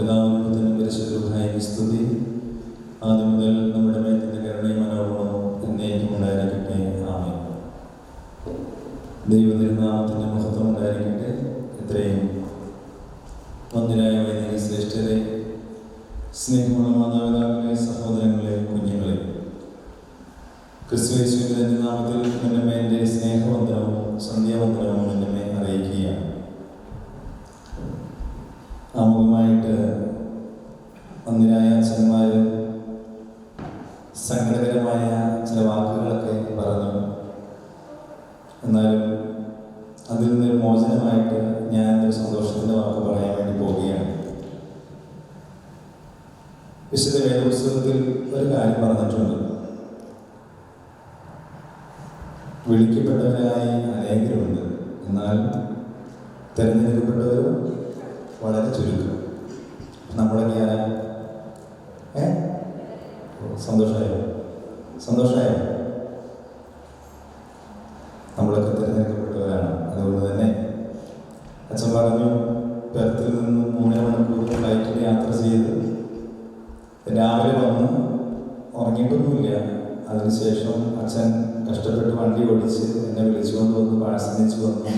പിതാവിനും പരിശുദ്ധ സ്തുതി ആദ്യം മുതൽ നമ്മുടെ മേത്തിന്റെ കരുണയും മനോഗുണവും എന്നേക്കും ഉണ്ടായിരിക്കട്ടെ. ആമേൻ. ദൈവതിരുനാമത്തിന്റെ മഹത്വം ഉണ്ടായിരിക്കട്ടെ. ഇത്രയും വന്ദിരായ വൈദിക ശ്രേഷ്ഠരെ, സ്നേഹമുള്ള മാതാപിതാക്കളെ, സഹോദരങ്ങളെ, കുഞ്ഞുങ്ങളെ, ക്രിസ്തുയേശുവിന്റെ നാമത്തിൽ മുന്നമേ എൻ്റെ സ്നേഹവന്ദനവും സന്ധ്യാവന്ദനവും മുന്നമേ അറിയിക്കുകയാണ്. ആമുഖമായിട്ട് വന്ദിരായ അച്ഛന്മാർ സങ്കടകരമായ ചില വാക്കുകളൊക്കെ പറഞ്ഞു. എന്നാലും അതിൽ നിന്നൊരു മോചനമായിട്ട് ഞാൻ ഒരു സന്തോഷത്തിൻ്റെ വാക്ക് പറയാൻ വേണ്ടി പോവുകയാണ്. വിശുദ്ധ വേദപുസ്തകത്തിൽ ഒരു കാര്യം പറഞ്ഞിട്ടുണ്ട്. വിളിക്കപ്പെട്ടവരായി അനേകരുണ്ട്, എന്നാൽ തിരഞ്ഞെടുക്കപ്പെട്ടവരും വളരെ ചുരുക്കം. നമ്മളൊക്കെ ആരാ? സന്തോഷമായോ? നമ്മളൊക്കെ തിരഞ്ഞെടുക്കപ്പെട്ടവരാണ്. അതുകൊണ്ട് തന്നെ അച്ഛൻ പറഞ്ഞു, പെർത്തിൽ നിന്ന് 3 മണിക്കൂർ ഫ്ലൈറ്റിൽ യാത്ര ചെയ്ത് രാവിലെ വന്ന് ഉറങ്ങിയിട്ടൊന്നുമില്ല. അതിനുശേഷം അച്ഛൻ കഷ്ടപ്പെട്ട് വണ്ടി ഓടിച്ച് എന്നെ വിളിച്ചുകൊണ്ട് വന്ന് പ്രാർത്ഥിച്ചു വന്നു.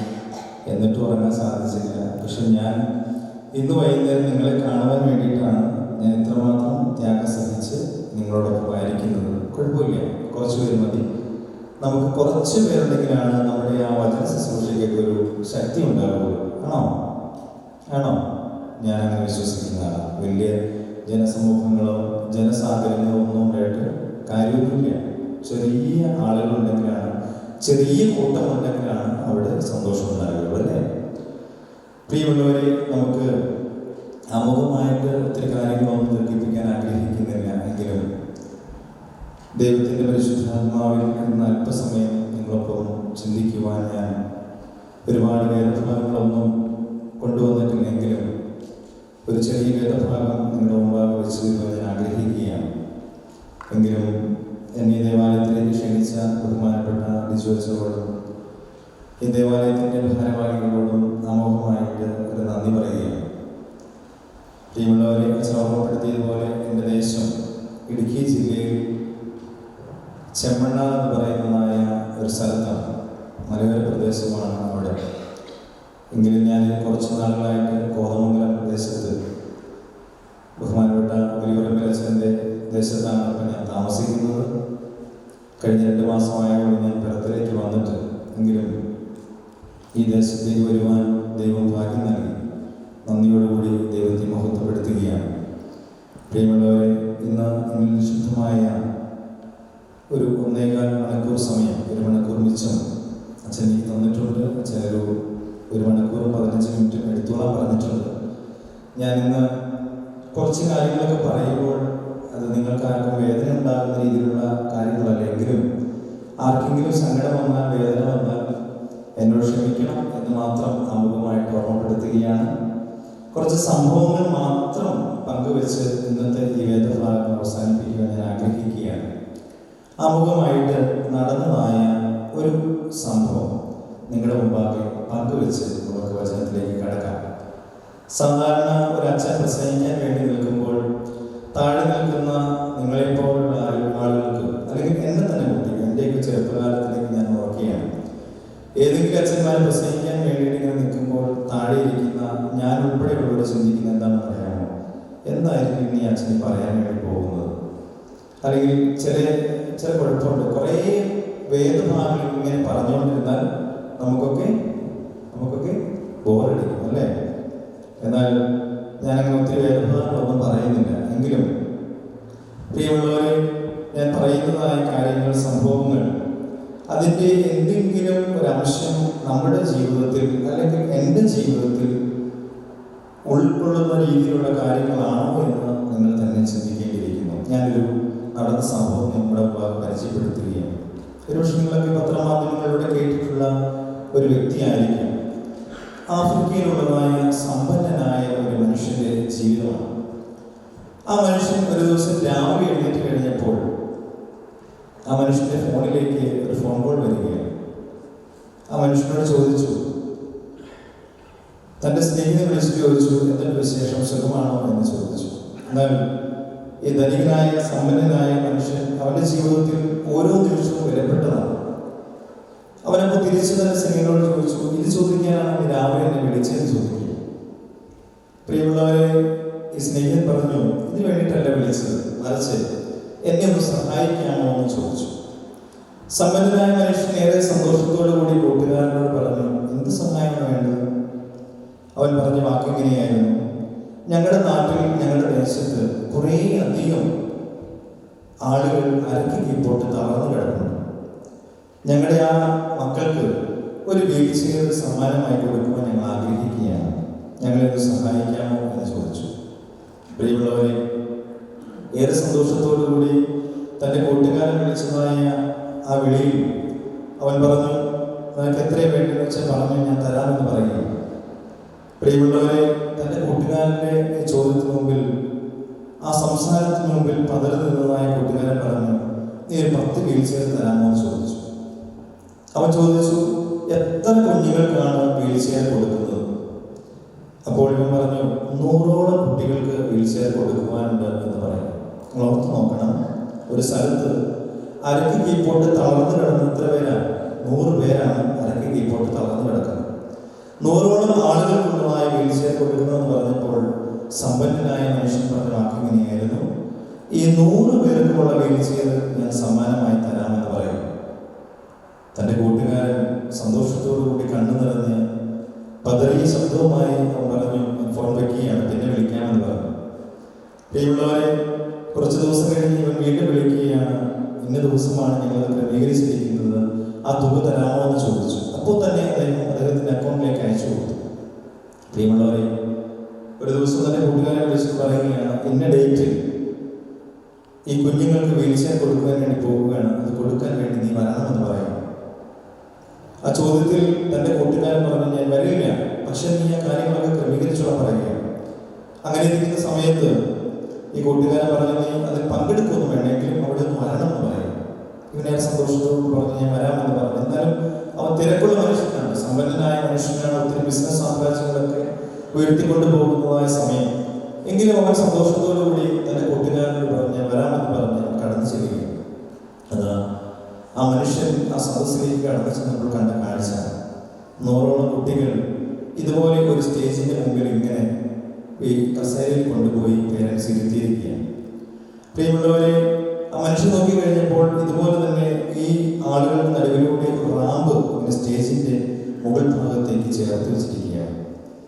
എന്നിട്ടും ഉറങ്ങാൻ സാധിച്ചില്ല. പക്ഷെ ഞാൻ ഇന്ന് വൈകുന്നേരം നിങ്ങളെ കാണുവാൻ വേണ്ടിയിട്ടാണ് ഞാൻ ഇത്രമാത്രം ത്യാഗം സഹിച്ച് നിങ്ങളോടൊപ്പം ആയിരിക്കുന്നത്. കുഴപ്പമില്ല, കുറച്ച് പേര് മതി. നമുക്ക് കുറച്ച് പേരുണ്ടെങ്കിലാണ് നമ്മുടെ ആ വചന ശുശ്രൂഷയ്ക്കൊക്കെ ഒരു ശക്തി ഉണ്ടാകുള്ളൂ. ആണോ? ഞാനങ്ങനെ വിശ്വസിക്കുന്നതാണ്. വലിയ ജനസമൂഹങ്ങളോ ജനസാഗരങ്ങളോ ഒന്നും ഉണ്ടായിട്ട് കാര്യമൊന്നുമില്ല. ചെറിയ ആളുകളുണ്ടെങ്കിലാണ്, ചെറിയ കൂട്ടമുണ്ടെങ്കിലാണ് അവിടെ സന്തോഷം ഉണ്ടാകുള്ളൂ, അല്ലേ? പ്രിയമുള്ളവരെ, നമുക്ക് അമുഖമായിട്ട് ഒത്തിരി കാര്യങ്ങളൊന്നും ദീർഘിപ്പിക്കാൻ ആഗ്രഹിക്കുന്നില്ല. എങ്കിലും ദൈവത്തിൻ്റെ പരിശുദ്ധാത്മാവിൽ എന്ന അല്പസമയം നിങ്ങളൊപ്പം ചിന്തിക്കുവാൻ ഞാൻ ഒരുപാട് വേദഭാഗങ്ങളൊന്നും കൊണ്ടുവന്നിട്ടില്ലെങ്കിലും ഒരു ചെറിയ വേദഭാഗം നിങ്ങളുടെ മുമ്പാകെ വെച്ച് തരുവാൻ ഞാൻ ആഗ്രഹിക്കുകയാണ്. എങ്കിലും എന്നെ ദേവാലയത്തിലേക്ക് ക്ഷണിച്ച ബഹുമാനപ്പെട്ട ലിജോച്ചോടും ഈ ദേവാലയത്തിൻ്റെ ഭാരവാഹികളോടും അമോഘമായിട്ട് ഒരു നന്ദി പറയുകയാണ്. പ്രിയമുള്ളവരെ, ഓർമ്മപ്പെടുത്തിയതുപോലെ എൻ്റെ ദേശം ഇടുക്കി ജില്ലയിൽ ചെമ്മണ്ണ എന്ന് പറയുന്നതായ ഒരു സ്ഥലത്താണ്. മലയോര പ്രദേശമാണ് അവിടെ. എങ്കിലും ഞാൻ കുറച്ച് നാളുകളായിട്ട് കോതമംഗലം പ്രദേശത്ത് ബഹുമാനപ്പെട്ട വലിയപുരമ്പലച്ചൻ്റെ ദേശത്താണ് ഇപ്പം ഞാൻ താമസിക്കുന്നത്. കഴിഞ്ഞ 2 മാസമായപ്പോൾ ഞാൻ പെരത്തിലേക്ക് വന്നിട്ട്, എങ്കിലും ഈ ദേശത്തേക്ക് വരുവാൻ ദൈവം ഭാഗ്യം നൽകി. നന്ദിയോടുകൂടി ദൈവത്തെ മഹത്വപ്പെടുത്തുകയാണ്. പ്രിയമുള്ളവരെ, ഇന്ന് ശുദ്ധമായ ഒരു 1.25 മണിക്കൂർ സമയം, 1 മണിക്കൂർ മിച്ചം അച്ഛൻ എനിക്ക് തന്നിട്ടുണ്ട്. അച്ഛൻ ഒരു മണിക്കൂർ 15 മിനിറ്റ് എടുത്തോളാൻ പറഞ്ഞിട്ടുണ്ട്. ഞാൻ ഇന്ന് കുറച്ച് കാര്യങ്ങളൊക്കെ പറയുമ്പോൾ അത് നിങ്ങൾക്കാർക്കും വേദന ഉണ്ടാകുന്ന രീതിയിലുള്ള കാര്യങ്ങളല്ല. എങ്കിലും ആർക്കെങ്കിലും സങ്കടം വന്നാൽ, വേദന വന്നാൽ എന്നോട് ക്ഷമിക്കണം എന്ന് മാത്രം ആമുഖമായിട്ട് ഓർമ്മപ്പെടുത്തുകയാണ്. കുറച്ച് സംഭവങ്ങൾ മാത്രം പങ്കുവെച്ച് ഇന്നത്തെ ഈ വേദഭാഗം അവസാനിപ്പിക്കുവാൻ ഞാൻ ആഗ്രഹിക്കുകയാണ്. ആമുഖമായിട്ട് നടന്നതായ ഒരു സംഭവം നിങ്ങളുടെ മുമ്പാകെ പങ്കുവെച്ച് നമുക്ക് വചനത്തിലേക്ക് കടക്കാം. സാധാരണ ഒരു അച്ഛൻ പ്രസംഗിക്കാൻ വേണ്ടി നിൽക്കുമ്പോൾ താഴെ നിൽക്കുന്ന നിങ്ങളെപ്പോലുള്ള ആളുകൾക്ക്, അല്ലെങ്കിൽ എന്നെ തന്നെ കുട്ടികൾ, എൻ്റെയൊക്കെ ചെറുപ്പകാലത്തിലേക്ക് ഞാൻ നോക്കുകയാണ്. ഏതെങ്കിലും അച്ഛന്മാർ പ്രസംഗിക്കാൻ വേണ്ടിയിട്ട് ഇങ്ങനെ നിൽക്കുമ്പോൾ താഴെ ഇരിക്കുന്ന ഞാൻ ഉൾപ്പെടെയുള്ളവർ ചിന്തിക്കുന്ന എന്താണെന്ന് പറയാമോ? എന്തായിരിക്കും ഇനി അച്ഛന് പറയാൻ വേണ്ടി പോകുന്നത്? അല്ലെങ്കിൽ ചില കുഴപ്പമുണ്ട്. കുറേ വേദഭാഗങ്ങൾ ഇങ്ങനെ പറഞ്ഞുകൊണ്ടിരുന്നാൽ നമുക്കൊക്കെ ബോറടിക്കും, അല്ലേ? എന്നാൽ ഞാനങ്ങനെ ഒത്തിരി വേദഭാഗങ്ങളൊന്നും പറയുന്നില്ല. എങ്കിലും പ്രിയമുള്ളവരെ, ഞാൻ പറയുന്നതായ കാര്യങ്ങൾ, സംഭവങ്ങൾ, അതിൻ്റെ എന്തെങ്കിലും ഒരംശം നമ്മുടെ ജീവിതത്തിൽ അല്ലെങ്കിൽ എൻ്റെ ജീവിതത്തിൽ ഉൾക്കൊള്ളുന്ന രീതിയിലുള്ള കാര്യങ്ങളാണോ എന്ന് നിങ്ങൾ തന്നെ ചിന്തിക്കേണ്ടിയിരിക്കുന്നു. ഞാനൊരു നടന്ന സംഭവം നമ്മുടെ പരിചയപ്പെടുത്തുകയാണ്. ഒരുപക്ഷെ നിങ്ങളൊക്കെ പത്രമാധ്യമങ്ങളിലൂടെ കേട്ടിട്ടുള്ള ഒരു വ്യക്തിയായിരിക്കും. ആഫ്രിക്കയിലുള്ളതായ സമ്പന്നനായ ഒരു മനുഷ്യൻ്റെ ജീവിതമാണ്. ആ മനുഷ്യൻ ഒരു ദിവസം രാവിലെ എഴുന്നേറ്റ് കഴിഞ്ഞപ്പോൾ ആ മനുഷ്യൻ്റെ ഫോണിലേക്ക് ഒരു ഫോൺ കോൾ വരികയാണ്. ആ മനുഷ്യനോട് ചോദിച്ചു, തൻ്റെ സ്നേഹിതനെ വിളിച്ചു ചോദിച്ചു, എന്തൊക്കെ വിശേഷം, സുഖമാണോ എന്ന് ചോദിച്ചു. എന്നാൽ ഈ ധനികനായ സമ്പന്നനായ മനുഷ്യൻ അവൻ്റെ ജീവിതത്തിൽ ഓരോ നിമിഷവും വിലപ്പെട്ടതാണ്. അവനപ്പോൾ തിരിച്ചു തന്നെ സ്നേഹിതനോട് ചോദിച്ചു, ഇത് ചോദിക്കാനാണ് നീ രാവിലെ എന്നെ വിളിച്ചതെന്ന് ചോദിക്കും. പ്രിയമുള്ളവരെ, ഈ സ്നേഹിതൻ പറഞ്ഞു, ഇതിന് വേണ്ടിയിട്ടല്ല വിളിച്ചത്, മറിച്ച് എന്നെ ഒന്ന് സഹായിക്കാമോ എന്ന് ചോദിച്ചു. സമ്പന്നനായ മനുഷ്യൻ ഏറെ സന്തോഷത്തോടു കൂടി കൂട്ടുകാരനോട് പറഞ്ഞു, എന്ത് സഹായമാണ് വേണ്ടത്? അവൻ പറഞ്ഞ വാക്കിങ്ങനെയായിരുന്നു, ഞങ്ങളുടെ നാട്ടിൽ, ഞങ്ങളുടെ ദേശത്ത് കുറേ അധികം ആളുകൾ അരക്ക് കീഴ്പോട്ട് തളർന്നു കിടക്കുന്നു. ഞങ്ങളുടെ ആ മക്കൾക്ക് ഒരു വീൽ ചെയർ സമ്മാനമായി കൊടുക്കുവാൻ ഞങ്ങൾ ആഗ്രഹിക്കുകയാണ്. ഞങ്ങളെ സഹായിക്കാമോ എന്ന് ചോദിച്ചു. പ്രിയമുള്ളവരെ, ഏറെ സന്തോഷത്തോടു കൂടി തൻ്റെ കൂട്ടുകാരൻ വിളിച്ചതായ ആ വിളിയിൽ അവൻ പറഞ്ഞു, നിനക്ക് എത്രയും വേണ്ടെന്ന് വെച്ചാൽ പറഞ്ഞു, ഞാൻ തരാമെന്ന് പറയുക. പ്രിയമുള്ളവരെ, തൻ്റെ കൂട്ടുകാരൻ്റെ ചോദ്യത്തിന് മുമ്പിൽ, ആ സംസാരത്തിന് മുമ്പിൽ പതർന്നു നിന്നതായ കൂട്ടുകാരൻ പറഞ്ഞു, നീ ഒരു 10 വീൽ ചെയർ തരാമോ എന്ന് ചോദിച്ചു. അവൻ ചോദിച്ചു, എത്ര കുഞ്ഞുങ്ങൾക്കാണ് വീൽ ചെയർ കൊടുക്കുന്നത്? അപ്പോൾ ഇവൻ പറഞ്ഞു, 100ഓളം കുട്ടികൾക്ക് വീൽ ചെയർ കൊടുക്കുവാനുണ്ട് എന്ന് പറയും. നിങ്ങൾ ഓർത്ത് നോക്കണം, ഒരു സ്ഥലത്ത് അരക്ക് കീഴ്പോട്ട് തളർന്നു കിടന്ന് എത്ര പേരാണ്? 100 പേരാണ് അരക്ക് കീഴ്പോട്ട് തളർന്നു കിടക്കുന്നത്. 100ഓളം ആളുകൾക്കുള്ളതായ വീൽ ചെയർ കൊടുക്കണമെന്ന് പറഞ്ഞപ്പോൾ സമ്പന്നനായ മനുഷ്യൻ പറഞ്ഞ വാക്കിങ്ങനെയായിരുന്നു, ഈ 100 പേർക്കുള്ള വീൽ ചെയർ ഞാൻ സമ്മാനമായി തരാമെന്ന് പറയും. തൻ്റെ കൂട്ടുകാരൻ സന്തോഷത്തോടു കൂടി കണ്ണു നിറഞ്ഞ് പതറിയ ശബ്ദവുമായി അവൻ പറഞ്ഞു, ഫോൺ വയ്ക്കുകയാണ്, പിന്നെ വിളിക്കാമെന്ന് പറഞ്ഞു. പ്രിയമുള്ളവരെ, കുറച്ച് ദിവസം കഴിഞ്ഞ് ഇവൻ വീണ്ടും വിളിക്കുകയാണ്, ഇന്ന ദിവസമാണ് ഞങ്ങളത് ക്രമീകരിച്ചിരിക്കുന്നത്, ആ തുക തരാമോ എന്ന് ചോദിച്ചു. അപ്പോൾ തന്നെ അദ്ദേഹത്തിൻ്റെ അക്കൗണ്ടിലേക്ക് അയച്ചു കൊടുത്തു. പ്രിയമുള്ളവരെ, ഒരു ദിവസം തന്നെ കൂട്ടുകാരെ വിളിച്ചിട്ട് പറയുകയാണ്, ഇന്ന ഡേറ്റിൽ ഈ കുഞ്ഞുങ്ങൾക്ക് വീൽ ചെയർ കൊടുക്കാൻ വേണ്ടി പോവുകയാണ്, അത് കൊടുക്കാൻ വേണ്ടി നീ വരണമെന്ന് പറയും. ആ ചോദ്യത്തിൽ തൻ്റെ കൂട്ടുകാരൻ പറഞ്ഞു, ഞാൻ വരില്ല, പക്ഷെ നീ ആ കാര്യങ്ങളൊക്കെ ക്രമീകരിച്ചോളാൻ പറയുകയാണ്. അങ്ങനെ ഇരിക്കുന്ന സമയത്ത് ഈ കൂട്ടുകാരൻ പറഞ്ഞു, നീ അതിൽ പങ്കെടുക്കുമെന്ന് വേണമെങ്കിലും അവിടെ നിന്ന് വരണം എന്ന് പറയും. ഇവനെ സന്തോഷത്തോട് പറഞ്ഞു, ഞാൻ വരാമെന്ന് പറഞ്ഞു. എന്നാലും അവൻ തിരക്കുള്ള മനുഷ്യനാണ്, സമ്പന്നനായ മനുഷ്യനാണ്, ഒത്തിരി ബിസിനസ് സാമ്രാജ്യങ്ങളൊക്കെ ഉയർത്തിക്കൊണ്ടു പോകുന്നതായ സമയം. എങ്കിലും അവൻ സന്തോഷത്തോടു കൂടി തൻ്റെ കൂട്ടുകാരനോട് പറഞ്ഞ് വരാമെന്ന് പറഞ്ഞ് കടന്നു ചെല്ലുകയും, അത് ആ മനുഷ്യൻ ആ സദസ്സിലേക്ക് കടന്നു ചെന്നപ്പോൾ കണ്ട കാഴ്ച, 100ഓളം കുട്ടികൾ ഇതുപോലെ ഒരു സ്റ്റേജിൻ്റെ മുമ്പിൽ ഇങ്ങനെ ഈ കസേരയിൽ കൊണ്ടുപോയി പേരൻസ് ഇരുത്തിയിരിക്കുകയാണ്. പ്രിയമുള്ളവരെ, ആ മനുഷ്യൻ നോക്കി കഴിഞ്ഞപ്പോൾ ഇതുപോലെ തന്നെ ഈ ആളുകളുടെ നടുവിലൂടെ ഒരു റാമ്പ് ഇങ്ങനെ സ്റ്റേജിൻ്റെ മുകൾ ഭാഗത്തേക്ക് ചേർത്ത് വെച്ചിരിക്കുകയാണ്.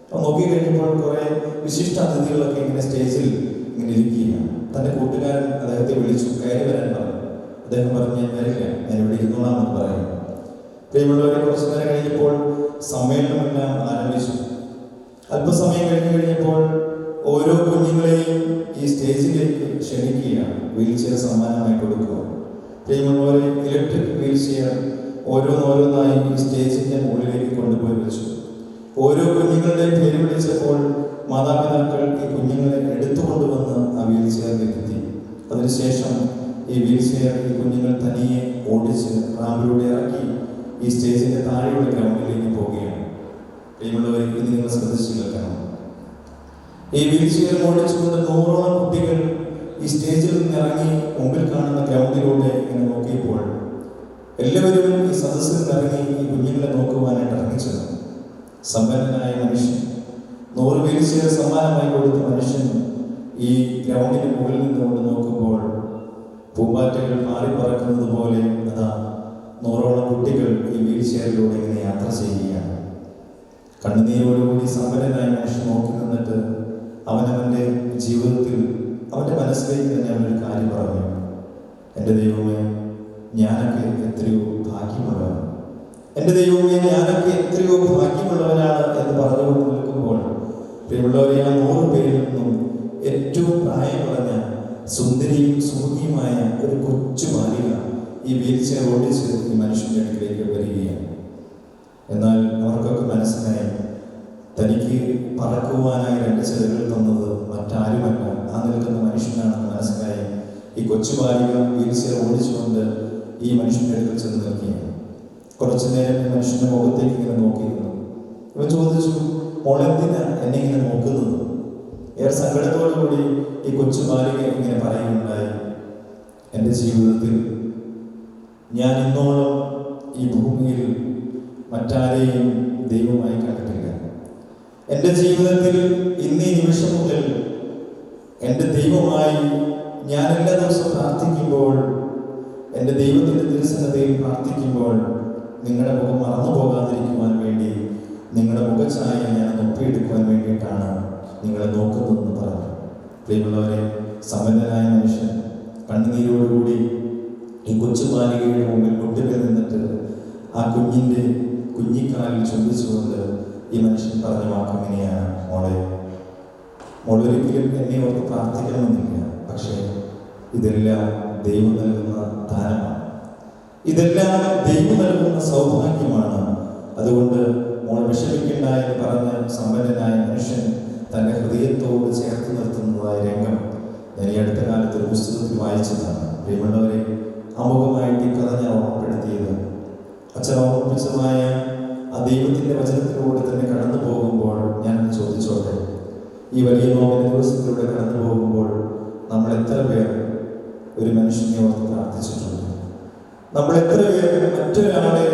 അപ്പോൾ നോക്കി കഴിഞ്ഞപ്പോൾ കുറേ വിശിഷ്ട അതിഥികളൊക്കെ ഇങ്ങനെ സ്റ്റേജിൽ ഇങ്ങനെ ഇരിക്കുകയാണ്. തൻ്റെ കൂട്ടുകാരൻ അദ്ദേഹത്തെ വിളിച്ചു, കയറി വരാൻ പറഞ്ഞു. അദ്ദേഹം പറഞ്ഞു, ഞാൻ വരില്ല, ഞാൻ ഇവിടെ ഇരുന്നോളാമെന്ന് പറയും. പ്രിയമുള്ളവരെ, കുറച്ചു നേരം കഴിഞ്ഞപ്പോൾ സമ്മേളനമെല്ലാം ആരംഭിച്ചു. അല്പസമയം കഴിഞ്ഞപ്പോൾ ഓരോ കുഞ്ഞുങ്ങളെയും ഈ സ്റ്റേജിലേക്ക് ക്ഷണിക്കുകയാണ്, വീൽ ചെയർ സമ്മാനമായി കൊടുക്കുക. പ്രിയമുള്ളവരെ, ഇലക്ട്രിക് വീൽ ചെയർ ഓരോന്നോരോന്നായി ഈ സ്റ്റേജിൻ്റെ മുകളിലേക്ക് കൊണ്ടുപോയി വെച്ചു. ഓരോ കുഞ്ഞുങ്ങളുടെയും പേര് വിളിച്ചപ്പോൾ മാതാപിതാക്കൾ ഈ കുഞ്ഞുങ്ങളെ എടുത്തുകൊണ്ടുവന്ന് ആ വീൽ ചെയറിൽ എത്തി. അതിനുശേഷം ഈ വീൽ ചെയർ ഈ കുഞ്ഞുങ്ങൾ തനിയെ ഓടിച്ച് റാമ്പിലൂടെ ഇറക്കി ഈ സ്റ്റേജിൻ്റെ താഴെയുള്ള ഗ്രൗണ്ടിലേക്ക് പോവുകയാണ്. പ്രിയമുള്ളവരെ, ഇത് നിങ്ങൾ ശ്രദ്ധിച്ചു കേൾക്കണം. ഈ വീൽ ചെയർ ഓടിച്ചുകൊണ്ട് 100ഓളം കുട്ടികൾ ഈ സ്റ്റേജിൽ നിന്നിറങ്ങി മുമ്പിൽ കാണുന്ന ഗ്രൗണ്ടിലൂടെ ഇങ്ങനെ നോക്കിയപ്പോൾ എല്ലാവരും ഈ സദസ്സിൽ നിന്നിറങ്ങി ഈ കുഞ്ഞുങ്ങളെ നോക്കുവാനായിട്ട് ഇറങ്ങിച്ചത്. സമ്പന്നനായ മനുഷ്യൻ, 100 വീൽ ചെയർ സമ്മാനമായി കൊടുത്ത മനുഷ്യൻ ഈ ഗ്രൗണ്ടിന് മുകളിൽ നിന്നുകൊണ്ട് നോക്കുമ്പോൾ പൂമ്പാറ്റകൾ മാറിപ്പറക്കുന്നത് പോലെ അതാ 100ഓളം കുട്ടികൾ ഈ വീൽ ചെയറിലൂടെ ഇങ്ങനെ യാത്ര ചെയ്യുകയാണ്. കണ്ണുനീരോടുകൂടി സമ്പന്നനായ മനുഷ്യൻ നോക്കി നിന്നിട്ട് അവനവൻ്റെ ജീവിതത്തിൽ അവൻ്റെ മനസ്സിലേക്ക് തന്നെ അവനൊരു കാര്യം പറഞ്ഞു, എൻ്റെ ദൈവമേ, ഞാനൊക്കെ എത്രയോ ഭാഗ്യമുള്ളവൻ, എൻ്റെ ദൈവമേ, ഞാനൊക്കെ എത്രയോ ഭാഗ്യമുള്ളവനാണ് എന്ന് പറഞ്ഞുകൊണ്ട് നിൽക്കുമ്പോൾ പ്രിയമുള്ളവരെ, ആ 100 പേരിൽ നിന്നും ഏറ്റവും പ്രായം കുറഞ്ഞ സുന്ദരിയും സുമുഖിയുമായ ഒരു കൊച്ചു ബാലിക ഈ വീൽ ചെയർ ഓടിച്ച് ഈ മനുഷ്യൻ്റെ അടുക്കിലേക്ക് വരികയാണ്. എന്നാൽ അവർക്കൊക്കെ മനസ്സിലായി, തനിക്ക് പറക്കുവാനായി 2 ചിറകുകൾ തന്നത് മറ്റാരുമല്ല, ആ നിൽക്കുന്ന മനുഷ്യനാണെന്ന് മനസ്സിലായി ഈ കൊച്ചു ബാലിക വീൽ ചെയർ ഓടിച്ചുകൊണ്ട് ഈ മനുഷ്യൻ്റെ അടുക്കൽ ചെന്ന് നിൽക്കുകയാണ്. കുറച്ചു നേരം ഈ മനുഷ്യൻ്റെ മുഖത്തേക്ക് ഇങ്ങനെ നോക്കിയിരുന്നു. ഇവൻ ചോദിച്ചു, മോളെന്തിനാ എന്നെ ഇങ്ങനെ നോക്കുന്നത്? ഏറെ സങ്കടത്തോടു കൂടി ഈ കൊച്ചു ബാലിക ഇങ്ങനെ പറയുന്നുണ്ടായി, എൻ്റെ ജീവിതത്തിൽ ഞാൻ ഇന്നോളം ഈ ഭൂമിയിൽ മറ്റാരെയും ദൈവമായി കണ്ടിട്ടില്ല. എൻ്റെ ജീവിതത്തിൽ ഇന്നീ നിമിഷം മുതൽ എൻ്റെ ദൈവമായി ഞാൻ എല്ലാ ദിവസവും പ്രാർത്ഥിക്കുമ്പോൾ, എൻ്റെ ദൈവത്തിൻ്റെ തിരുസന്നിധിയിൽ പ്രാർത്ഥിക്കുമ്പോൾ നിങ്ങളുടെ മുഖം മറന്നു പോകാതിരിക്കുവാൻ വേണ്ടി നിങ്ങളുടെ മുഖഛായ ഞാൻ ഒപ്പിയെടുക്കുവാൻ വേണ്ടിയിട്ടാണ് നിങ്ങളെ നോക്കുന്നതെന്ന് പറഞ്ഞു. പ്രിയമുള്ളവരെ, സമ്പന്നനായ മനുഷ്യൻ കണ്ണുനീരോടുകൂടി ഈ കൊച്ചു ബാലികയുടെ മുമ്പിൽ മുട്ടിൽ നിന്നിട്ട് ആ കുഞ്ഞിൻ്റെ കുഞ്ഞിക്കാലിൽ ചുംബിച്ചുകൊണ്ട് ഈ മനുഷ്യൻ പറഞ്ഞ വാക്കിങ്ങനെയാണ്, മോളൊരിക്കലും എന്നെ ഓർത്ത് പ്രാർത്ഥിക്കണമെന്നില്ല, പക്ഷേ ഇതെല്ലാം ദൈവം നൽകുന്ന ദാനമാണ്, ഇതെല്ലാം ദൈവം നൽകുന്ന സൗഭാഗ്യമാണ്. അതുകൊണ്ട് മോൾ വിഷമിക്കണ്ട എന്ന് പറഞ്ഞ് സമ്പന്നനായ മനുഷ്യൻ തൻ്റെ ഹൃദയത്തോട് ചേർത്ത് നിർത്തുന്നതായ രംഗം ഞാൻ ഈ അടുത്ത കാലത്ത് ഒരു പുസ്തകത്തിൽ വായിച്ചതാണ്. പ്രിയമുള്ളവരെ, അമുഖമായിട്ട് ഈ കഥ ഞാൻ ഓർമ്മപ്പെടുത്തിയത് അച്ഛൻ ഓർമ്മിപ്പിച്ചതായ ആ ദൈവത്തിൻ്റെ വചനത്തിലൂടെ തന്നെ കടന്നു പോകുമ്പോൾ ഞാൻ ചോദിച്ചോട്ടെ, ഈ വലിയ നോമ്പിന്റെ ദിവസത്തിലൂടെ കടന്നു പോകുമ്പോൾ നമ്മൾ എത്ര പേർ ഒരു മനുഷ്യനെ ഓർത്ത് പ്രാർത്ഥിച്ചിട്ടുണ്ട്? നമ്മൾ എത്ര പേർ മറ്റൊരാളെ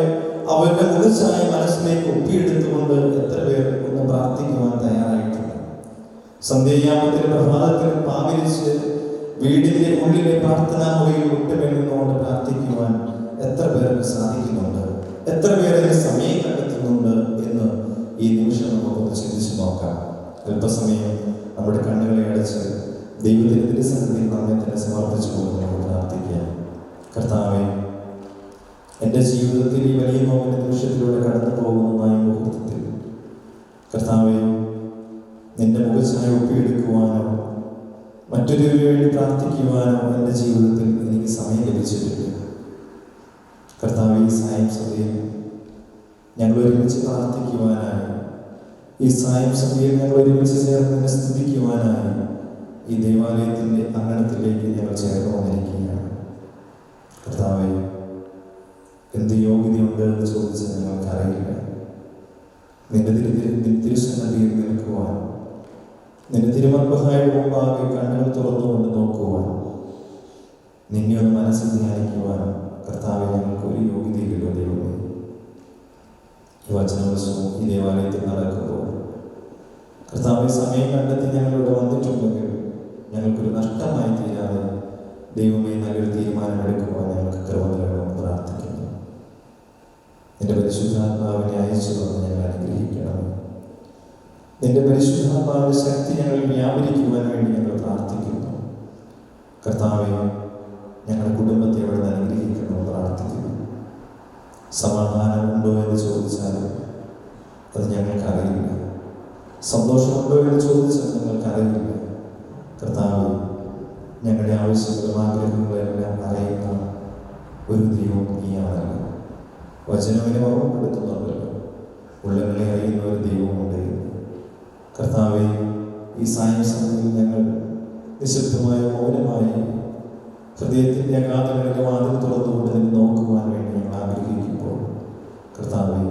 അവരുടെ മുഖച്ഛായ മനസ്സിലേക്ക് ഒപ്പിയെടുത്തുകൊണ്ട് എത്ര പേർ ഒന്ന് പ്രാർത്ഥിക്കുവാൻ തയ്യാറായിട്ടുണ്ട്? സന്ധ്യായാമത്തിലും പ്രഭാതത്തിലും പാവിരിച്ച് വീടിന്റെ ഉള്ളിലെ പ്രാർത്ഥനാ മുറിയിൽ വിട്ടുമെന്നുകൊണ്ട് പ്രാർത്ഥിക്കുവാൻ എത്ര പേർക്ക് സാധിക്കുന്നുണ്ട്? എത്ര പേരെ സമയം കണ്ടെത്തുന്നുണ്ട് എന്ന് ഈ നിമിഷം നമുക്കൊന്ന് ചിന്തിച്ചു നോക്കാം. അല്പസമയം നമ്മുടെ കണ്ണുകളെ അടച്ച് ദൈവത്തിന്റെ തിരുസന്നിധിയിൽ നമ്മെ തന്നെ സമർപ്പിച്ചുകൊണ്ട് നമുക്ക് പ്രാർത്ഥിക്കാം. കർത്താവേ, എൻ്റെ ജീവിതത്തിൽ ഈ വലിയ നോമ്പിന്റെ നിമിഷത്തിലൂടെ കടന്നു പോകുന്നതായ മുഹൂർത്തത്തിൽ കർത്താവേ, നിന്റെ മുഖച്ഛായ ഒപ്പിയെടുക്കുവാനോ മറ്റൊരു വേണ്ടി പ്രാർത്ഥിക്കുവാനോ എൻ്റെ ജീവിതത്തിൽ എനിക്ക് സമയം ലഭിച്ചിട്ടില്ല. കർത്താവേ, ഈ സായം സഭയിൽ ഞങ്ങൾ ഒരുമിച്ച് പ്രാർത്ഥിക്കുവാനായി, ഈ സായം സഭയിൽ ഞങ്ങൾ ഒരുമിച്ച് ചേർന്ന് നിന്നെ സ്തുതിക്കുവാനായി ഈ ദേവാലയത്തിൻ്റെ അങ്കണത്തിലേക്ക് ഞങ്ങൾ ചേർന്ന് വന്നിരിക്കുകയാണ്. കർത്താവേ, എന്ത് യോഗ്യതയുണ്ട് എന്ന് ചോദിച്ച് ഞങ്ങൾക്കറിയില്ല. നിന്റെ തിരുസന്നിധിയിൽ നിൽക്കുവാൻ, നിന്റെ തിരുമർബഹായുടെ മുമ്പാകെ കണ്ണുകൾ തുറന്നുകൊണ്ട് നോക്കുവാൻ, നിന്നെ ഒന്ന് മനസ്സിൽ ധ്യാനിക്കുവാൻ കർത്താവെ ഞങ്ങൾക്ക് ഒരു യോഗ്യതയില്ലല്ലോ ദൈവമേ. ഈ വചനവശവും ഈ ദേവാലയത്തിൽ നടക്കുമ്പോൾ കർത്താവെ സമയം കണ്ടെത്തി ഞങ്ങളിവിടെ വന്നിട്ടുണ്ടെങ്കിൽ ഞങ്ങൾക്കൊരു നഷ്ടമായി തീരാതെ ദൈവമേ നല്ലൊരു തീരുമാനമെടുക്കുവാൻ ഞങ്ങൾക്ക് കൃപ നൽകണമെന്ന് പ്രാർത്ഥിക്കുന്നു. നിന്റെ പരിശുദ്ധാത്മാവിനെ അയച്ചു തന്ന് ഞങ്ങൾ അനുഗ്രഹിക്കണം. നിന്റെ പരിശുദ്ധാത്മാവിന്റെ ശക്തി ഞങ്ങളിൽ വ്യാപരിക്കുവാൻ വേണ്ടി ഞങ്ങൾ പ്രാർത്ഥിക്കുന്നു. കർത്താവെ, ഞങ്ങളുടെ കുടുംബത്തെ അവിടെ നിന്ന് അനുഗ്രഹിക്കണമെന്ന് പ്രാർത്ഥിക്കുന്നു. സമാധാനമുണ്ടോ എന്ന് ചോദിച്ചാൽ അത് ഞങ്ങൾക്കറിയില്ല. സന്തോഷമുണ്ടോ എന്ന് ചോദിച്ചാൽ ഞങ്ങൾക്കറിയില്ല. കർത്താവ്, ഞങ്ങളുടെ ആവശ്യങ്ങളും ആഗ്രഹങ്ങളെല്ലാം അറിയുന്ന ഒരു ദൈവം നീയാണല്ലോ. വചനവിനെ ഓർമ്മപ്പെടുത്തുന്നുണ്ടല്ലോ, ഉള്ളങ്ങളെ അറിയുന്ന ഒരു ദൈവമുണ്ട്. കർത്താവെ, ഈ സായം സമയത്തിൽ ഞങ്ങൾ നിശബ്ദമായ മൗനമായി ഹൃദയത്തിൻ്റെ അഗാധങ്ങളിലെ വാതിൽ തുറന്നുകൊണ്ട് നിന്ന് നോക്കുവാൻ വേണ്ടി ഞങ്ങൾ ആഗ്രഹിക്കുമ്പോൾ കർത്താവെ,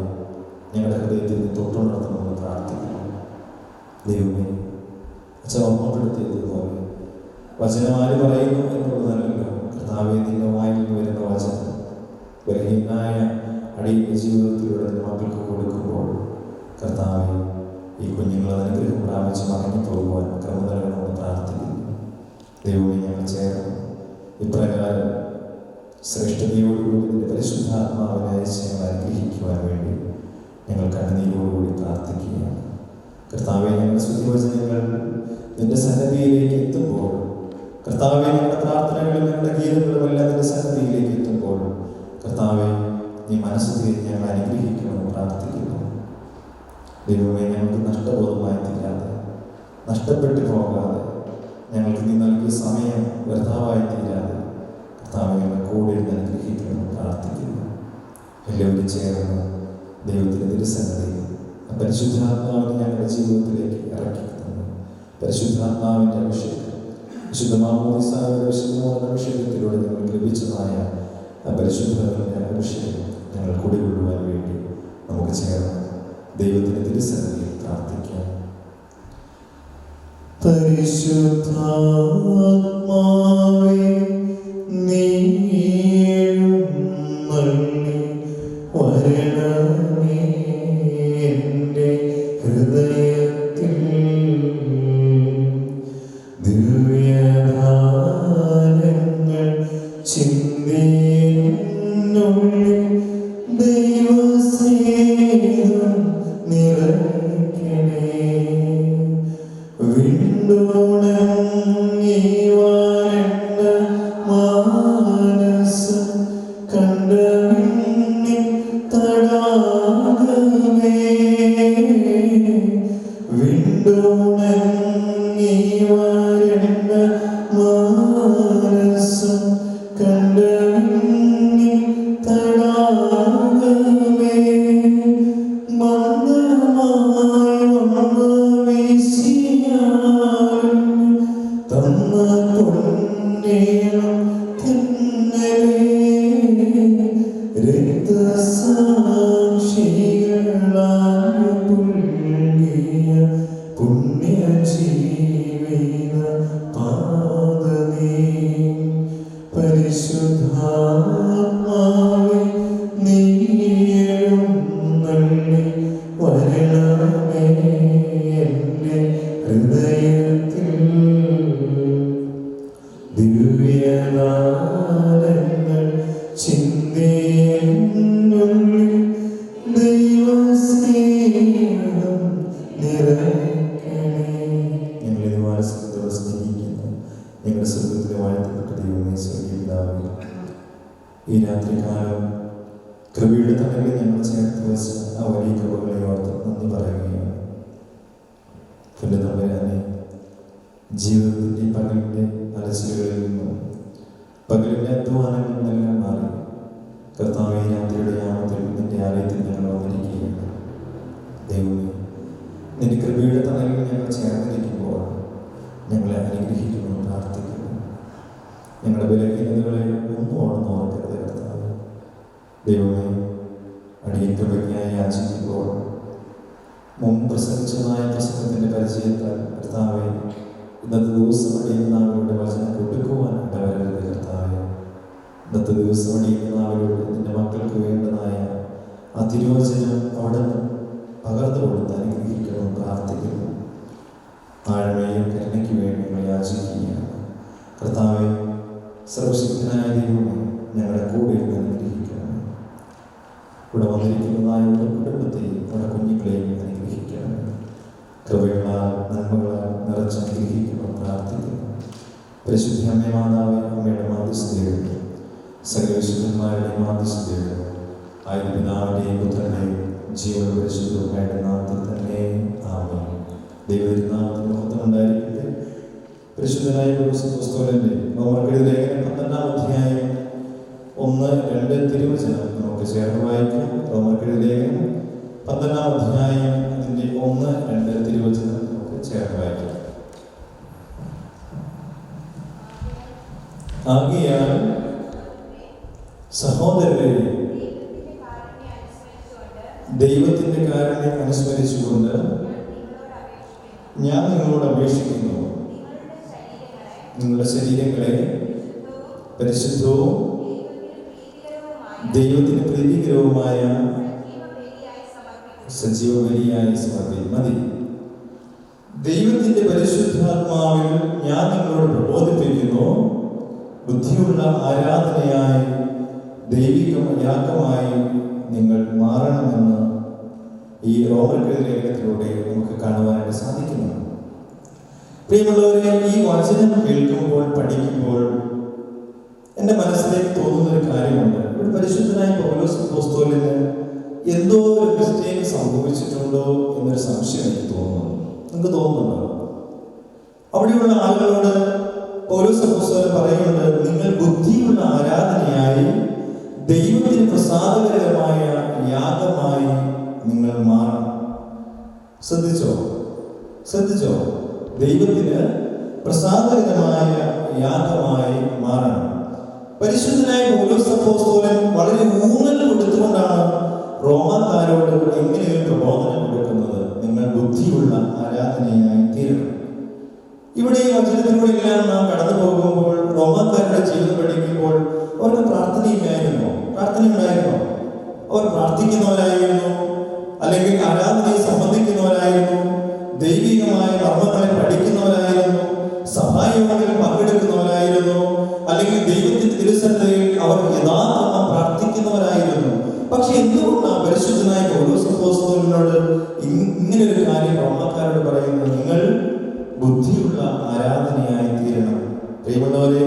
ഞങ്ങളുടെ ഹൃദയത്തിൽ നിന്ന് തൊട്ടുണർത്തണമെന്ന് പ്രാർത്ഥിക്കുന്നു. ദൈവമേ, അച്ഛൻ ഓർമ്മപ്പെടുത്തിയതുപോലെ വചനം ആര് പറയുന്നു എന്നുള്ളതല്ലോ, കർത്താവെ, നിന്റെ വായിൽ നിന്ന് വരുന്ന വചനം ബലഹീനായ അടിയുടെ ജീവിതത്തിലൂടെ മക്കൾക്ക് കൊടുക്കുമ്പോൾ കർത്താവെ, ഈ കുഞ്ഞുങ്ങൾ അനുഗ്രഹം പ്രാപിച്ച് മടങ്ങി പോകുവാൻ ക്രമ നൽകണമെന്ന് പ്രാർത്ഥിക്കുന്നു. ദൈവമേ, ഞങ്ങൾ ചേർന്ന് ഇപ്രകാരം ശ്രേഷ്ഠതയോടുകൂടി നിന്റെ പരിശുദ്ധാത്മാവിനെ അയച്ച് ഞങ്ങൾ അനുഗ്രഹിക്കുവാൻ വേണ്ടി ഞങ്ങൾ കണ്ണുനീരോടുകൂടി പ്രാർത്ഥിക്കുകയാണ്. കർത്താവെ, ഞങ്ങളുടെ സ്തുതിവചനങ്ങൾ നിന്റെ സന്നിധിയിലേക്ക് എത്തുമ്പോൾ, കർത്താവെ, ഞങ്ങളുടെ പ്രാർത്ഥനകളും ഞങ്ങളുടെ ഗീതങ്ങളും എല്ലാം നിന്റെ സന്നിധിയിലേക്ക് എത്തുമ്പോൾ കർത്താവെ, നീ മനസ്സ് തിരിഞ്ഞ് ഞങ്ങൾ അനുഗ്രഹിക്കണമെന്ന് പ്രാർത്ഥിക്കുന്നു. ദൈവമേ, ഞങ്ങൾക്ക് നഷ്ടബോധമായി തീരാതെ, നഷ്ടപ്പെട്ടു പോകാതെ, ഞങ്ങൾക്ക് നീ നൽകിയ സമയം വ്യർത്ഥമായി തീരാതെ കർത്താവെ, ഞങ്ങൾ കൂടെ ഇരുന്ന് അനുഗ്രഹിക്കണമെന്ന് പ്രാർത്ഥിക്കുന്നു. എല്ലാവരും ചേർന്ന് ദൈവത്തിൻ്റെ തിരുസന്നിധിയിൽ പരിശുദ്ധാത്മാവിനെ ഞങ്ങളുടെ ജീവിതത്തിലേക്ക് ഇറക്കി തന്നു. പരിശുദ്ധാത്മാവിൻ്റെ അഭിഷേകം, വിശുദ്ധ മാമോദീസായുടെ വിശുദ്ധമായ അഭിഷേകത്തിലൂടെ ഞങ്ങൾക്ക് ലഭിച്ചതായ ആ പരിശുദ്ധമായ അഭിഷേകം ഞങ്ങൾ കൂടിക്കൊള്ളുവാൻ വേണ്ടി നമുക്ക് ചേർന്ന് ദൈവത്തിന്റെ തിരുസന്നിധിയിൽ പ്രാർത്ഥിക്കാം. പരിശുദ്ധാത്മാവേ, നീ എഴുന്നള്ളി വരണമേ എൻ്റെ ഹൃദയത്തിൽ. ദിവ്യദാനങ്ങൾ ചിന്തയിനുള്ളിൽ ദൈവസ്നേഹം നിറയ്ക്കണേ. വിണ്ടുണങ്ങി വരണ്ട മാനസം കണ്ട വിണ്ണിൻ തടാകമേ. വിണ്ടുണങ്ങി വരണ്ട മാനസം കണ്ട വിണ്ണിൻ തടാകമേ. മന്ദമായി വന്ന് വീശിയാലും തന്ന പൊന്നേളം തിന്നലേ. രക്തസാക്ഷികളായ പുൽകിയ പുണ്യജീവിത പാദമേ. പരിശുദ്ധാത്മാവേ, നീ എഴുന്നള്ളി വരണമേ എൻ്റെ ഹൃദയത്തിൽ. ദിവ്യദാനങ്ങൾ ചിന്തയിനുള്ളിൽ ദൈവസ്നേഹം നിറയ്ക്കണേ. ഞങ്ങളെ വാത്സല്യത്തോടെ സ്നേഹിക്കുന്നു ഞങ്ങളുടെ സ്വർഗ്ഗത്തിലെ വാഴ്ത്തപ്പെട്ട ദൈവമേ, സ്വർഗ്ഗീയ പിതാവേ, ഈ രാത്രികാലം കൃപയുടെ തണലിൽ ഞങ്ങൾ ചേർത്ത് വെച്ച ആ വലിയ കൃപകളെ ഓർത്ത് നന്ദി പറയുകയാണ്. എൻ്റെ തമ്പുരാനെ, ജീവിതത്തിൻ്റെ പകലിൻ്റെ അലച്ചിലുകളിൽ നിന്നും പകലിൻ്റെ അധ്വാനങ്ങളിൽ നിന്നെല്ലാം മാറി കർത്താവേ, രാത്രിയുടെ യാമത്തിൽ നിന്റെ ആലയത്തിൽ ഞങ്ങൾ വന്നിരിക്കുകയാണ്. ദൈവമേ, നിന്റെ കൃപയുടെ തണലിൽ ഞങ്ങൾ ചേർന്നിരിക്കുമ്പോൾ ഞങ്ങളെ അനുഗ്രഹിക്കുന്നു, പ്രാർത്ഥിക്കുന്നു. ഞങ്ങളുടെ ബലഹീനതകളെ ഒന്നും ഓർക്കരുത് കർത്താവ്. ദൈവമേ, അടിയൻ കൃപയ്ക്കായി യാചിക്കുമ്പോൾ മുമ്പ് പ്രസംഗിച്ചതായ പ്രസംഗത്തിൻ്റെ പരിചയത്താൽ കർത്താവെ, ഇന്നത്തെ ദിവസം അടിയുന്നവരുടെ വചനം കൊടുക്കുവാൻ ഇടവരരുത് കർത്താവെ. ഇന്നത്തെ ദിവസം അടിയുന്നവരോട് നിന്റെ മക്കൾക്ക് വേണ്ടതായ അതിരോചനം അവിടെ നിന്ന് പകർന്നു കൊടുത്ത് അനുഗ്രഹിക്കണം, പ്രാർത്ഥിക്കുന്നു. താഴ്മയും കരുണയ്ക്ക് വേണ്ടി ഞങ്ങൾ യാചിക്കുകയാണ് കർത്താവെ. സർവശക്തനായ ദൈവമേ, ഞങ്ങളുടെ കൂടെ ഇരുന്ന് അനുഗ്രഹിക്കണം. ഇവിടെ വന്നിരിക്കുന്നതായ ഒരു കുടുംബത്തെയും നമ്മുടെ കുഞ്ഞുങ്ങളെയും അനുഗ്രഹിക്കണം. കൃപകളാൽ നന്മകളാൽ നിറച്ച് അനുഗ്രഹിക്കണം, പ്രാർത്ഥിക്കുന്നു. പരിശുദ്ധ അമ്മേ മാതാവേ, അമ്മയുടെ മാധ്യസ്ഥതയുണ്ട്, സകല വിശുദ്ധന്മാരുടെയും മാധ്യസ്ഥതയുണ്ട്, ആയ പിതാവിൻ്റെയും പുത്രൻ്റെയും ജീവന പരിശുദ്ധവുമായിട്ട് നാമത്തിൽ തന്നെ ആമേൻ. ദൈവനാമത്തിൽ മഹത്വം ഉണ്ടായിരിക്കട്ടെ. പരിശുദ്ധനായ പുസ്തകത്തിന്റെ റോമർക്കെഴുതിയ ലേഖനം 12-ാം അധ്യായം 1-2 തിരുവചനം നമുക്ക് ചേർന്ന് വായിക്കാം. റോമർക്കെഴുതിയ ലേഖനം 12-ാം അധ്യായം അതിൻ്റെ 1-2 തിരുവചനം നമുക്ക് ചേർന്ന് വായിക്കാം. ആകയാൽ സഹോദരരെ, ദൈവത്തിന്റെ കാരുണ്യം അനുസ്മരിച്ചുകൊണ്ട് ഞാൻ നിങ്ങളോട് അപേക്ഷിക്കുന്നു, നിങ്ങളുടെ ശരീരങ്ങളെ പരിശുദ്ധവും ദൈവത്തിന് പ്രീതികരവുമായ സജീവ ബലിയായി മതി. ദൈവത്തിന്റെ പരിശുദ്ധാത്മാവിൽ ഞാൻ നിങ്ങളോട് പ്രബോധിപ്പിക്കുന്നു, ബുദ്ധിയുള്ള ആരാധനയായി ദൈവിക യാഗമായി നിങ്ങൾ മാറണമെന്ന് ഈ റോമർക്കെഴുതിയ ലേഖനത്തിലൂടെ നമുക്ക് കാണുവാനായിട്ട് സാധിക്കുന്നു. പ്രിയമുള്ളവരെ, ഈ വചനം കേൾക്കുമ്പോൾ പഠിക്കുമ്പോൾ എൻ്റെ മനസ്സിലേക്ക് തോന്നുന്നൊരു കാര്യമുണ്ട്. ഇവിടെ പരിശുദ്ധനായ പൗലോസ് അപ്പോസ്തലന് എന്തോ ഒരു മിസ്റ്റേക്ക് സംഭവിച്ചിട്ടുണ്ടോ എന്നൊരു സംശയം എനിക്ക് തോന്നുന്നു. നിങ്ങൾക്ക് തോന്നുന്നുണ്ടോ? അവിടെയുള്ള ആളുകളോട് പൗലോസ് അപ്പോസ്തലൻ പറയുന്നുണ്ട്, നിങ്ങൾ ബുദ്ധിയുള്ള ആരാധനയായി ദൈവത്തിന് പ്രസാദകരമായ യാഗമായി നിങ്ങൾ മാറണം. ശ്രദ്ധിച്ചോ? ദൈവത്തിന് പ്രസാദകരമായ യാഗമായി മാറണം. പരിശുദ്ധനായ പൗലോസ് അപ്പോസ്തലൻ വളരെ ഊന്നൽ കൊടുത്തുകൊണ്ടാണ് റോമാക്കാരോട് എങ്ങനെയൊരു പ്രബോധനം കൊടുക്കുന്നത്? നിങ്ങൾ ബുദ്ധിയുള്ള ആരാധനയായി തീരണം. ഇവിടെ ഈ വചനത്തിലൂടെ എല്ലാം നാം കടന്നു പോകുമ്പോൾ റോമാക്കാരുടെ ജീവിതം പഠിക്കുമ്പോൾ അവർക്ക് പ്രാർത്ഥനയില്ലായിരുന്നോ? പ്രാർത്ഥന ഉണ്ടായിരുന്നോ? അവർ പ്രാർത്ഥിക്കുന്നവരായിരുന്നു, അല്ലെങ്കിൽ ആരാധനയെ സംബന്ധിക്കുന്നവരായിരുന്നു, ദൈവികമായ മർമ്മങ്ങളെ പഠിക്കുന്നവരായിരുന്നു, സഭായോഗങ്ങളിൽ പങ്കെടുക്കുന്നവരായിരുന്നു, അല്ലെങ്കിൽ ദൈവത്തിന്റെ തിരുസന്നിധിയിൽ അവർ യഥാർത്ഥം പ്രാർത്ഥിക്കുന്നവരായിരുന്നു. പക്ഷെ എന്തുകൊണ്ടാണ് പരിശുദ്ധനായ പൗലോസ് അപ്പോസ്തലനോട് ഇങ്ങനെ ഒരു കാര്യം റോമാക്കാരോട് പറയുന്നത്? നിങ്ങൾ ബുദ്ധിയുള്ള ആരാധനയായി തീരണം. പ്രിയമുള്ളവരെ,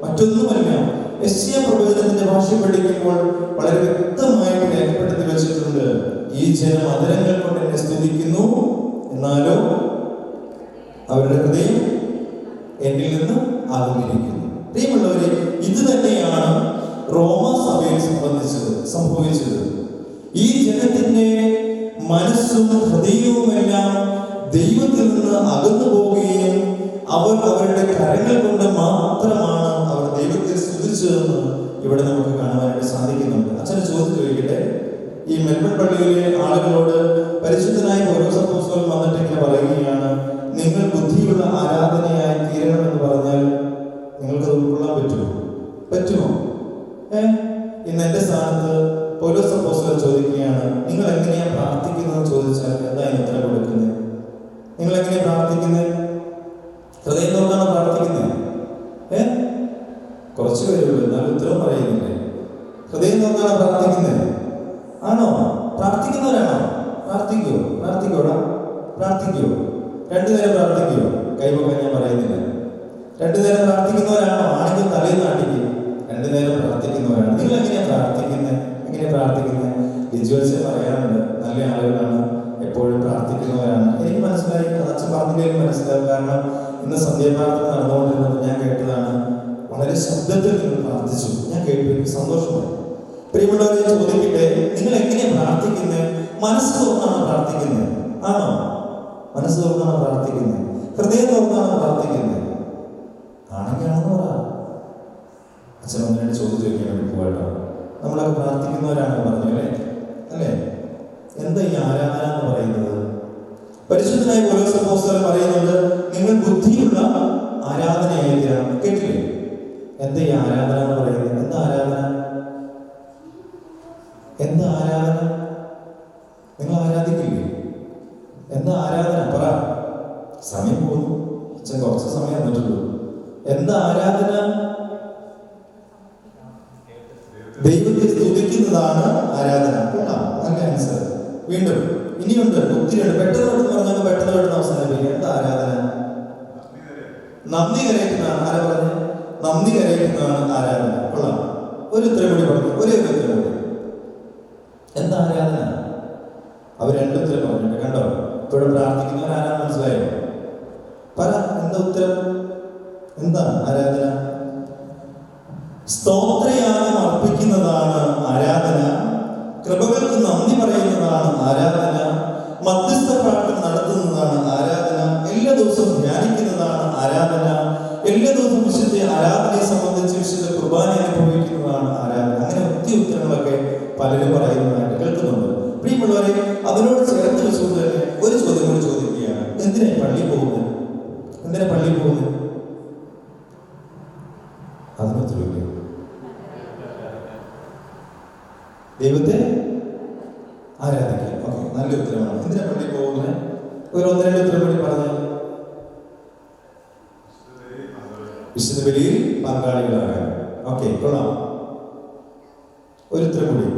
മറ്റൊന്നുമല്ല, യെശയ്യാ പ്രവചനത്തിന്റെ ഭാഷ പഠിക്കുമ്പോൾ വളരെ വ്യക്തമായിട്ട് രേഖപ്പെടുത്തി വെച്ചിട്ടുണ്ട്. ഈ ജനം അധരങ്ങൾ കൊണ്ട് എന്നെ സ്തുതിക്കുന്നു, എന്നാലോ അവരുടെ ഹൃദയം എന്നിൽ നിന്ന് അകന്നിരിക്കുന്നു. പ്രിയമുള്ളവരെ, ഇത് തന്നെയാണ് റോമ സഭയെ സംഭവിച്ചത്. ഈ ജനത്തിന്റെ മനസ്സും ഹൃദയവുമെല്ലാം ദൈവത്തിൽ നിന്ന് അകന്നു പോവുകയും അവർ അവരുടെ കരങ്ങൾ കൊണ്ട് മാത്രമാണ് അവർ ദൈവത്തെ സ്തുതിച്ചതെന്ന് ഇവിടെ നമുക്ക് കാണുവാനായിട്ട് സാധിക്കുന്നുണ്ട്. അച്ഛനെ ചോദ്യം ചോദിക്കട്ടെ, ഈ മെൽബൺ പള്ളിയിലെ ആളുകളോട് പരിശുദ്ധനായ പൗലോസ് അപ്പോസ്തലൻ വന്നിട്ട് ഇങ്ങനെ പറയുകയാണ്, നിങ്ങൾ ബുദ്ധിയുള്ള ആരാധനയായി തീരണമെന്ന് പറഞ്ഞാൽ നിങ്ങൾക്ക് ഉൾക്കൊള്ളാൻ പറ്റുമോ? ഇന്ന് എന്റെ സ്ഥാനത്ത് പൗലോസ് അപ്പോസ്തലൻ ചോദിക്കുകയാണ്, നിങ്ങൾ എങ്ങനെയാണ് പ്രാർത്ഥിക്കുന്നത് ചോദിച്ചാൽ എന്താ ഉത്തരം കൊടുക്കുന്നത്? നിങ്ങൾ എങ്ങനെയാ പ്രാർത്ഥിക്കുന്നത്? ഹൃദയം തുറന്നാണ് പ്രാർത്ഥിക്കുന്നത്? കുറച്ചു പേരുള്ളൂ, എന്നാലും ഉത്തരം പറയുന്നില്ലേ? ഹൃദയം തുറന്നാണ് പ്രാർത്ഥിക്കുന്നത്? ആണോ? പ്രാർത്ഥിക്കുന്നവരാണോ? പ്രാർത്ഥിക്കോടാ? പ്രാർത്ഥിക്കോ? രണ്ടുനേരം പ്രാർത്ഥിക്കോ? കൈവക്കാൻ ഞാൻ പറയുന്നില്ല. രണ്ടുനേരം പ്രാർത്ഥിക്കുന്നവരാണോ? ആണെങ്കിൽ തലയിൽ നാട്ടിക്കും. രണ്ടുനേരം പ്രാർത്ഥിക്കുന്നവരാണ്. നിങ്ങൾ എങ്ങനെയാ പ്രാർത്ഥിക്കുന്നത്? ലിജുവൽസ് പറയാറുണ്ട്, നല്ല ആളുകളാണ്, എപ്പോഴും പ്രാർത്ഥിക്കുന്നവരാണ്. എനിക്ക് മനസ്സിലായി, അച്ഛൻ പറഞ്ഞില്ലെങ്കിലും മനസ്സിലാവും. കാരണം ഇന്ന് സന്ധ്യാപ്രാർത്ഥന നടന്നുകൊണ്ടിരുന്നത് ഞാൻ കേട്ടതാണ്. വളരെ ശബ്ദത്തിൽ നിങ്ങൾ പ്രാർത്ഥിച്ചു, ഞാൻ കേട്ടു, എനിക്ക് സന്തോഷമായി. പ്രിയമുള്ളവരെ, ചോദിക്കട്ടെ, നിങ്ങൾ എങ്ങനെയാണ് പ്രാർത്ഥിക്കുന്നത്? മനസ്സ് തുറന്നാണ് പ്രാർത്ഥിക്കുന്നത്? ആണോ? മനസ്സ് തുറന്നാണ് പ്രാർത്ഥിക്കുന്നത്? ഹൃദയം തുറന്നാണ് പ്രാർത്ഥിക്കുന്നത്? ആണെങ്കിലാണെന്ന് പറ. അച്ഛൻ ഒന്നിനായിട്ട് ചോദ്യം ചോദിക്കാൻ വേണ്ടി പോകട്ടോ. നമ്മളൊക്കെ പ്രാർത്ഥിക്കുന്നവരാണ് പറഞ്ഞു അല്ലേ? എന്താ ഈ ആരാധന എന്ന് പറയുന്നത്? പരിശുദ്ധനായ പൗലോസ് അപ്പോസ്തലൻ പറയുന്നത്, നിങ്ങൾ ബുദ്ധിയുള്ള ആരാധനയായി തീരണം. കേട്ടില്ലേ? എന്താ ഈ ആരാധന എന്ന് പറയുന്നത്? എന്താ ആരാധന? നിങ്ങൾ ആരാധിക്കില്ലേ? എന്താ ആരാധന? പറ. സമയം പോകുന്നു, അച്ഛൻ കുറച്ച് സമയം തന്നിട്ടുള്ളൂ. എന്താ ആരാധന? ദൈവത്തെ സ്തുതിക്കുന്നതാണ് ആരാധന. നല്ല ആൻസർ. വീണ്ടും ഇനിയുണ്ട്, ഒത്തിരിയുണ്ട്. പെട്ടെന്ന് പെട്ടെന്ന് അവസാനിപ്പിക്കുക. എന്താ ആരാധന? നന്ദി കരയറ്റുന്നതാണ്. ആരാ പറഞ്ഞു? നന്ദി കരയറ്റുന്നതാണ് ആരാധന. കൊള്ളാം. ഒരു ഉത്തരം കൂടി പറഞ്ഞു, ഒരേ ഒരു ഉത്തരം കൂടി. എന്താ ആരാധന? അവർ രണ്ടുത്തരം പറഞ്ഞിട്ട് കണ്ടോ? ഇപ്പോഴും പ്രാർത്ഥിക്കുന്നവർ ആരാ? മനസ്സിലായോ? പറ, എന്താ ഉത്തരം? എന്താ ആരാധന? സ്തോത്രയാഗം അർപ്പിക്കുന്നതാണ് ആരാധന. കൃപകൾക്ക് നന്ദി പറയുന്നതാണ് ആരാധന. മധ്യസ്ഥ പ്രാർത്ഥന നടത്തുന്നതാണ് ആരാധന. എല്ലാ ദിവസവും ധ്യാനിക്കുന്നതാണ് ആരാധന. എല്ലാ ദിവസവും വിശുദ്ധ ആരാധനയെ സംബന്ധിച്ച് വിശുദ്ധ കുർബാന അനുഭവിക്കുന്നതാണ് ആരാധന. അങ്ങനെ ഒത്തിരി ഉത്തരങ്ങളൊക്കെ പലരും പറയുന്നതായിട്ട് കേൾക്കുന്നുണ്ട്. പ്രിയമുള്ളവരെ, അതിനോട് ചേർത്ത് വെച്ചുകൊണ്ട് തന്നെ ഒരു ചോദ്യം കൂടി ചോദിക്കുകയാണ്, എന്തിനാ പള്ളി പോകുന്നത്? അതിനൊത്തിരില്ല. ദൈവത്തെ ആരാധിക്കുക. ഓക്കെ, നല്ല ഉത്തരമാണ്. എന്തിനാ പള്ളി പോകുന്നത്? ഒരു ഒന്ന് രണ്ട് ഉത്തരം കൂടി പറഞ്ഞാൽ. വിശുദ്ധ ബലിയിൽ പങ്കാളികളാകാൻ. ഓക്കെ, കൊള്ളാം. ഒരു ഉത്തരം കൂടി.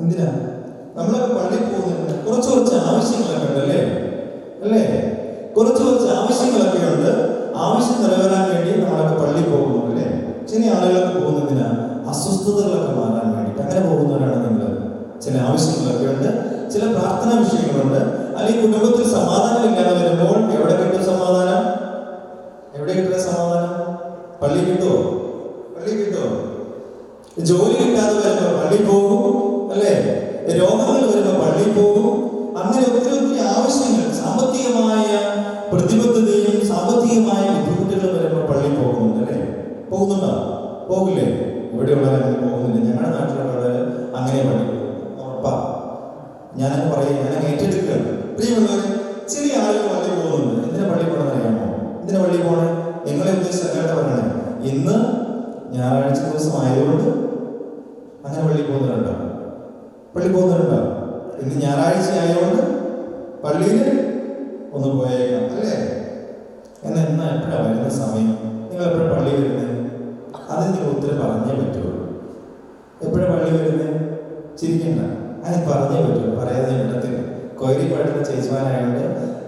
എന്തിനാ നമ്മളൊക്കെ പള്ളി പോകുന്നത്? കുറച്ച് ആവശ്യങ്ങളൊക്കെ ഉണ്ട് അല്ലേ? കുറച്ച് ആവശ്യങ്ങളൊക്കെ ഉണ്ട്. ആവശ്യം നിറവേറാൻ വേണ്ടി നമ്മളൊക്കെ പള്ളി പോകുന്നു അല്ലേ? ചില ആളുകളൊക്കെ പോകുന്നതിനാ അസ്വസ്ഥതകളൊക്കെ മാറാൻ വേണ്ടിയിട്ട്. അങ്ങനെ പോകുന്നവരാണ് നിങ്ങൾ. ചില ആവശ്യങ്ങളൊക്കെ ഉണ്ട്, ചില പ്രാർത്ഥനാ വിഷയങ്ങളുണ്ട്. അല്ലെങ്കിൽ കുടുംബത്തിൽ സമാധാനം ഇല്ലാതെ വരുമ്പോൾ എവിടെ കിട്ടും സമാധാനം? പള്ളി കിട്ടുമോ? ജോലി കിട്ടാതെ വരുമ്പോൾ പള്ളി പോകും അല്ലേ? രോഗങ്ങൾ വരുമ്പോൾ പള്ളി പോകും. അങ്ങനെ ഒത്തിരി ആവശ്യങ്ങൾ, സാമ്പത്തികമായ പ്രതിബദ്ധതയും സാമ്പത്തികമായ ബുദ്ധിമുട്ടുകൾ വരുമ്പോൾ പള്ളി പോകുന്നുണ്ട് അല്ലേ? പോകുന്നുണ്ടോ? പോകില്ലേ? ഇവിടെയുള്ളവർ അങ്ങനെ പോകുന്നില്ല. ഞങ്ങളുടെ നാട്ടിലുള്ളവർ അങ്ങനെ പള്ളി പോകും. ഞാനത് പറയുക, ഞാനങ്ങ് ഏറ്റെടുക്കുകയാണ്. പ്രിയമുള്ളവരെ, ചില ആളുകൾ പള്ളി പോകുന്നുണ്ട്. എന്തിനാ പള്ളി പോകണമെന്ന് അറിയാമോ? എന്തിനാ പള്ളി പോകണേ? നിങ്ങളെ ഉദ്ദേശിച്ചല്ലാണ്ട് പറയണേ. ഇന്ന് ഞായറാഴ്ച ദിവസം ആയതുകൊണ്ട് അങ്ങനെ പള്ളി പോകുന്നവരുണ്ടോ? പള്ളി പോകുന്നവരുണ്ടോ? ഇന്ന് ഞായറാഴ്ച ആയതുകൊണ്ട് പള്ളിയിൽ ഒന്ന് പോയേക്കാം അല്ലേ? എന്നാൽ എന്നാ എപ്പോഴാണ് വരുന്ന സമയം? നിങ്ങൾ എപ്പോഴും പള്ളി വരുന്നത്? അതിന് നിങ്ങൾ ഉത്തരം പറഞ്ഞേ പറ്റുള്ളൂ. എപ്പോഴാണ് പള്ളി വരുന്നത്? ചിരിക്കണ്ട, അങ്ങനെ പറഞ്ഞേ പറ്റുള്ളൂ. പറയാതെ ഇടത്തില്ല. കൊയറി പാടുന്ന ചേച്ചിമാരായതുകൊണ്ട്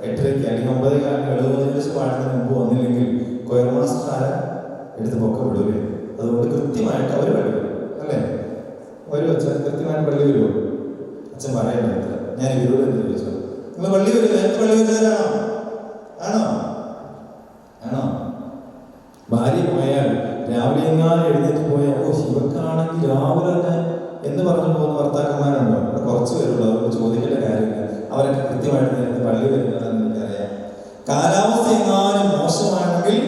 8:30 അല്ലെങ്കിൽ 9:70 പാടുന്നതിന് മുമ്പ് വന്നില്ലെങ്കിൽ കൊയർ മാസ്റ്റർ ആരാ എടുത്ത് പൊക്കം വിടൂലേ? അതുകൊണ്ട് കൃത്യമായിട്ട് അവർ പള്ളി വരും അല്ലേ? വരും അച്ഛൻ, കൃത്യമായിട്ട് പള്ളി വരുമോ? അച്ഛൻ പറയണ്ട. ഞാൻ ഇവരോട് എന്ത് ചോദിച്ചു? നിങ്ങൾ പള്ളി വരും? നേരത്തെ പള്ളി വരുന്നവരാണോ? ആണോ? ആണോ? ഭാര്യ പോയാൽ രാവിലെ എങ്ങാനും എഴുന്നേറ്റ് പോയാൽ ഓ ശിവക്കാണെങ്കിൽ രാവിലെ തന്നെ എന്ന് പറഞ്ഞു പോകുന്ന ഭർത്താക്കന്മാരുണ്ടോ? അവിടെ കുറച്ച് പേരുള്ളൂ. അവർക്ക് ചോദിക്കേണ്ട കാര്യമില്ല. അവരൊക്കെ കൃത്യമായിട്ട് നേരത്തെ പള്ളി വരുന്നതാണെന്ന് എനിക്കറിയാം. കാലാവസ്ഥ എങ്ങാനും മോശമാണെങ്കിൽ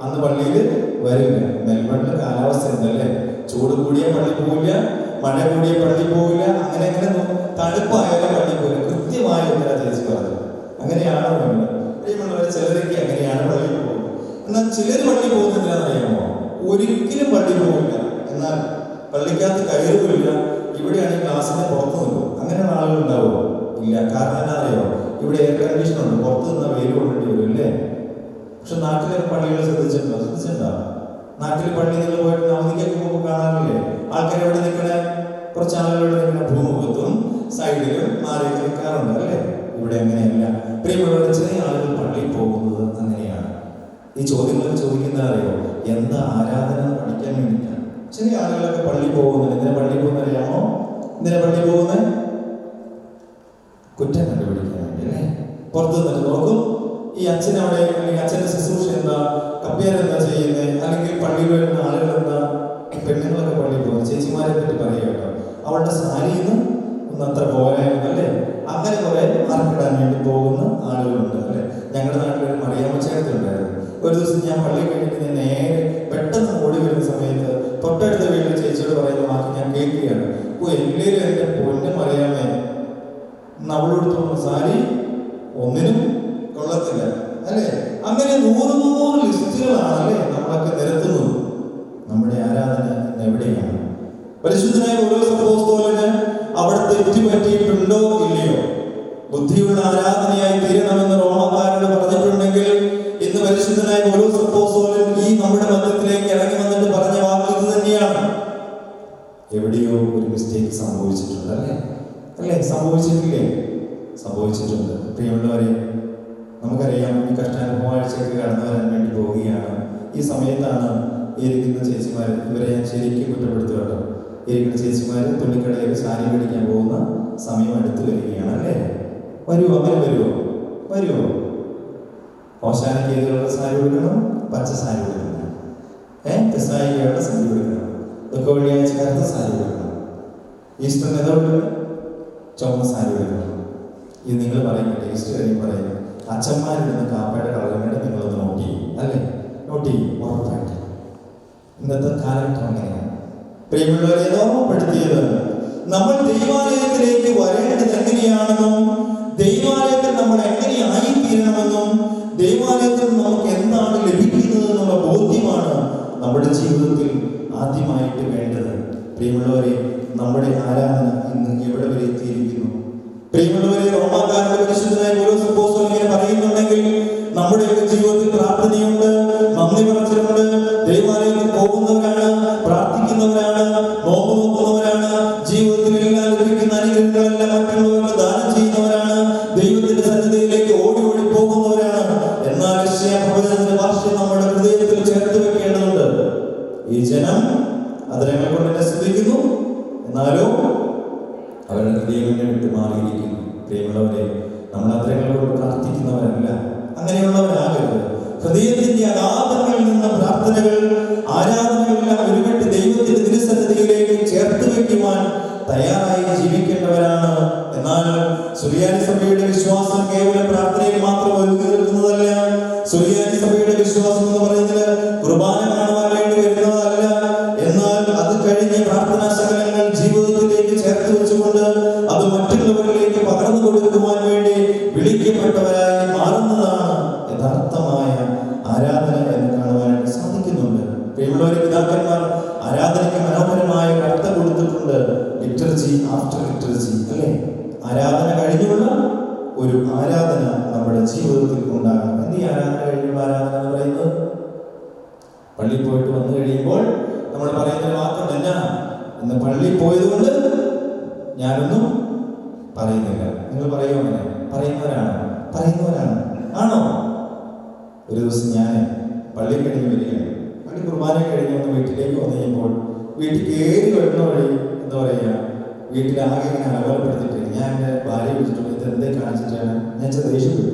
അന്ന് പള്ളിയിൽ വരില്ല. മെൽബണിൽ കാലാവസ്ഥ ഉണ്ടല്ലേ? ചൂട് കൂടിയ പള്ളി പോവില്ല, മഴ കൂടിയ പള്ളി പോവില്ല, അങ്ങനെ അങ്ങനെ തണുപ്പായാലും പള്ളി പോവില്ല. കൃത്യമായ ഉത്തര ചേച്ചി പറഞ്ഞു. അങ്ങനെയാണോ വേണ്ടത്? പ്രിയമുള്ളവരെ, ചിലരൊക്കെ അങ്ങനെയാണ് പള്ളി പോകുന്നത്. എന്നാൽ ചിലർ പള്ളി പോകുന്നതിനാണെന്നറിയാമോ? ഒരിക്കലും പള്ളി പോവില്ല, എന്നാൽ പള്ളിക്കകത്ത് കയറുമില്ല. ഇവിടെയാണെങ്കിൽ ക്ലാസ്സിന്റെ പുറത്ത് നിൽക്കും. അങ്ങനെയുള്ള ആളുകൾ ഉണ്ടാവുമോ? ഇല്ല. കാരണം എന്താ അറിയോ? ഇവിടെ എയർ കണ്ടീഷൻ ഉണ്ട്, പുറത്ത് നിന്നാൽ വെയിൽ കൊണ്ടിട്ട് വരും അല്ലേ? പക്ഷെ നാട്ടിലെ പള്ളികൾ ശ്രദ്ധിച്ചിട്ടുണ്ടോ? നാട്ടിൽ പള്ളി നിങ്ങൾ പോയിട്ട് അവധിക്കൊക്കെ പോകുമ്പോൾ കാണാറില്ലേ? ആൾക്കാർ എവിടെ നിൽക്കണേ? കുറച്ച് ആളുകൾ നിൽക്കണ ഭൂമുഖത്തും സൈഡിലും മാറിയൊക്കെ നിൽക്കാറുണ്ട് അല്ലേ? ഇവിടെ അങ്ങനെയല്ല. പ്രിയമുള്ളവർ, ചില ആളുകൾ പള്ളിയിൽ പോകുന്നത് അങ്ങനെയാണ്. ഈ ചോദ്യങ്ങൾ ചോദിക്കുന്ന അറിയോ? എന്താ ആരാധന പഠിക്കാൻ വേണ്ടിയിട്ടാണ്. ചില ആളുകളൊക്കെ പള്ളി പോകുന്നത് എന്തിനാ പള്ളി പോകുന്ന അറിയാമോ? എന്തിനാ പള്ളി പോകുന്നത്? കുറ്റം കണ്ടുപിടിക്കാൻ വേണ്ടി അല്ലേ? പുറത്തു നിന്നിട്ട് നോക്കും, ഈ അച്ഛനവിടെ അല്ലെങ്കിൽ അച്ഛൻ്റെ ശുശ്രൂഷ എന്താ, കപ്പ്യാരെന്താ ചെയ്യുന്നത്, അല്ലെങ്കിൽ പള്ളിയിൽ വരുന്ന ആളുകൾ എന്താ. പെണ്ണുങ്ങളൊക്കെ പള്ളിയിൽ പോകും. ചേച്ചിമാരെ പറ്റി പറയുക, അവളുടെ സാരിന്ന് ഒന്ന് അത്ര പോരായിരുന്നു അല്ലേ? അങ്ങനെ കുറെ മാർക്കിടാൻ വേണ്ടി പോകുന്ന ആളുകളുണ്ട് അല്ലേ? ഞങ്ങളുടെ നാട്ടിലൊരു മറിയാമ്മച്ചേർത്തി ഉണ്ടായിരുന്നു. ഒരു ദിവസം ഞാൻ പള്ളി കഴിഞ്ഞിട്ട് ഞാൻ നേരെ പെട്ടെന്ന് ഓടി വരുന്ന സമയത്ത് തൊട്ടടുത്ത വീട്ടിൽ ചേച്ചിയോട് പറയുന്ന വാക്ക് ഞാൻ കേൾക്കുകയാണ്. ഓ എല്ലാവരും എൻ്റെ പൊന്നെ മറിയാമേ, അവളെടുത്തോന്ന സാരി ഒന്നിനും കൊള്ളത്തില്ല അല്ലേ? അങ്ങനെ 100 ലിസ്റ്റുകളാണല്ലേ നമ്മളൊക്കെ നിരത്തുന്നത്. നമ്മുടെ ആരാധന എവിടെയാണ്? പരിശുദ്ധനായ പൗലോസ് അപ്പോസ്തലന് അവിടെ തെറ്റ് പറ്റിയിട്ടുണ്ടോ ഇല്ലയോ? ബുദ്ധിയുള്ള ആരാധനയായി തീരണമെന്ന് റോമക്കാരോട് പറഞ്ഞിട്ടുണ്ടെങ്കിൽ ഇന്ന് പരിശുദ്ധനായ പൗലോസ് അപ്പോസ്തലൻ ഈ നമ്മുടെ മധ്യത്തിലേക്ക് ഇറങ്ങി വന്നിട്ട് പറഞ്ഞ വാക്ക് ഇത് തന്നെയാണ്. എവിടെയോ ഒരു മിസ്റ്റേക്ക് സംഭവിച്ചിട്ടുണ്ട് അല്ലേ? അല്ലേ? സംഭവിച്ചിട്ടില്ലേ? സംഭവിച്ചിട്ടുണ്ട്. പ്രിയമുള്ളവരെ, നമുക്കറിയാം ഈ കഷ്ടാനുഭവാഴ്ചയ്ക്ക് കടന്നു വരാൻ വേണ്ടി പോവുകയാണ്. ഈ സമയത്താണ് ഇരിക്കുന്ന ചേച്ചിമാർ, ഇവരെ ഞാൻ ശരിക്കും കുറ്റപ്പെടുത്തുകട്ടോ. ഇരിക്കുന്ന ചേച്ചിമാർ തുണിക്കടയിൽ സാരി മേടിക്കാൻ പോകുന്ന സമയം അടുത്ത് വരികയാണ് അല്ലേ? വരുമോ? അങ്ങനെ വരുമോ? വരുമോ? ഓശാനയ്ക്ക് ഏതുള്ള സാരി കൊടുക്കണം? പച്ച സാരി കൊടുക്കണം. പെസായിയുടെ സാരി കൊടുക്കണം. ഇതൊക്കെ വെള്ളിയാഴ്ച കറുത്ത സാരി കൊടുക്കണം. ഈസ്റ്ററിന് ഏതോ ചുവന്ന സാരി കൊടുക്കണം. ഇത് നിങ്ങൾ പറയുന്നത് ഈസ്റ്റർ കാര്യം പറയുന്നത് അച്ഛന്മാരിടുന്ന കാപ്പയുടെ കളറുകളുടെ നിങ്ങളൊന്ന് നോട്ട് ചെയ്യും അല്ലേ? നോട്ട് ചെയ്യും ഉറപ്പായിട്ട്. ഇന്നത്തെ കാലഘട്ടം അങ്ങനെയാണ്. പ്രിയമുള്ളവരെ, ഓർമ്മപ്പെടുത്തിയത് നമ്മൾ ദൈവാലയത്തിലേക്ക് വരേണ്ടത് എങ്ങനെയാണെന്നും ദൈവാലയത്തിൽ നമ്മൾ എങ്ങനെയായിത്തീരണമെന്നും ദൈവാലയത്തിൽ നമുക്ക് എന്താണ് ലഭിക്കുന്നത് എന്നുള്ള ബോധ്യമാണ് നമ്മുടെ ജീവിതത്തിൽ ആദ്യമായിട്ട് വേണ്ടത്. പ്രിയമുള്ളവരെ, നമ്മുടെ ആരാധന ഇന്ന് എവിടെ വരെ എത്തിയിരിക്കുന്നു? പ്രിയമുള്ളവരെ, റോമാക്കാരുടെ പരിശുദ്ധനായ പൗലോസ് അപ്പോസ്തലൻ ഇങ്ങനെ പറയുന്നുണ്ടെങ്കിൽ നമ്മുടെയൊക്കെ ജീവിതത്തിൽ പ്രാർത്ഥനയുണ്ട്, നന്ദി പറച്ചിലുണ്ട്, ദൈവാലയത്തിൽ പോകുന്നവരാണ്, പ്രാർത്ഥിക്കുന്നവരാണ്, നോമ്പ് നോക്കുന്നവരാണ്, ജീവിതത്തിൽ എല്ലാം ലഭിക്കുന്ന അനുഗ്രഹങ്ങളെല്ലാം മറ്റുള്ളവർക്ക് ദാനം ചെയ്യുന്നവരാണ്, ദൈവത്തിന്റെ സന്നിധിയിലേക്ക് ഓടി ഓടി പോകുന്നവരാണ്. എന്നാൽ യശയ്യാപ്രവചനത്തിന്റെ ഭാഷ്യം നമ്മുടെ ഹൃദയത്തിൽ ചേർത്ത് വെക്കേണ്ടതുണ്ട്. ഈ ജനം അതിരങ്ങൾ കൊണ്ട് എന്നെ സ്തുതിക്കുന്നു, എന്നാലോ അവരുടെ ഹൃദയം വിട്ട് മാറിയിരിക്കുന്നു. പ്രിയമുള്ളവരെ, നമ്മൾ അതിരങ്ങൾ കൊണ്ട് പ്രാർത്ഥിക്കുന്നവരല്ല, അങ്ങനെയുള്ളവരാകരുത്. ഹൃദയത്തിന്റെ അഗാധങ്ങളിൽ നിന്ന് പ്രാർത്ഥനകൾ, ആരാധനകളെല്ലാം ഒരുമിട്ട് ദൈവത്തിന്റെ തിരുസന്നിധിയിലേക്ക് ചേർത്ത് വെക്കുവാൻ തയ്യാറായി ജീവിക്കേണ്ടവരാണ്. എന്നാൽ സുറിയാനി സഭയുടെ വിശ്വാസം കേവലം പ്രാർത്ഥനയിൽ മാത്രം ഒതുങ്ങി നിൽക്കുന്നതല്ല. സുറിയാനി സഭയുടെ വിശ്വാസം എന്ന് പറയുന്നത് കുർബാന കാണുവാൻ വേണ്ടി വരുന്നതല്ല. എന്നാൽ അത് കഴിഞ്ഞ് പ്രാർത്ഥനാ ശകലങ്ങൾ ജീവിതത്തിലേക്ക് ചേർത്ത് വെച്ചുകൊണ്ട് അത് മറ്റുള്ളവരിലേക്ക് കഴിഞ്ഞുള്ള ആരാധന എന്ന് പറയുന്നത്? പള്ളിയിൽ പോയിട്ട് വന്നു കഴിയുമ്പോൾ നമ്മൾ പറയുന്ന വാക്കുണ്ട്, എന്നാ ഇന്ന് പള്ളിയിൽ പോയതുകൊണ്ട് ഞാനൊന്നും പറയുന്നില്ല. നിങ്ങൾ പറയുമോ? അങ്ങനെ പറയുന്നവരാണ് ആണോ? ഒരു ദിവസം ഞാൻ പള്ളി കഴിഞ്ഞ് വരികയാണ്. പള്ളി കുർബാന കഴിഞ്ഞ് വന്ന് വീട്ടിലേക്ക് വന്നു കഴിയുമ്പോൾ വീട്ടിൽ കയറി വരുന്ന വഴി എന്താ പറയുക, വീട്ടിലാകെ ഇങ്ങനെ അലവലപ്പെടുത്തിയിട്ട് ഞാൻ എൻ്റെ ഭാര്യയെ വിളിച്ചിട്ടുണ്ട്. ഇത് എന്തേ കാണിച്ചിട്ടാണ്? ഞാൻ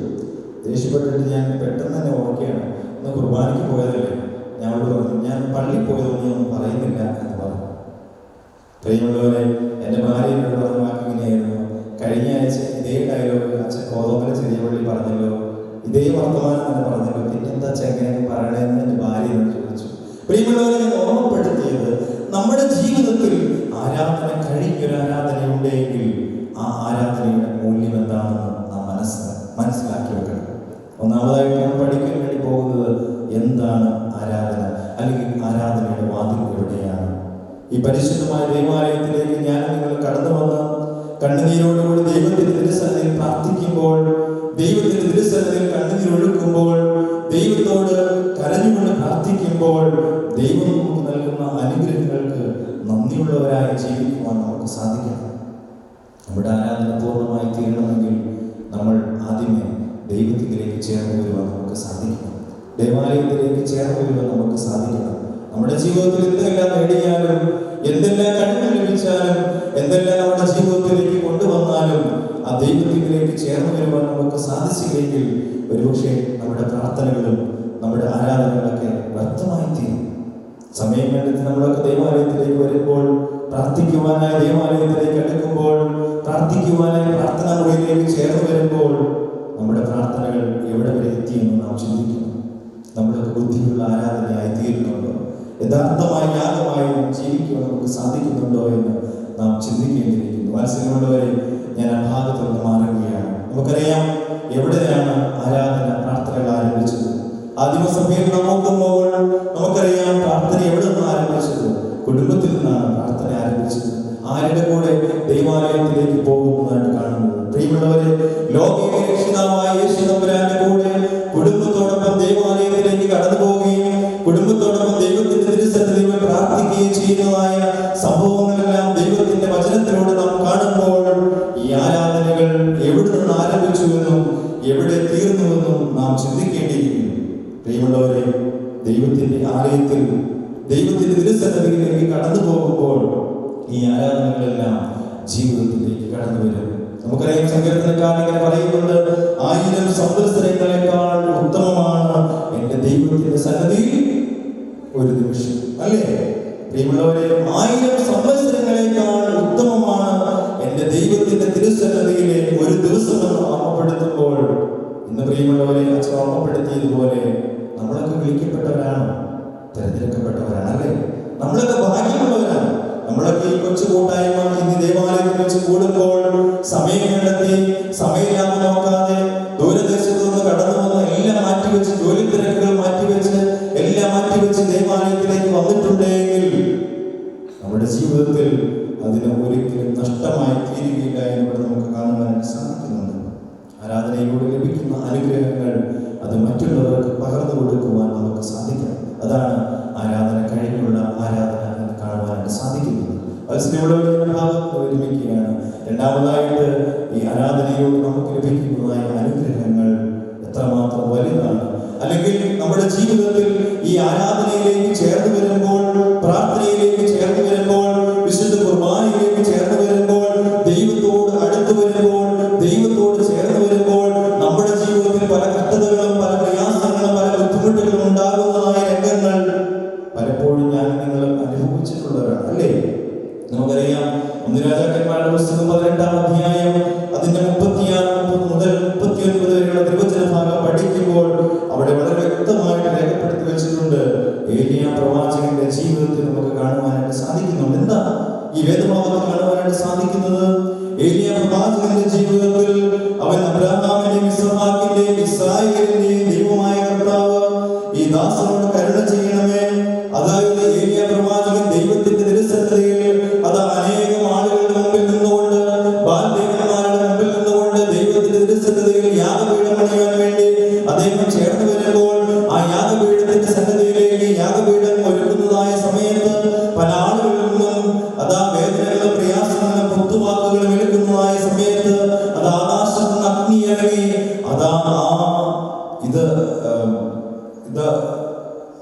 ദേഷ്യപ്പെട്ടിട്ട് ഞാൻ പെട്ടെന്ന് തന്നെ ഓർക്കുകയാണ്, ഇന്ന് കുർബാനയ്ക്ക് പോയതല്ലേ. ഞാൻ അവളോട് പറഞ്ഞു, ഞാൻ പള്ളിയിൽ പോയതൊന്നും ഒന്നും പറയുന്നില്ല എന്ന് പറഞ്ഞു. പ്രിയമുള്ളവരെ, എൻ്റെ ഭാര്യ എന്നോട് പറഞ്ഞ വാക്ക് ഇങ്ങനെയായിരുന്നു, കഴിഞ്ഞ ആഴ്ച ഇതേ ഡയലോഗ് അച്ഛൻ കോതമംഗല ചെറിയ പള്ളി പറഞ്ഞല്ലോ, ഇതേ വർത്തമാനം തന്നെ പറഞ്ഞല്ലോ, പിന്നെന്താ എങ്ങനെ പറയണേന്ന് എൻ്റെ ഭാര്യ എന്നോട് ചോദിച്ചു. പ്രിയമുള്ളവരെ, ഞാൻ ഓർമ്മപ്പെടുത്തിയത് നമ്മുടെ ജീവിതത്തിൽ ആരാധന കഴിഞ്ഞൊരു ആരാധനയുണ്ടെങ്കിൽ ആ ആരാധനയുടെ മൂല്യം എന്താണെന്ന് നാം മനസ്സിലാക്കി വെക്കണം. ഒന്നാമതായിട്ട് നമ്മൾ പഠിക്കാൻ വേണ്ടി പോകുന്നത് എന്താണ് ആരാധന, അല്ലെങ്കിൽ ആരാധനയുടെ വാതിൽ എവിടെയാണ്? ഈ പരിശുദ്ധമായ ദൈവാലയത്തിലേക്ക് ഞാൻ നിങ്ങൾ കടന്നു വന്ന് കണ്ണുനീരോടുകൂടി ദൈവത്തിന്റെ തിരുസന്നിധിയിൽ പ്രാർത്ഥിക്കുമ്പോൾ, ദൈവത്തിന്റെ തിരുസന്നിധിയിൽ കണ്ണുനീരൊഴുക്കുമ്പോൾ, ദൈവത്തോട് കരഞ്ഞുകൊണ്ട് പ്രാർത്ഥിക്കുമ്പോൾ, ദൈവം നമുക്ക് നൽകുന്ന അനുഗ്രഹങ്ങൾക്ക് നന്ദിയുള്ളവരായി ജീവിക്കുവാൻ നമുക്ക് സാധിക്കണം. നമ്മുടെ ആരാധന പൂർണ്ണമായി തീരണമെങ്കിൽ നമ്മൾ ആദ്യമേ ദൈവത്തിലേക്ക് ചേർന്ന് വരുവാൻ നമുക്ക് സാധിക്കണം. ദേവാലയത്തിലേക്ക് ചേർന്ന് വരുവാൻ നമുക്ക് സാധിക്കണം. നമ്മുടെ ജീവിതത്തിൽ എന്തെല്ലാം നേടിയാലും, എന്തെല്ലാം കഴിവ് ലഭിച്ചാലും, എന്തെല്ലാം നമ്മുടെ ജീവിതത്തിലേക്ക് കൊണ്ടുവന്നാലും ആ ദൈവത്തിലേക്ക് ചേർന്ന് വരുവാൻ നമുക്ക് സാധിച്ചില്ലെങ്കിൽ ഒരുപക്ഷെ നമ്മുടെ പ്രാർത്ഥനകളും നമ്മുടെ ആരാധനകളൊക്കെ വ്യർത്ഥമായി തീരും. സമയം കണ്ടെത്തി നമ്മളൊക്കെ ദൈവാലയത്തിലേക്ക് വരുമ്പോൾ, പ്രാർത്ഥിക്കുവാനായി ദൈവാലയത്തിലേക്ക് അടുക്കുമ്പോൾ, പ്രാർത്ഥിക്കുവാനായി പ്രാർത്ഥനാ മുറിയിലേക്ക് ചേർന്ന് വരുമ്പോൾ നമ്മുടെ പ്രാർത്ഥനകൾ എവിടെ വരെ എത്തിയെന്ന് നാം ചിന്തിക്കുന്നു. നമ്മുടെ ബുദ്ധിയുള്ള ആരാധനയായി തീരുന്നുണ്ടോ? യഥാർത്ഥമായ യാഗമായി ജീവിക്കുവാൻ നമുക്ക് സാധിക്കുന്നുണ്ടോ എന്ന് നാം ചിന്തിക്കേണ്ടിയിരിക്കുന്നു. വാത്സല്യമുള്ളവരെ, ഞാൻ ആ ഭാഗത്ത് നിന്ന് മാറുകയാണ്. നമുക്കറിയാം എവിടെയാണ് ആരാധന പ്രാർത്ഥനകൾ ആരംഭിച്ചത്. ആദിമസഭയിൽ നാം നോക്കുമ്പോൾ നമുക്കറിയാം പ്രാർത്ഥന എവിടെ നിന്ന് ആരംഭിച്ചത്? കുടുംബത്തിൽ നിന്നാണ് പ്രാർത്ഥന ആരംഭിച്ചത്. ആരുടെ കൂടെ? ദൈവാലയത്തിലേക്ക് പോകുന്നതാണ് കാണുന്നത്. പ്രിയമുള്ളവരെ, ലോകീയ രക്ഷിതാവായ യേശു തമ്പുരാന്റെ കൂടെ കുടുംബത്തോടൊപ്പം ദൈവാലയത്തിലേക്ക് കടന്നു പോവുകയും കുടുംബത്തോടൊപ്പം ദൈവത്തിന്റെ തിരുസന്നിധിയിൽ പ്രാർത്ഥിക്കുകയും ചെയ്യുന്നതായ സംഭവങ്ങളെല്ലാം ദൈവത്തിന്റെ വചനത്തിലൂടെ നാം കാണുമ്പോൾ ഈ ആരാധനകൾ എവിടെ നിന്ന് ആരംഭിച്ചുവെന്നും എവിടെ തീർന്നുവെന്നും നാം ചിന്തിക്കേണ്ടിയിരിക്കുന്നു. പ്രിയമുള്ളവരെ, ദൈവത്തിന്റെ ആലയത്തിൽ ദൈവത്തിന്റെ തിരുസന്നിധിയിലേക്ക് കടന്നു പോകുമ്പോൾ ഈ ആരാധനകളെല്ലാം ജീവിതത്തിലേക്ക് കടന്നു വരും. നമുക്കറിയാം, സങ്കീർത്തനക്കാരൻ ഇങ്ങനെ പറയുന്നുണ്ട്, 1000 സംവത്സരങ്ങളെക്കാൾ ഉത്തമമാണ് എന്റെ ദൈവത്തിന്റെ സന്നിധിയിൽ ഒരു നിമിഷം. അല്ലേ പ്രിയമുള്ളവരെ? 1000 സംവത്സരങ്ങളെക്കാൾ ഉത്തമമാണ് എന്റെ ദൈവത്തിന്റെ തിരുസന്നിധിയിലെ ഒരു ദിവസം എന്ന് ഓർമ്മപ്പെടുത്തുമ്പോൾ, ഇന്ന് പ്രിയമുള്ളവരെ അച്ഛൻ ഓർമ്മപ്പെടുത്തിയതുപോലെ നമ്മളൊക്കെ വിളിക്കപ്പെട്ടവരാണ്, തിരഞ്ഞെടുക്കപ്പെട്ടവരാണ്. അല്ലേ? നമ്മളൊക്കെ ഭാഗ്യമുള്ളവരാണ്. നമ്മളൊക്കെ ഈ കൊച്ചു കൂട്ടായ്മ ഇന്ന് ദേവാലയത്തിൽ വെച്ച് കൂടുമ്പോൾ സമയം കണ്ടെത്തി, സമയമില്ലാതെ നോക്കാതെ ദൂരദേശത്തു നിന്ന് കടന്നു വന്ന് എല്ലാം മാറ്റിവെച്ച്, ജോലി തിരക്കുകൾ മാറ്റിവെച്ച്, എല്ലാം മാറ്റിവെച്ച് ദേവാലയത്തിലേക്ക് വന്നിട്ടുണ്ടെങ്കിൽ നമ്മുടെ ജീവിതത്തിൽ അതിന് ഒരിക്കലും നഷ്ടമായി തീരുകയില്ല എന്നിവിടെ നമുക്ക് കാണുവാനായിട്ട് സാധിക്കുന്നുണ്ട്. ആരാധനയിലൂടെ ലഭിക്കുന്ന അനുഗ്രഹങ്ങൾ അത് മറ്റുള്ളവർക്ക് പകർന്നു കൊടുക്കുവാൻ നമുക്ക് സാധിക്കണം. അതാണ് ആരാധന കഴിഞ്ഞുള്ള ആരാധന എന്ന് കാണുവാനായിട്ട് സാധിക്കുന്നത്. വത്സല്യമുള്ളവരുടെ ഭാഗത്ത് ഒരുമിക്കുകയാണ്. രണ്ടാമതായിട്ട് ഈ ആരാധനയോട് നമുക്ക് ലഭിക്കുന്നതായ അനുഗ്രഹങ്ങൾ എത്രമാത്രം വലുതാണ്. അല്ലെങ്കിൽ നമ്മുടെ ജീവിതത്തിൽ ഈ ആരാധനയിലേക്ക് ചേർന്ന് വരുമ്പോൾ, പ്രാർത്ഥനയിലേക്ക് ചേർന്ന് വരുമ്പോൾ, വിശുദ്ധ കുർബാനയിലേക്ക് ചേർന്ന് വരുമ്പോൾ, ദൈവത്തോട് അടുത്ത് വരുമ്പോൾ, ദൈവത്തോട് ചേർന്ന് വരുമ്പോൾ നമ്മുടെ ജീവിതത്തിൽ പല കഷ്ടതകളും പല പ്രയാസങ്ങളും പല ബുദ്ധിമുട്ടുകളും ഉണ്ടാകുന്നതായ രംഗങ്ങൾ പലപ്പോഴും ഞാൻ നിങ്ങൾ അനുഭവിച്ചിട്ടുള്ളവരാണ്. അല്ലേ? നമുക്കറിയാം, 1 രാജാക്കന്മാരുടെ പുസ്തകം 18-ാം അധ്യായം അതിന്റെ 36 മുതൽ 39 വരെയുള്ള തിരുവചന ഭാഗം പഠിക്കുമ്പോൾ അവിടെ വളരെ വ്യക്തമായിട്ട് രേഖപ്പെടുത്തി വെച്ചിട്ടുണ്ട്. ഏലിയ പ്രവാചകന്റെ ജീവിതത്തിൽ നമുക്ക് കാണുവാനായിട്ട് സാധിക്കുന്നുണ്ട്. എന്താ ഈ വേദഭാഗത്ത് കാണുവാനായിട്ട് സാധിക്കുന്നത്? ഏലിയ പ്രവാചകന്റെ ജീവിതത്തിൽ അവൻ അബ്രഹാമിന്റെയും ഇസ്ഹാക്കിന്റെയും ഇസ്രായേലിന്റെയും ദൈവമായ കർത്താവ് ഈ ദാസനോട് കരുണ ചെയ്യണമേ. അതായത് ഏലിയ പ്രവാചകൻ ദൈവത്തിന്റെ തിരുസന്നിധിയിൽ അത് അനേകം ആളുകളുടെ മുമ്പിൽ നിന്നുകൊണ്ട്, ബാൽദേവന്മാരുടെ മുമ്പിൽ നിന്നുകൊണ്ട് ദൈവത്തിന്റെ തിരുസന്നിധിയിൽ യാഗപീഠം പണിയാൻ വേണ്ടി അദ്ദേഹം ചേർന്ന് വരുമ്പോൾ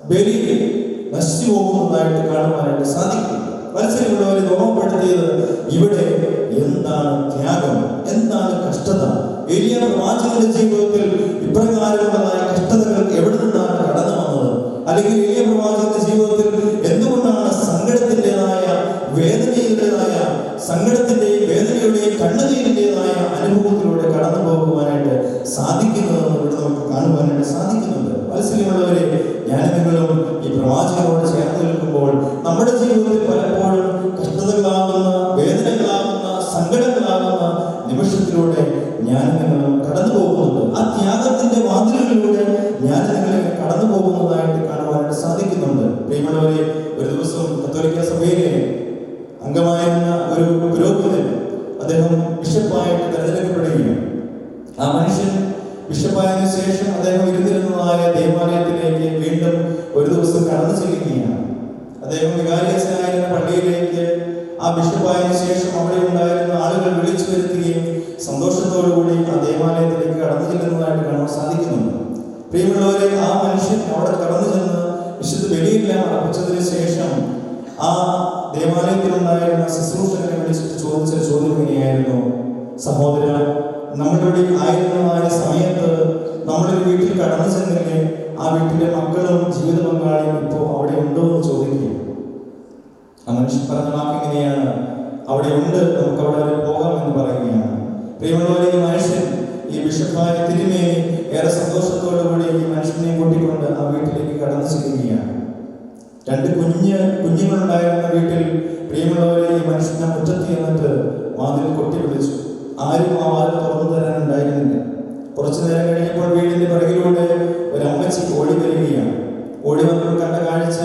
ബലി നശിച്ചു പോകുന്നതായിട്ട് കാണുവാനായിട്ട് സാധിക്കും. മത്സരമുള്ളവരെ ഓർമ്മപ്പെടുത്തിയത് ഇവിടെ എന്താണ് ത്യാഗം, എന്താണ് കഷ്ടത. ഏലിയ പ്രവാചകന്റെ ജീവിതത്തിൽ ഇപ്രകാരമുള്ളതായ കഷ്ടതകൾ എവിടെ നിന്നാണ് കടന്നു വന്നത്? അല്ലെങ്കിൽ ഏലിയ പ്രവാചകന്റെ ജീവിതത്തിൽ എന്തുകൊണ്ടാണ് സങ്കടത്തിൻ്റെതായ വേദനയുടേതായ സങ്കടത്തിന്റെയും വേദനയുടെയും കണ്ണുനീരിൻ്റെതായ അനുഭവത്തിലൂടെ കടന്നു പോകുവാനായിട്ട് സാധിക്കുന്നതെന്ന് ഇവിടെ നമുക്ക് കാണുവാനായിട്ട് സാധിക്കുന്നുണ്ട്. മത്സരമുള്ളവരെ, ഞാൻ നിങ്ങളും ഈ പ്രവാചകനോട് ചേർന്ന് നിൽക്കുമ്പോൾ നമ്മുടെ ജീവിതത്തിൽ പലപ്പോഴും കഷ്ടതകളാകുന്ന, വേദനകളാകുന്ന, സങ്കടങ്ങളാകുന്ന നിമിഷത്തിലൂടെ ഞാൻ നിങ്ങളും കടന്നു പോകുന്നുണ്ട്. ആ ത്യാഗത്തിന്റെ വാതിലുകളിലൂടെ ഞാൻ നിങ്ങളെ കടന്നു പോകുന്നതായിട്ട് കാണുവാനായിട്ട് സാധിക്കുന്നുണ്ട്. പ്രിയമുള്ളവരെ, ഒരു ദിവസം കത്തോലിക്ക സഭയിലെ അംഗമായിരുന്ന ഒരു പുരോഹിതൻ, അദ്ദേഹം ബിഷപ്പായിട്ട് തെരഞ്ഞെടുക്കപ്പെടുകയാണ്. ആ മനുഷ്യൻ ബിഷപ്പായതിനു ശേഷം അദ്ദേഹം ഇരുന്നിരുന്നതായ ദേവാലയത്തിലേക്ക് വീണ്ടും ഒരു ദിവസം കടന്നു ചെല്ലുകയാണ്. അദ്ദേഹം വികാരിയച്ഛനായിരുന്ന പള്ളിയിലേക്ക് ആ ബിഷപ്പായതിനു ശേഷം അവിടെ ഉണ്ടായിരുന്ന ആളുകൾ വിളിച്ചു വരുത്തുകയും സന്തോഷത്തോടുകൂടി ആ ദേവാലയത്തിലേക്ക് കടന്നു ചെല്ലുന്നതായിട്ട് കാണാൻ സാധിക്കുന്നുണ്ട്. പ്രിയമുള്ളവരെ, ആ മനുഷ്യൻ അവിടെ കടന്നു ചെന്ന് വിശുദ്ധ ബലിയെല്ലാം അർപ്പിച്ചതിന് ശേഷം ആ ദേവാലയത്തിലുണ്ടായിരുന്ന ശുശ്രൂഷകനെ വിളിച്ചിട്ട് ചോദിച്ച ചോദ്യം ഇങ്ങനെയായിരുന്നു: സഹോദര, നമ്മളിവിടെ ആയിരുന്നതായ സമയത്ത് നമ്മളൊരു വീട്ടിൽ കടന്നു ചെന്നില്ലേ? ആ വീട്ടിലെ മക്കളും ജീവിത പങ്കാളിയും ഇപ്പോൾ അവിടെ ഉണ്ടോ എന്ന് ചോദിക്കുക. ആ മനുഷ്യൻ പറഞ്ഞ വാക്ക് എങ്ങനെയാണ്? അവിടെ ഉണ്ട്, നമുക്ക് അവിടെ വരെ പോകാം എന്ന് പറയുകയാണ്. പ്രിയമുള്ളവരെ, ഈ മനുഷ്യൻ, ഈ ബിഷപ്പായ തിരുമേനി ഏറെ സന്തോഷത്തോടുകൂടി ഈ മനുഷ്യനെ കൂട്ടിക്കൊണ്ട് ആ വീട്ടിലേക്ക് കടന്നു ചെല്ലുകയാണ്. രണ്ട് കുഞ്ഞുങ്ങളുണ്ടായിരുന്ന വീട്ടിൽ പ്രിയമുള്ളവരെ, ഈ മനുഷ്യനെ മുറ്റത്ത് എന്നിട്ട് വാതിൽ കൊട്ടി വിളിച്ചു. ആരും ആ വാതിൽ തുറന്നു തരാനുണ്ടായിരുന്നില്ല. കുറച്ചു നേരം കഴിഞ്ഞപ്പോൾ വീടിന്റെ പിറകിലൂടെ ഒരു അമ്മച്ചി ഓടി വരികയാണ്. ഓടി വന്നപ്പോൾ കണ്ട കാഴ്ച,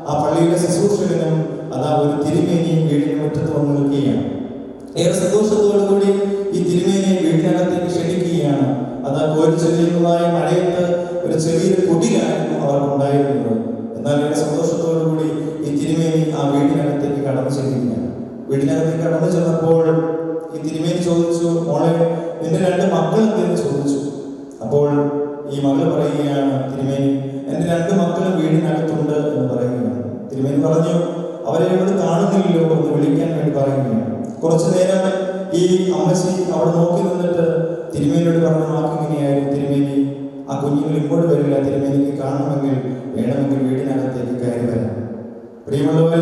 ആ പള്ളിയിലെ ശുശ്രൂഷകനും അതാ ഒരു തിരുമേനിയും വീടിന് മുറ്റത്ത് വന്ന് നിൽക്കുകയാണ്. ഏറെ സന്തോഷത്തോടുകൂടി ഈ തിരുമേനിയെ വീടിനകത്തേക്ക് ക്ഷണിക്കുകയാണ്. അതാ കോരി ചെറിയുന്നതായ മഴയത്ത് ഒരു ചെറിയൊരു കുടിലായിരുന്നു അവർക്കുണ്ടായിരുന്നത്. എന്നാൽ ഏറെ സന്തോഷത്തോടുകൂടി ഈ തിരുമേനി ആ വീടിനകത്തേക്ക് കടന്നു ചെല്ലുകയാണ്. വീടിനകത്തേക്ക് കടന്നു ചെന്നപ്പോൾ ഈ തിരുമേനി ചോദിച്ചു: മോളെ, നിന്റെ രണ്ട് മക്കൾ എന്തെന്ന് ചോദിച്ചു. അപ്പോൾ ഈ മകൾ പറയുകയാണ്: തിരുമേനി, എൻ്റെ രണ്ട് മക്കളും വീടിനകത്തുണ്ട് എന്ന് പറയുകയാണ്. തിരുമേനി പറഞ്ഞു: അവരെ ഇവിടെ കാണുന്നില്ലല്ലോ എന്ന് വിളിക്കാൻ വേണ്ടി പറയുകയാണ്. കുറച്ചു നേരം ഈ അമ്മച്ചി അവിടെ നോക്കി നിന്നിട്ട് തിരുമേനിയോട് പറഞ്ഞ വാക്ക് ഇങ്ങനെയായിരുന്നു: തിരുമേനി, ആ കുഞ്ഞുങ്ങൾ ഇങ്ങോട്ട് വരില്ല, തിരുമേനിക്ക് കാണണമെങ്കിൽ വേണമെങ്കിൽ വീടിനകത്തേക്ക് കയറി വരാം. പ്രിയമുള്ളവരെ,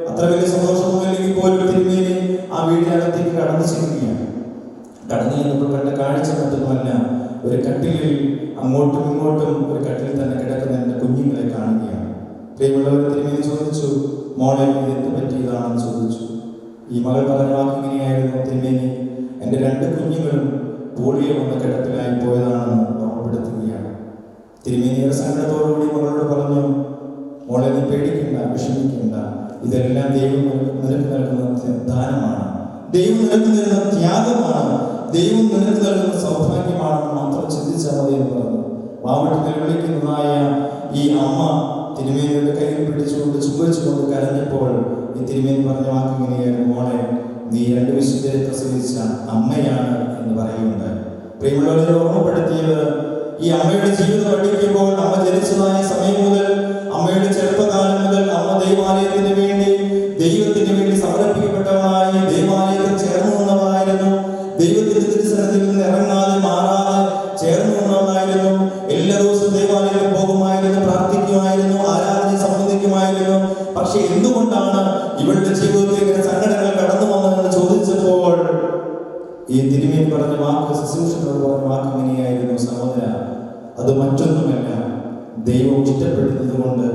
അത്ര വലിയ സന്തോഷമൊന്നുമില്ലെങ്കിൽ പോലും തിരുമേനി ആ വീടിനകത്തേക്ക് കടന്നു ചെല്ലുകയാണ്. കടന്നു ചെന്നപ്പോൾ കണ്ട കാഴ്ച മറ്റൊന്നുമല്ല, ഒരു കട്ടിലിൽ അങ്ങോട്ടും ഇങ്ങോട്ടും ഒരു കട്ടിലിൽ തന്നെ കിടക്കുന്ന എൻ്റെ കുഞ്ഞുങ്ങളെ കാണുകയാണ്. പ്രിയമുള്ളവർ, തിരുമേനി ചോദിച്ചു: മോളെ, എന്ത് പറ്റിയതാണെന്ന് ചോദിച്ചു. ഈ മകൾ പറഞ്ഞ വാക്ക് ഇങ്ങനെയായിരുന്നു: തിരുമേനി, എൻ്റെ രണ്ട് കുഞ്ഞുങ്ങളും പോളിയോ വന്ന കിടപ്പിലായി പോയതാണെന്ന് ഓർമ്മപ്പെടുത്തുകയാണ്. തിരുമേനിയുടെ സങ്കടത്തോടുകൂടി മകളോട് പറഞ്ഞു: മോളെ, നീ പേടിക്കണ്ട, വിഷമിക്കണ്ട, ഇതെല്ലാം ദൈവം നിനക്ക് നൽകുന്ന ദാനമാണ്, ദൈവം നിനക്ക് നൽകുന്ന ത്യാഗമാണ്, ദൈവം നിനക്ക് നൽകുന്ന സൗഭാഗ്യമാണെന്ന് മാത്രം ചിന്തിച്ചാൽ മതി എന്ന് പറഞ്ഞു. വാവിട്ട് നിലവിളിക്കുന്നതായ ഈ അമ്മ തിരുമേനിയുടെ കയ്യിൽ പിടിച്ചുകൊണ്ട് ചുംബിച്ചുകൊണ്ട് കരഞ്ഞപ്പോൾ ഈ തിരുമേനി പറഞ്ഞ വാക്ക് ഇങ്ങനെയായിരുന്നു: മോളെ, നീ രണ്ട് വിശുദ്ധരെ പ്രസവിച്ച അമ്മയാണ് എന്ന് പറയുന്നുണ്ട്. പ്രിയമുള്ളവരെ, ഓർമ്മപ്പെടുത്തിയത് ഈ അമ്മയുടെ ജീവിതം പഠിക്കുമ്പോൾ അമ്മ ജനിച്ചതായ സമയം മുതൽ, അമ്മയുടെ ചെറുപ്പകാലം മുതൽ അമ്മ ദൈവാലയത്തിന് വേണ്ടി, ദൈവത്തിന് വേണ്ടി സമർപ്പിക്കപ്പെട്ടവളായി ദൈവാലയത്തിൽ ചേർന്നു നിന്നവളായിരുന്നു. ദൈവത്തിന്റെ തിരുസന്നിധിയിൽ നിന്ന് ഇറങ്ങാതെ മാറാതെ ചേർന്നു നിന്നവളായിരുന്നു. എല്ലാ ദിവസവും ദൈവാലയത്തിൽ പോകുമായിരുന്നു, പ്രാർത്ഥിക്കുമായിരുന്നു, ആരാധന സംബന്ധിക്കുമായിരുന്നു. പക്ഷെ എന്തുകൊണ്ടാണ് ഇവളുടെ ജീവിതത്തിൽ ഇങ്ങനെ സങ്കടങ്ങൾ കടന്നു വന്നതെന്ന് ചോദിച്ചപ്പോൾ ഈ തിരുമേനി പറഞ്ഞ വാക്ക്, ശുശ്രൂഷകരോട് പറഞ്ഞ വാക്ക് ഇങ്ങനെയായിരുന്നു: സഹോദര, അത് മറ്റൊന്നുമല്ല, ദൈവം ഇഷ്ടപ്പെടുന്നത് കൊണ്ട്,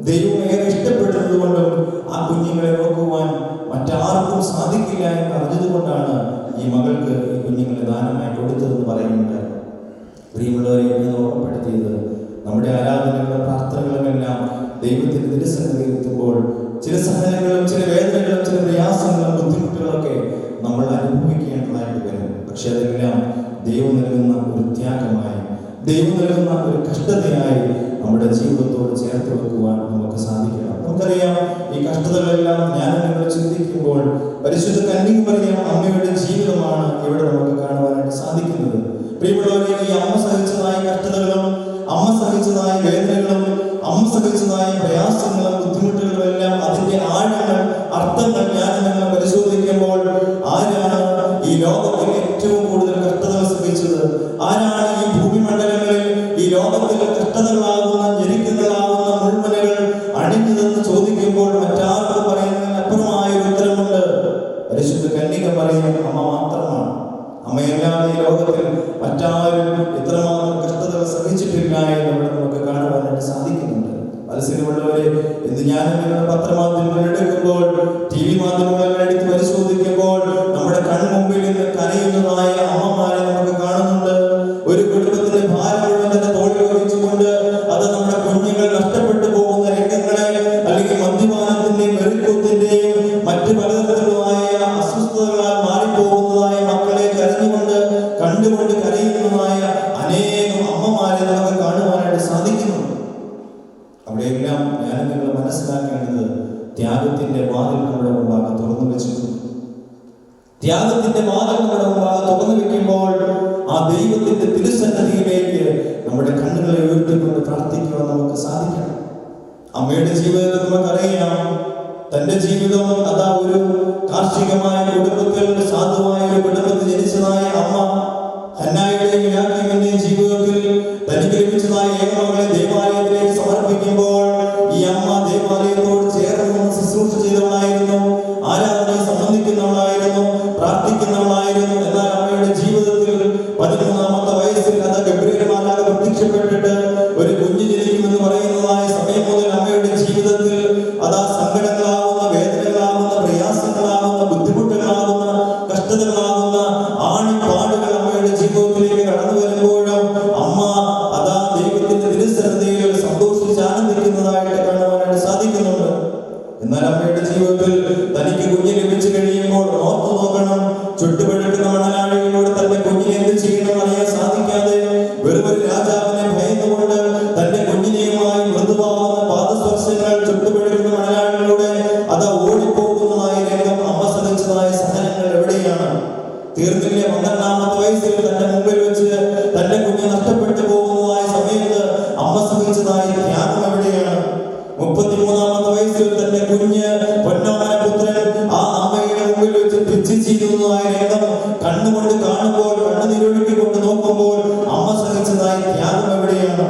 ദൈവം ഏറെ ഇഷ്ടപ്പെടുന്നത് കൊണ്ടും ആ കുഞ്ഞുങ്ങളെ നോക്കുവാൻ മറ്റാർക്കും സാധിക്കില്ല എന്ന് അറിഞ്ഞതുകൊണ്ടാണ് ഈ മകൾക്ക് ഈ കുഞ്ഞുങ്ങളെ ദാനമായി കൊടുത്തതെന്ന് പറയുന്നുണ്ട്. പ്രിയമുള്ളവരെ, ഞാൻ ഓർമ്മപ്പെടുത്തിയത് നമ്മുടെ ആരാധനകളും പ്രാർത്ഥനകളുമെല്ലാം ദൈവത്തിന്റെ തിരുസന്നിധിയിൽ എത്തുമ്പോൾ ചില സഹനങ്ങളും ചില വേദനകളും ചില പ്രയാസങ്ങളും ബുദ്ധിമുട്ടുകളൊക്കെ നമ്മൾ അനുഭവിക്കേണ്ടതായിട്ട് വരും. പക്ഷെ അതെല്ലാം ദൈവം നൽകുന്ന ഒരു ത്യാഗമായി, ദൈവം നൽകുന്ന ഒരു കഷ്ടതയായി നമ്മുടെ ജീവിതത്തോട് ചേർത്ത് വെക്കുവാൻ നമുക്ക് സാധിക്കണം. നമുക്കറിയാം, ഈ കഷ്ടതകളെല്ലാം ഞാൻ നിങ്ങൾ ചിന്തിക്കുമ്പോൾ പരിശുദ്ധ കന്യകമറിയം അമ്മയുടെ ജീവിതമാണ് ഇവിടെ നമുക്ക് കാണുവാനായിട്ട് സാധിക്കുന്നത്. പ്രിയമുള്ളവരെ, ഈ അമ്മ സഹിച്ചതായ കഷ്ടതകളും അമ്മ സഹിച്ചതായ വേദനകളും സഹിച്ചതായ പ്രയാസങ്ങളും ബുദ്ധിമുട്ടുകളും എല്ലാം അതിന്റെ ആഴങ്ങൾ, അർത്ഥങ്ങൾ ഞാൻ നിങ്ങൾ പരിശോധിക്കുമ്പോൾ ആരാണ് ഈ ലോകത്തിൽ ഏറ്റവും കൂടുതൽ കഷ്ടതകൾ സഹിച്ചത്? ആരാണ് ഈ ഭൂമിമണ്ഡലങ്ങളിൽ ഈ ലോകത്തിൽ കഷ്ടതകളാകുന്ന, ഞെരുക്കങ്ങളാകുന്ന മുൾമലകൾ അണിഞ്ഞതെന്ന് ചോദിക്കുമ്പോൾ മറ്റാർക്കും പറയുന്നതിന് അപ്പുറമായ ഒരു ഉത്തരമുണ്ട്. പരിശുദ്ധ കന്യക മറിയം അമ്മ മാത്രമാണ്. അമ്മയല്ലാതെ ഈ ലോകത്തിൽ മറ്റാരും ഇത്രമാത്രം കഷ്ടതകൾ സഹിച്ചിട്ടില്ല എന്ന് നമുക്ക് കാണുവാനായിട്ട് സാധിക്കുന്നുണ്ട്. മത്സരമുള്ളവരെ, ഇന്ന് ഞാൻ നിങ്ങളുടെ പത്രമാധ്യമങ്ങൾ എടുക്കുമ്പോൾ, TV മാധ്യമങ്ങൾ എടുത്ത് പരിശോധിക്കുമ്പോൾ നമ്മുടെ കൺമുമ്പിൽ നിന്ന് കരയുന്നതായ അമ്മമാരെ നമുക്ക് കാണുന്നുണ്ട്. ഒരു കുടുംബത്തിന്റെ ഭാരം മുഴുവൻ തന്നെ തോളിൽ വഹിച്ചുകൊണ്ട് അത് നമ്മുടെ കുഞ്ഞുങ്ങൾ നഷ്ടപ്പെട്ടു പോകുന്ന രംഗങ്ങളെ, അല്ലെങ്കിൽ മദ്യപാനത്തിന്റെയും വെറിക്കൂത്തിന്റെയും മറ്റു പലതരത്തിലുമായ അസ്വസ്ഥതകളാൽ മാറിപ്പോകുന്നതായ മക്കളെ കണ്ടുകൊണ്ട് കരയുന്നതായ അനേകം അമ്മമാരെ നമുക്ക് കാണുവാനായിട്ട് സാധിക്കുന്നു. അവിടെയെല്ലാം ഞാൻ നിങ്ങൾ മനസ്സിലാക്കേണ്ടത് ത്യാഗത്തിന്റെ വാതിൽ നമ്മുടെ മുമ്പാകെ തുറന്നു വെച്ചിട്ടുണ്ട്. ത്യാഗത്തിന്റെ വാതിൽ നമ്മുടെ മുമ്പാകെ തുറന്നു വെക്കുമ്പോൾ ആ ദൈവത്തിന്റെ തിരുസന്നിധിയിലേക്ക് നമ്മുടെ കണ്ണുകളെ ഉയർത്തിക്കൊണ്ട് പ്രാർത്ഥിക്കുവാൻ നമുക്ക് സാധിക്കണം. അമ്മയുടെ ജീവിതത്തിൽ നമുക്കറിയാം, തന്റെ ജീവിതം അതാ ഒരു കാർഷികമായ കുടുംബത്തിൽ, സാധുവായ ഒരു കുടുംബത്തിൽ ജനിച്ചതായ അമ്മ ഹന്നായുടെയും യാക്കീമിന്റെയും ജീവിതത്തിൽ തനിക്ക് ലഭിച്ചതായ ഏകമകളെ ദേവാലയത്തിലേക്ക് സമർപ്പിക്കുമ്പോൾ ഈ അമ്മ ദേവാലയത്തോട് ചേർന്ന് ശുശ്രൂഷ ചെയ്തവളായിരുന്നു, ആരാധനയെ സംബന്ധിക്കുന്നവളായിരുന്നു, പ്രാർത്ഥിക്കുന്നവളായിരുന്നു. എന്നാൽ അമ്മയുടെ ജീവിതത്തിൽ 13-ാമത്തെ വയസ്സിൽ അത് ഗബ്രിയേൽ മാലാഖ പ്രത്യക്ഷപ്പെട്ടിട്ട് ഒരു കുഞ്ഞ് ജനിക്കുമെന്ന് പറയുന്നതായ സമയം മുതൽ അമ്മയുടെ ജീവിതത്തിൽ അതാ സങ്കടങ്ങളാകുന്ന, വേദനകളാകുന്ന, പ്രയാസങ്ങളാകുന്ന, ബുദ്ധിമുട്ടുകളാകുന്ന, കഷ്ടതകളാകുന്ന ആണിപ്പാടുകൾ അമ്മയുടെ ജീവിതത്തിലേക്ക് കടന്നു വരുമ്പോഴും അമ്മ അതാ ദൈവത്തിന്റെ തിരുസന്നിധിയിൽ സന്തോഷിച്ച് ആനന്ദിക്കുന്നതായിട്ട് കാണുവാനായിട്ട് സാധിക്കുന്നുണ്ട്. എന്നാൽ അമ്മയുടെ ജീവിതത്തിൽ തനിക്ക് കുഞ്ഞ് ലഭിച്ചു കഴിയുമ്പോൾ ഓർത്തു നോക്കണം, ചുട്ടുപഴുക്കുന്ന മണലാഴികളോട് തന്റെ കുഞ്ഞിനെ എന്ത് ചെയ്യണം അറിയാൻ സാധിക്കാതെ വെറും ഒരു രാജാവിനെ ഭയന്നുകൊണ്ട് തന്റെ കുഞ്ഞിനെയുമായി മൃദുവാകുന്ന പാദസ്പർശങ്ങൾ ചുട്ടുപഴുക്കുന്ന മണലാഴികളോടെ അത് ഓടിപ്പോകുന്നതായ രംഗം അമ്മ സഹിച്ചതായ സഹനങ്ങൾ എവിടെയാണ്? തീർന്നില്ലേ? 12-ാമത്തെ വയസ്സിൽ തന്റെ മുമ്പിൽ വെച്ച് തന്റെ കുഞ്ഞ് നഷ്ടപ്പെട്ടു പോകുന്നതായ സമയത്ത് അമ്മ സഹിച്ചതായ ത്യാഗം എവിടെയാണ്? 33-ാമത്തെ വയസ്സിൽ തന്റെ കുഞ്ഞ് പൊന്നോമന പുത്രൻ ആ അമ്മയുടെ മുമ്പിൽ വെച്ച് പിച്ച് ചെയ്യുന്നതായ രംഗം കണ്ണുകൊണ്ട് കാണുമ്പോൾ, കണ്ണുനീരൊഴുക്കിക്കൊണ്ട് നോക്കുമ്പോൾ അമ്മ സഹിച്ചതായ ത്യാഗം എവിടെയാണ്?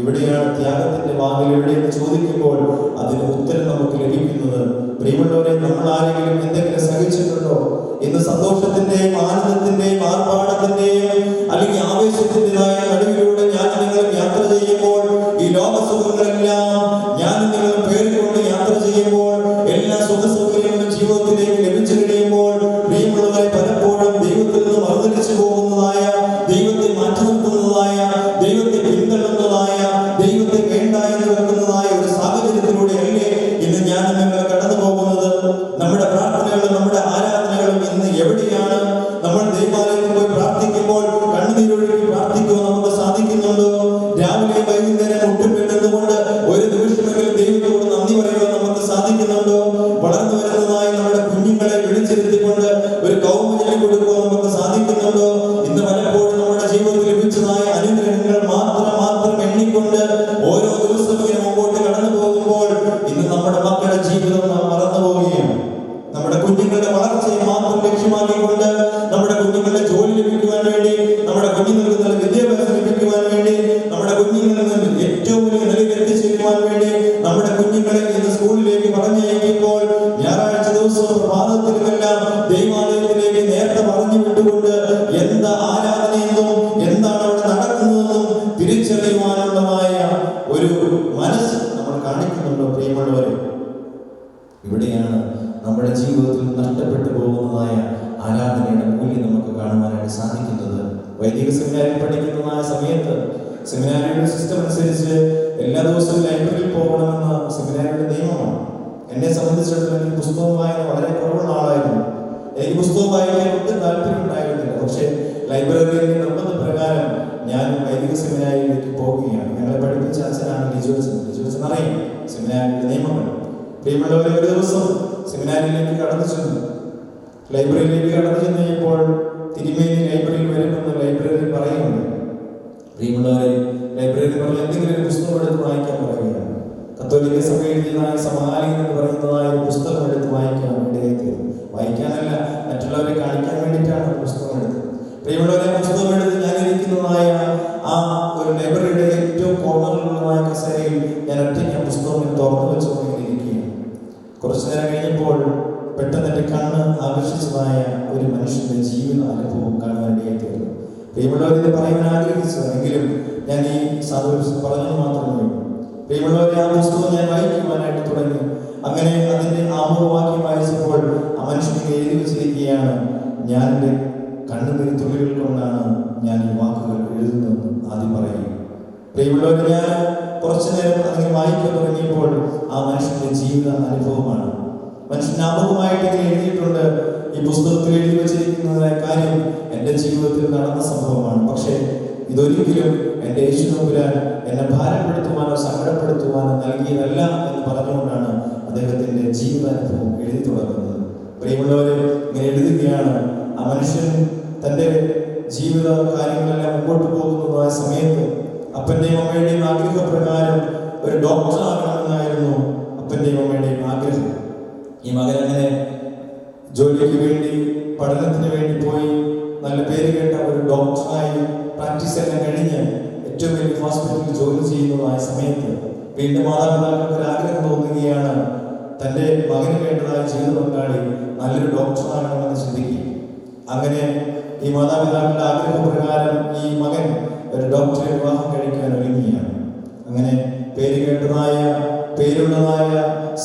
ഇവിടെയാണ് ത്യാഗത്തിന്റെ വാതിൽ എവിടെയെന്ന് ചോദിക്കുമ്പോൾ അതിന് ഉത്തരം നമുക്ക് ലഭിക്കുന്നത്. പ്രിയമുള്ളവരെ, നമ്മൾ ആരെങ്കിലും എന്തെങ്കിലും സഹിച്ചിട്ടുണ്ടോ? ഇന്ന് സന്തോഷത്തിന്റെയും ആനന്ദത്തിന്റെയും ആർഭാടത്തിന്റെയും അല്ലെങ്കിൽ ആവേശത്തിൻ്റെതായ നടുവിലൂടെ ഞാൻ നിങ്ങൾ യാത്ര ചെയ്യുമ്പോൾ, ഈ ലോകസുഖങ്ങളെല്ലാം ഞാൻ നിങ്ങൾ പേരിക്കൊണ്ട് യാത്ര ചെയ്യുമ്പോൾ, എല്ലാ സുഖസൗകര്യങ്ങളും ജീവിതത്തിലേക്ക് ലഭിച്ചു കഴിയുമ്പോൾ, പ്രിയമുള്ളവരെ, പലപ്പോഴും ദൈവത്തിൽ നിന്ന് മറുതലിച്ചു പോകുന്നതായ, ദൈവത്തെ മാറ്റി നിർത്തുന്നതായ, ദൈവത്തെ പിന്തള്ളുന്നതായ, ദൈവത്തെ വേണ്ട എന്ന് വെക്കുന്നതായ ഒരു സാഹചര്യത്തിലൂടെയല്ലേ ഇന്ന് ഞാൻ നിങ്ങൾ കടന്നു പോകുന്നത്? നമ്മുടെ പ്രാർത്ഥനകളും നമ്മുടെ ആരാധനകളും ഇന്ന് എവിടെയാണ്? നമ്മൾ ദൈവാലയത്തിൽ പോയി പ്രാർത്ഥിക്കുമ്പോൾ കണ്ണുനീരൊഴുക്കി പ്രാർത്ഥിക്കുവാൻ നമുക്ക് സാധിക്കുന്നുണ്ടോ? രാവിലെ വൈകുന്നേരം മുട്ടുപിടുന്നുകൊണ്ട് ഒരു നിമിഷമെങ്കിലും ദൈവത്തോട് നന്ദി പറയുവാൻ നമുക്ക് സാധിക്കുന്നുണ്ടോ? വളർന്നു വരുന്നതായി നമ്മുടെ കുഞ്ഞുങ്ങളെ വിളിച്ചിരുത്തിക്കൊണ്ട് ഒരു കൗമുദി കൊടുക്കുവാൻ നമുക്ക് സാധിക്കുന്നുണ്ടോ? ഇന്ന് പലപ്പോഴും നമ്മുടെ ജീവിതത്തിൽ ലഭിച്ചതായ അനുഗ്രഹങ്ങൾ മാത്രം എണ്ണിക്കൊണ്ട് ഓരോ ദിവസവും മുമ്പോട്ട് കടന്നു പോകുമ്പോൾ ഇന്ന് നമ്മുടെ മക്കളുടെ ജീവിതം നാം മറന്നു പോവുകയാണ്. നമ്മുടെ കുഞ്ഞുങ്ങളുടെ വളർച്ചയെ മാത്രം ലക്ഷ്യമാക്കിക്കൊണ്ട് നമ്മുടെ കുഞ്ഞുങ്ങളുടെ ജോലി ലഭിക്കുവാൻ വേണ്ടി, നമ്മുടെ കുഞ്ഞുങ്ങൾക്ക് നല്ല വിദ്യാഭ്യാസം ലഭിക്കുവാൻ വേണ്ടി, നമ്മുടെ കുഞ്ഞുങ്ങളെ ഏറ്റവും വലിയ നിലയിൽ എത്തിച്ചേരുവാൻ വേണ്ടി നമ്മുടെ കുഞ്ഞുങ്ങളെ ഇന്ന് സ്കൂളിലേക്ക് പറഞ്ഞയക്കുമ്പോൾ ഞായറാഴ്ച ദിവസവും പ്രഭാതത്തിലുമെല്ലാം ദൈവാലയത്തിലേക്ക് നേരത്തെ പറഞ്ഞു വിട്ടുകൊണ്ട് എന്താ ആരാധനയെന്നും എന്താണ് അവിടെ നടക്കുന്നതെന്നും തിരിച്ചറിയുവാനുള്ളതായ ഒരു മനസ്സ് നമ്മൾ കാണിക്കുന്നുണ്ടോ? പ്രിയമുള്ളവരെ, ഇവിടെയാണ് നമ്മുടെ ജീവിതത്തിൽ നഷ്ടപ്പെട്ടു പോകുന്നതായ ആരാധനയുടെ മൂല്യം നമുക്ക് കാണുവാനായിട്ട് സാധിക്കുന്നത്. വൈദിക സെമിനാരിൽ പഠിക്കുന്നതായ സമയത്ത് സെമിനാരിയുടെ സിസ്റ്റം അനുസരിച്ച് എല്ലാ ദിവസവും ലൈബ്രറിയിൽ പോകണമെന്ന സെമിനാരിയുടെ നിയമമാണ്. എന്നെ സംബന്ധിച്ചിടത്തോളം എനിക്ക് പുസ്തകം വായന വളരെ കുറവുള്ള ആളായിരുന്നു. എനിക്ക് പുസ്തകം വായിക്കാൻ ഒട്ടും താല്പര്യം ഉണ്ടായിരുന്നില്ല. പക്ഷേ ലൈബ്രറിയിലെ നിർബന്ധപ്രകാരം ഞാൻ വൈദിക സെമിനാരിയിലേക്ക് പോവുകയാണ്. ഞങ്ങളെ പഠിപ്പിച്ച അച്ഛനാണ് ലിജോച്ചൻ അറിയും സെമിനാരിയുടെ നിയമങ്ങൾ. പ്രിയമുള്ളവരെ, ഒരു ദിവസം സെമിനാരിയിലേക്ക് കടന്നു ചെന്നു, ലൈബ്രറിയിലേക്ക് കടന്നു ചെന്ന് കഴിഞ്ഞപ്പോൾ തിരുമേനി ലൈബ്രറിയിൽ വരുമെന്ന് ലൈബ്രറിയിൽ പറയുന്നുണ്ട്. പ്രിയമുള്ളവരെ, ലൈബ്രറിയിൽ പറഞ്ഞ എന്തെങ്കിലും ഒരു പുസ്തകം എടുത്ത് വായിക്കാൻ പറയുകയാണ്. കത്തോലിക്ക സഭ എഴുതിയതായ സമകാലികൻ എന്ന് പറയുന്നതായ ഒരു പുസ്തകം എടുത്ത് വായിക്കാൻ ഇടയായിത്തീർന്നു. വായിക്കാനല്ല, മറ്റുള്ളവരെ കാണിക്കാൻ വേണ്ടിയിട്ടാണ് പുസ്തകം എടുത്തത്. പ്രിയമുള്ളവരെ, പുസ്തകം എടുത്ത് ഞാൻ ഇരിക്കുന്നതായ ആ ഒരു ലൈബ്രറിയുടെ ഏറ്റവും കോർണറിലുള്ളതായ കസേരയിൽ ഞാൻ ഒറ്റയ്ക്ക് ആ പുസ്തകം തുറന്നു വെച്ചുകൊണ്ട് ഇരിക്കുകയാണ്. കുറച്ചു നേരം കഴിഞ്ഞപ്പോൾ പെട്ടെന്ന് എൻ്റെ കണ്ണ് ആകർഷിച്ചതായ ഒരു മനുഷ്യന്റെ ജീവിത അനുഭവം കാണാൻ ഇടയായിത്തീർന്നു. പ്രിയമുള്ളവർ, ഇത് പറയാൻ ആഗ്രഹിച്ചതെങ്കിലും ഞാൻ ഈ സാധു പറഞ്ഞു മാത്രമേ ഉള്ളൂ. പ്രിയമുള്ളവരെ, ആ പുസ്തകം ഞാൻ വായിക്കുവാനായിട്ട് തുടങ്ങി. അങ്ങനെ അതിൻ്റെ ആമുഖവാക്യം വായിച്ചപ്പോൾ ആ മനുഷ്യനെ എഴുതി വെച്ചിരിക്കുകയാണ്, ഞാൻ എൻ്റെ കണ്ണുനീർ തുള്ളികൾ കൊണ്ടാണ് ഞാൻ ഈ വാക്കുകൾ എഴുതുന്നതെന്ന് ആദ്യം പറയും. പ്രിയമുള്ളവർ, ഞാൻ കുറച്ചു നേരം അങ്ങനെ വായിക്കാൻ തുടങ്ങിയപ്പോൾ ആ മനുഷ്യന്റെ ജീവിത അനുഭവമാണ്. മനുഷ്യൻ ആമുഖമായിട്ട് ഇങ്ങനെ എഴുതിയിട്ടുണ്ട്. ഈ പുസ്തകത്തിൽ എഴുതി വെച്ചിരിക്കുന്ന കാര്യം എൻ്റെ ജീവിതത്തിൽ നടന്ന സംഭവമാണ്. പക്ഷേ ഇതൊരിക്കലും എൻ്റെ യേശുനമ്പുരാൻ എന്നെ ഭാരപ്പെടുത്തുവാനോ സങ്കടപ്പെടുത്തുവാനോ നൽകിയതല്ല എന്ന് പറഞ്ഞുകൊണ്ടാണ് അദ്ദേഹത്തിൻ്റെ ജീവിതാനുഭവം എഴുതി തുടങ്ങുന്നത്. പ്രിയമുള്ളവരെ, ഇങ്ങനെ എഴുതുകയാണ്, ആ മനുഷ്യൻ തൻ്റെ ജീവിത കാര്യങ്ങളെല്ലാം മുമ്പോട്ട് പോകുന്നതായ സമയത്ത് അപ്പൻ്റെയും അമ്മയുടെയും ആഗ്രഹപ്രകാരം ഒരു ഡോക്ടർ ആകണമെന്നായിരുന്നു അപ്പൻ്റെയും അമ്മയുടെയും ആഗ്രഹം. ഈ മകൻ അങ്ങനെ ജോലിക്ക് വേണ്ടി, പഠനത്തിന് വേണ്ടി പോയി നല്ല പേര് കേട്ട ഒരു ഡോക്ടറായി പ്രാക്ടീസ് എല്ലാം കഴിഞ്ഞ് ഏറ്റവും വലിയ ഹോസ്പിറ്റലിൽ ജോലി ചെയ്യുന്നതായ സമയത്ത് വീണ്ടും മാതാപിതാക്കൾക്ക് ഒരു ആഗ്രഹം തോന്നുകയാണ്, തൻ്റെ മകന് വേണ്ടതായ ജീവിത പങ്കാളി നല്ലൊരു ഡോക്ടറാകണമെന്ന് ചിന്തിക്കുക. അങ്ങനെ ഈ മാതാപിതാക്കളുടെ ആഗ്രഹപ്രകാരം ഈ മകൻ ഒരു ഡോക്ടറെ വിവാഹം കഴിക്കാൻ ഒരുങ്ങുകയാണ്. അങ്ങനെ പേര് കേട്ടതായ, പേരുള്ളതായ,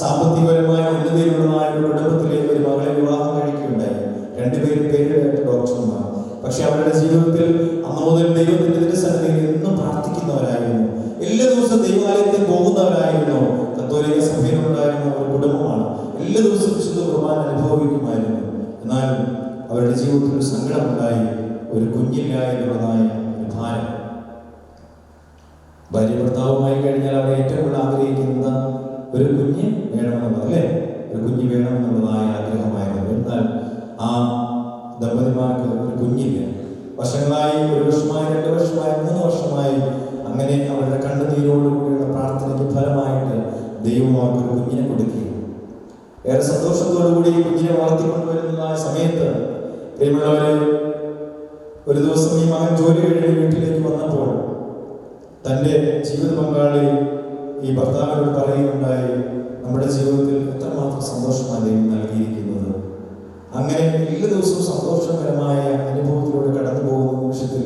സാമ്പത്തികപരമായ ഉന്നതിയിലുള്ളതായ ഒരു കുടുംബത്തിലെ ഒരു മകളെ വിവാഹം കഴിക്കുകയുണ്ടായി. രണ്ടുപേരും പേര് കേട്ട ഡോക്ടർമാർ. പക്ഷെ അവരുടെ ജീവിതത്തിൽ അന്ന് മുതൽ ദൈവത്തിന്റെ തിരുസന്നിധിയിൽ എന്നും പ്രാർത്ഥിക്കുന്നവരായിരുന്നു. എല്ലാ ദിവസവും ദൈവാലയത്തിൽ പോകുന്നവരായിരുന്നു. കത്തോലിക്ക സഭയിലുണ്ടായിരുന്ന ഒരു കുടുംബമാണ്. എല്ലാ ദിവസവും വിശുദ്ധ കുർബാന അനുഭവിക്കുമായിരുന്നു. എന്നാൽ അവരുടെ ജീവിതത്തിൽ ഒരു സങ്കടമുണ്ടായി. ഒരു കുഞ്ഞില്ല എന്നുള്ളതായ ഒരു ഭാരം. ഭാര്യ ഭർത്താവുമായി കഴിഞ്ഞാൽ അവർ ഏറ്റവും കൂടുതൽ ആഗ്രഹിക്കുന്നത് ഒരു കുഞ്ഞ് വേണമെന്നുള്ളത്, അല്ലേ? ഒരു കുഞ്ഞ് വേണമെന്നുള്ളതായ ആഗ്രഹമായിരുന്നു. എന്നാൽ ആ ദമ്പതിമാർക്ക് ഒരു കുഞ്ഞില്ല. വർഷങ്ങളായി, 1 വർഷമായി, 2 വർഷമായി, 3 വർഷമായി അങ്ങനെ അവരുടെ കണ്ണുനീരോടുകൂടിയുള്ള പ്രാർത്ഥനയ്ക്ക് ഫലമായിട്ട് ദൈവം അവർക്ക് ഒരു കുഞ്ഞിനെ കൊടുക്കുകയും ഏറെ സന്തോഷത്തോടുകൂടി കുഞ്ഞിനെ വളർത്തിക്കൊണ്ടുവരുന്നതായ സമയത്ത് പ്രിയമുള്ളവരെ, ഒരു ദിവസം ഈ മകൻ ജോലി കഴിഞ്ഞ് വീട്ടിലേക്ക് വന്നപ്പോൾ തൻ്റെ ജീവിത പങ്കാളി ഈ ഭർത്താവിനോട് പറയുകയുണ്ടായി, നമ്മുടെ ജീവിതത്തിൽ എത്രമാത്രം സന്തോഷമാണ് ദൈവം നൽകിയിരിക്കുന്നത്. അങ്ങനെ എല്ലാ ദിവസവും സന്തോഷകരമായ അനുഭവത്തിലൂടെ കടന്നു പോകുന്ന നിമിഷത്തിൽ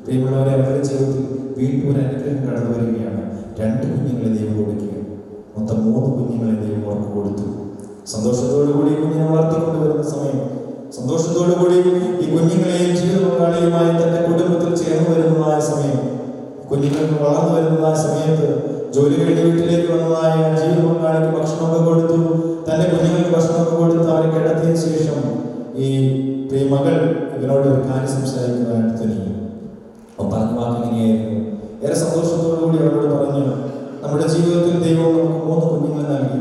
പ്രിയമുള്ളവരെ, അവരുടെ ജീവിതത്തിൽ വീണ്ടും ഒരു അനുഗ്രഹം കടന്നു വരികയാണ്. 2 കുഞ്ഞുങ്ങളെ ദൈവം കൊടുക്കുക. മൊത്തം 3 കുഞ്ഞുങ്ങളെ ദൈവം അവർക്ക് കൊടുത്തു. സന്തോഷത്തോടുകൂടി കുഞ്ഞിനെ വളർത്തിക്കൊണ്ടുവരുന്ന സമയം, സന്തോഷത്തോടുകൂടി ഈ കുഞ്ഞുങ്ങളെയും ജീവിത പങ്കാളിയുമായി തന്റെ കുടുംബത്തിൽ ചേർന്ന് വരുന്നതായ സമയം, കുഞ്ഞുങ്ങൾക്ക് വളർന്നു വരുന്നതായ സമയത്ത് ജോലി കഴിഞ്ഞ് വീട്ടിലേക്ക് വന്നതായ ജീവിത പങ്കാളിക്ക് ഭക്ഷണമൊക്കെ കൊടുത്തു. തന്റെ കുഞ്ഞുങ്ങൾക്ക് ഭക്ഷണമൊക്കെ കൊടുത്ത് അവരെ കിടത്തിയതിനു ശേഷം ഈ പ്രിയമകൾ ഇവനോട് ഒരു കാര്യം സംസാരിക്കുന്നതായിട്ട് തുനിഞ്ഞു. അവൻ പറഞ്ഞ വാക്ക് ഇങ്ങനെയായിരുന്നു. ഏറെ സന്തോഷത്തോടുകൂടി അവരോട് പറഞ്ഞു, നമ്മുടെ ജീവിതത്തിൽ ദൈവം നമുക്ക് 3 കുഞ്ഞുങ്ങളെ നൽകി.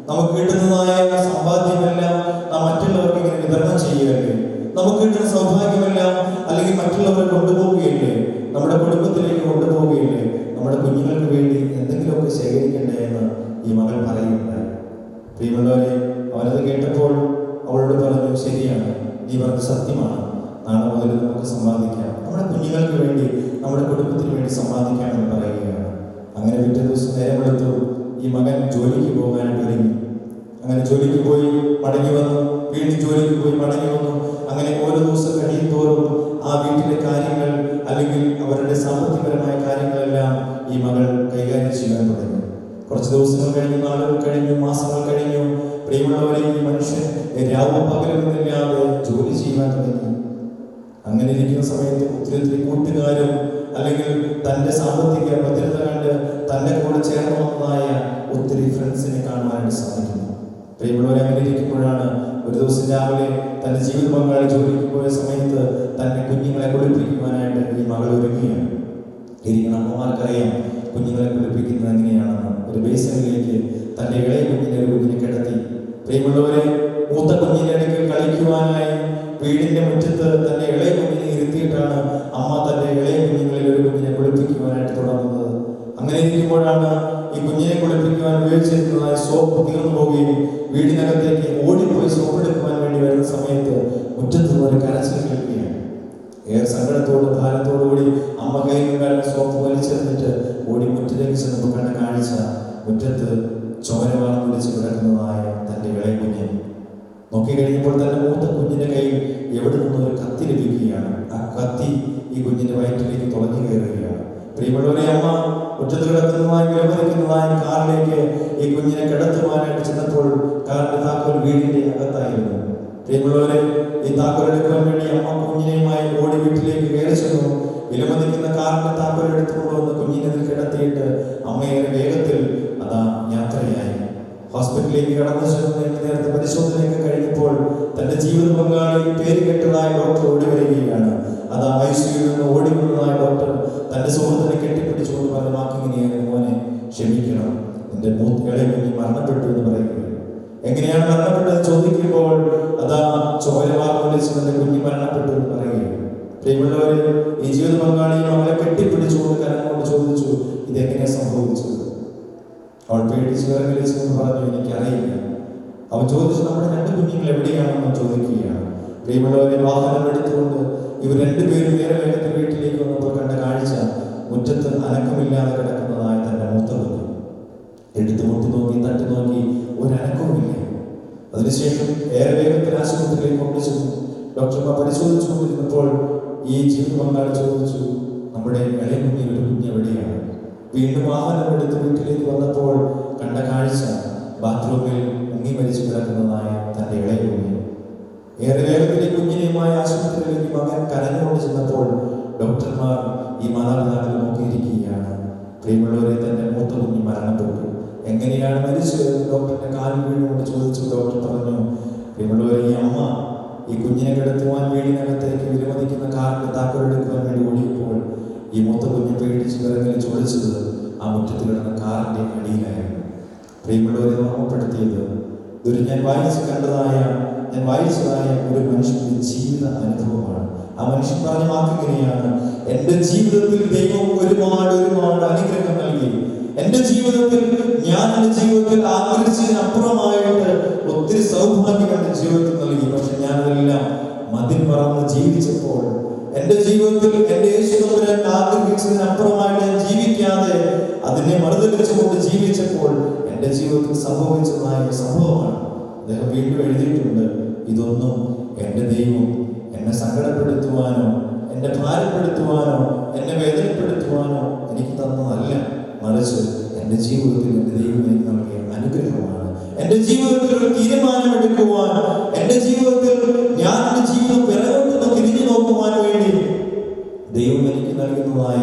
നമുക്ക് കിട്ടുന്നതായ സമ്പാദ്യമെല്ലാം നാം മറ്റുള്ളവർക്ക് ഇങ്ങനെ വിതരണം ചെയ്യുകയല്ലേ? നമുക്ക് കിട്ടുന്ന സൗഭാഗ്യമെല്ലാം അല്ലെങ്കിൽ മറ്റുള്ളവരെ കൊണ്ടുപോവുകയില്ലേ? നമ്മുടെ കുടുംബത്തിലേക്ക് കൊണ്ടുപോവുകയില്ലേ? നമ്മുടെ കുഞ്ഞുങ്ങൾക്ക് വേണ്ടി എന്തെങ്കിലുമൊക്കെ ശേഖരിക്കണ്ടേ എന്ന് ഈ മകൾ പറയുകയുണ്ടായി. പ്രിയമുള്ളവരെ, അവനത് കേട്ടപ്പോൾ അവളോട് പറഞ്ഞു, ശരിയാണ്, നീ പറഞ്ഞത് സത്യമാണ്. നാളെ മുതൽ നമുക്ക് സമ്പാദിക്കാം, നമ്മുടെ കുഞ്ഞുങ്ങൾക്ക് വേണ്ടി, നമ്മുടെ കുടുംബത്തിന് വേണ്ടി സമ്പാദിക്കാമെന്ന് പറയുകയാണ്. അങ്ങനെ പിറ്റേ ദിവസം നേരമെടുത്തു ഈ മകൻ ജോലിക്ക് പോകാനായിട്ട് ഒരുങ്ങി. അങ്ങനെ ജോലിക്ക് പോയി മടങ്ങി വന്നു, വീണ്ടും ജോലിക്ക് പോയി മടങ്ങി വന്നു. അങ്ങനെ ഓരോ ദിവസം കഴിയും തോറും ആ വീട്ടിലെ കാര്യങ്ങൾ അല്ലെങ്കിൽ അവരുടെ സാമ്പത്തികപരമായ കാര്യങ്ങളെല്ലാം ഈ മകൾ കൈകാര്യം ചെയ്യാൻ തുടങ്ങി. കുറച്ച് ദിവസങ്ങൾ കഴിഞ്ഞു, നാളുകൾ കഴിഞ്ഞു, മാസങ്ങൾ കഴിഞ്ഞു. പ്രിയമുള്ളവരെ, ഈ മനുഷ്യൻ രാവും പകലുമില്ലാതെ ജോലി ചെയ്യാൻ തുടങ്ങി. അങ്ങനെ ഇരിക്കുന്ന സമയത്ത് ഒത്തിരി കൂട്ടുകാരും അല്ലെങ്കിൽ തൻ്റെ സാമ്പത്തിക ഭദ്രത കണ്ട് തൻ്റെ കൂടെ ചേർന്ന് വന്നതായ ഒത്തിരി ഫ്രണ്ട്സിനെ കാണുവാനായിട്ട് സാധിക്കുന്നു. പ്രിയമുള്ളവരെ, അങ്ങനെ ഇരിക്കുമ്പോഴാണ് ഒരു ദിവസം രാവിലെ തൻ്റെ ജീവിത പങ്കാളി ജോലിക്ക് പോയ സമയത്ത് തൻ്റെ കുഞ്ഞുങ്ങളെ കുളിപ്പിക്കുവാനായിട്ട് ഈ മകൾ ഒരുങ്ങുകയാണ്. ഇരിക്കുന്ന അമ്മമാർക്കറിയാം കുഞ്ഞുങ്ങളെ കുളിപ്പിക്കുന്നത് എങ്ങനെയാണെന്ന്. ഒരു ബേസിനിലേക്ക് തൻ്റെ ഇളയ കുഞ്ഞിനെ കിടത്തി. പ്രിയമുള്ളവരെ, മൂത്ത കുഞ്ഞിൻ്റെ അടുക്കൽ കളിക്കുവാനായി വീടിന്റെ മുറ്റത്ത് തന്റെ ഇളയ കുഞ്ഞിനെ ഇരുത്തിയിട്ടാണ് അമ്മ തന്റെ ഇളയ കുഞ്ഞുങ്ങളിൽ ഒരു കുഞ്ഞിനെ കുളിപ്പിക്കുവാനായിട്ട് തുടങ്ങുന്നത്. അങ്ങനെ ഇരിക്കുമ്പോഴാണ് ഈ കുഞ്ഞിനെ കുളിപ്പിക്കുവാൻ ഉപയോഗിച്ചിരുന്നതായ സോപ്പ് തീർന്നു പോവുകയും വീടിനകത്തേക്ക് ഓടിപ്പോയി സോപ്പ് എടുക്കുവാൻ വേണ്ടി വരുന്ന സമയത്ത് മുറ്റത്ത് പോലെ കരച്ചിൽ കേൾക്കുകയാണ്. ഏറെ സങ്കടത്തോടും ഭാരത്തോടു കൂടി അമ്മ കയ്യിലുണ്ടായിരുന്ന സോപ്പ് വലിച്ചെറിഞ്ഞിട്ട് ഓടി മുറ്റത്തേക്ക് ചെന്നപ്പോൾ കണ്ട കാഴ്ച, മുറ്റത്ത് ചോരവാളം വിളിച്ച് കിടക്കുന്നതായ തൻ്റെ ഇളയ കുഞ്ഞ്. നോക്കിക്കഴിഞ്ഞപ്പോൾ തന്റെ മൂത്ത കുഞ്ഞിന്റെ കയ്യിൽ എവിടെ നിന്നും ഒരു കത്തി ലഭിക്കുകയാണ്. ആ കത്തി ഈ കുഞ്ഞിന്റെ വയറ്റിലേക്ക് തുളഞ്ഞു കയറുകയാണ്. പ്രിയമുള്ളവരെ, അമ്മ മുറ്റത്ത് കിടക്കുന്നതായി വിലമതിക്കുന്നതായ കാറിലേക്ക് ഈ കുഞ്ഞിനെ കിടത്തുവാനായിട്ട് ചെന്നപ്പോൾ കാറിന്റെ താക്കോൽ വീടിന്റെ അകത്തായിരുന്നു. പ്രിയമുള്ളവരെ, ഈ താക്കോൽ എടുക്കുവാൻ വേണ്ടി അമ്മ കുഞ്ഞിനെയുമായി ഓടി വീട്ടിലേക്ക് കയറി ചെന്നു. വിലമതിക്കുന്ന കാറിന്റെ താക്കോൽ എടുത്തുകൊണ്ടുവന്ന് കുഞ്ഞിനെ കിടത്തിയിട്ട് അമ്മയെ വേഗത്തിൽ അതാ യാത്രയായി. ഹോസ്പിറ്റലിലേക്ക് കടന്നു ചെന്ന് നേരത്തെ പരിശോധനയൊക്കെ കഴിഞ്ഞപ്പോൾ തന്റെ ജീവിത പങ്കാളി പേര് കേട്ടതായ ഡോക്ടർ ഓടി വരികയാണ്. അത് ICUയിൽ നിന്ന് ഓടി വന്നതായ ഡോക്ടർ തന്റെ സുഹൃത്തിനെ കെട്ടിപ്പിടിച്ചുകൊണ്ട് പറഞ്ഞ വാക്കിങ്ങനെയാണ്, മോനെ ക്ഷമിക്കണം, നിന്റെ ഇളയ കുഞ്ഞ് മരണപ്പെട്ടു എന്ന് പറയുകയാണ്. എങ്ങനെയാണ് മരണപ്പെട്ടത് ചോദിക്കുമ്പോൾ അതാ ചോരവാർ വിളിച്ച് തന്റെ കുഞ്ഞ് മരണപ്പെട്ടു എന്ന് പറയുകയാണ്. പ്രിയമുള്ളവരെ, ഈ ജീവിത പങ്കാളിയും അവളെ കെട്ടിപ്പിടിച്ചുകൊണ്ട് കരഞ്ഞുകൊണ്ട് ചോദിച്ചു, ഇതെങ്ങനെയാണ് സംഭവിച്ചത്? അവൾ പേടിച്ച് വിറങ്ങലിച്ചെന്ന് പറഞ്ഞു, എനിക്കറിയില്ല. അവൻ ചോദിച്ചു, നമ്മുടെ രണ്ട് കുഞ്ഞുങ്ങൾ എവിടെയാണെന്ന് ചോദിക്കുകയാണ്. പ്രിയമുള്ളവരെ, വാഹനം എടുത്തുകൊണ്ട് ഇവർ രണ്ടുപേരും വേറെ വേഗത്തിൽ വീട്ടിലേക്ക് വന്നപ്പോൾ കണ്ട കാഴ്ച, മുറ്റത്ത് അനക്കമില്ലാതെ കിടക്കുന്നതായ തന്റെ മൂത്ത കുഞ്ഞ്. എടുത്തു മുട്ടി നോക്കി, തട്ടി നോക്കി, ഒരനക്കവുമില്ല. അതിനുശേഷം ഏറെ വേഗത്തിൽ ആശുപത്രിയിലേക്ക് കൊണ്ടുചെന്നു. ഡോക്ടർമാർ പരിശോധിച്ചുകൊണ്ടിരുന്നപ്പോൾ ഈ ജീവിത പങ്കാളി ചോദിച്ചു, നമ്മുടെ ഇളയ കുഞ്ഞിൽ ഒരു കുഞ്ഞ് എവിടെയാണ്? വീണ്ടും വാഹനം എടുത്ത് വീട്ടിലേക്ക് വന്നപ്പോൾ കണ്ട കാഴ്ച, ബാത്റൂമിൽ മുങ്ങി മരിച്ചു കിടക്കുന്നതായ തന്റെ ഇളയ കുഞ്ഞ്. ഏറെ വേഗത്തിൽ കുഞ്ഞിനെയുമായി ആശുപത്രിയിലേക്ക് മകൻ കരഞ്ഞുകൊണ്ട് ചെന്നപ്പോൾ ഡോക്ടർമാർ ഈ മാതാപിതാക്കൾ നോക്കിയിരിക്കുകയാണ്. പ്രിയമുള്ളവരെ, തന്റെ മൂത്ത കുഞ്ഞ് മരണപ്പെട്ടു. എങ്ങനെയാണ് മരിച്ചത്? ഡോക്ടറിന്റെ കാലിൽ വീണുകൊണ്ട് ചോദിച്ചു. ഡോക്ടർ പറഞ്ഞു, പ്രിയമുള്ളവരെ, ഈ അമ്മ ഈ കുഞ്ഞിനെ കിടത്തുവാൻ വീടിനകത്തേക്ക് വിലമതിക്കുന്ന കാറിന്റെ താക്കോൽ എടുക്കുവാൻ വേണ്ടി ഓടിയപ്പോൾ ഈ മൂത്ത കുഞ്ഞ് പേടിച്ച് വിറങ്ങലിൽ ചൊളിച്ചത് ആ മുറ്റത്ത് കിടന്ന കാറിന്റെ അടിയിലായിരുന്നു. പ്രിയമുള്ളവരെ, ഓർമ്മപ്പെടുത്തിയത് ഇതൊരു ഞാൻ വായിച്ചതായ ഒരു മനുഷ്യന്റെ ജീവിത അനുഭവമാണ്. ആ മനുഷ്യൻ പറഞ്ഞ വാക്കിങ്ങനെയാണ്, എന്റെ ജീവിതത്തിൽ ദൈവം ഒരുപാട് അനുഗ്രഹം നൽകി. എന്റെ ജീവിതത്തിൽ ആഗ്രഹിച്ചതിനപ്പുറമായിട്ട് ഒത്തിരി സൗഭാഗ്യം എന്റെ ജീവിതത്തിൽ നൽകി. പക്ഷെ ഞാനതെല്ലാം മതിൽ മറന്ന് ജീവിച്ചപ്പോൾ, എന്റെ ജീവിതത്തിൽ എന്റെ യേശുദാസൻ ആഗ്രഹിച്ചതിനപ്പുറമായിട്ട് ഞാൻ ജീവിക്കാതെ അതിനെ മറുതലിച്ചുകൊണ്ട് ജീവിച്ചപ്പോൾ എന്റെ ജീവിതത്തിൽ സംഭവിച്ചതായ സംഭവമാണ്. അദ്ദേഹം വീണ്ടും എഴുതിയിട്ടുണ്ട്, ഇതൊന്നും എന്റെ ദൈവം എന്നെ സങ്കടപ്പെടുത്തുവാനോ എന്നെ ഭാരപ്പെടുത്തുവാനോ എന്നെ വേദനപ്പെടുത്തുവാനോ എനിക്ക് തന്നതല്ല, മറിച്ച് എന്റെ ജീവിതത്തിൽ എന്റെ ദൈവം എനിക്ക് നൽകിയ അനുഗ്രഹമാണ്. എന്റെ ജീവിതത്തിൽ ഒരു തീരുമാനമെടുക്കുവാൻ, എന്റെ ജീവിതത്തിൽ ഞാൻ എന്റെ ജീവിതം പിറകോട്ട് തിരിഞ്ഞു നോക്കുവാൻ വേണ്ടി ദൈവം എനിക്ക് നൽകുന്നതായ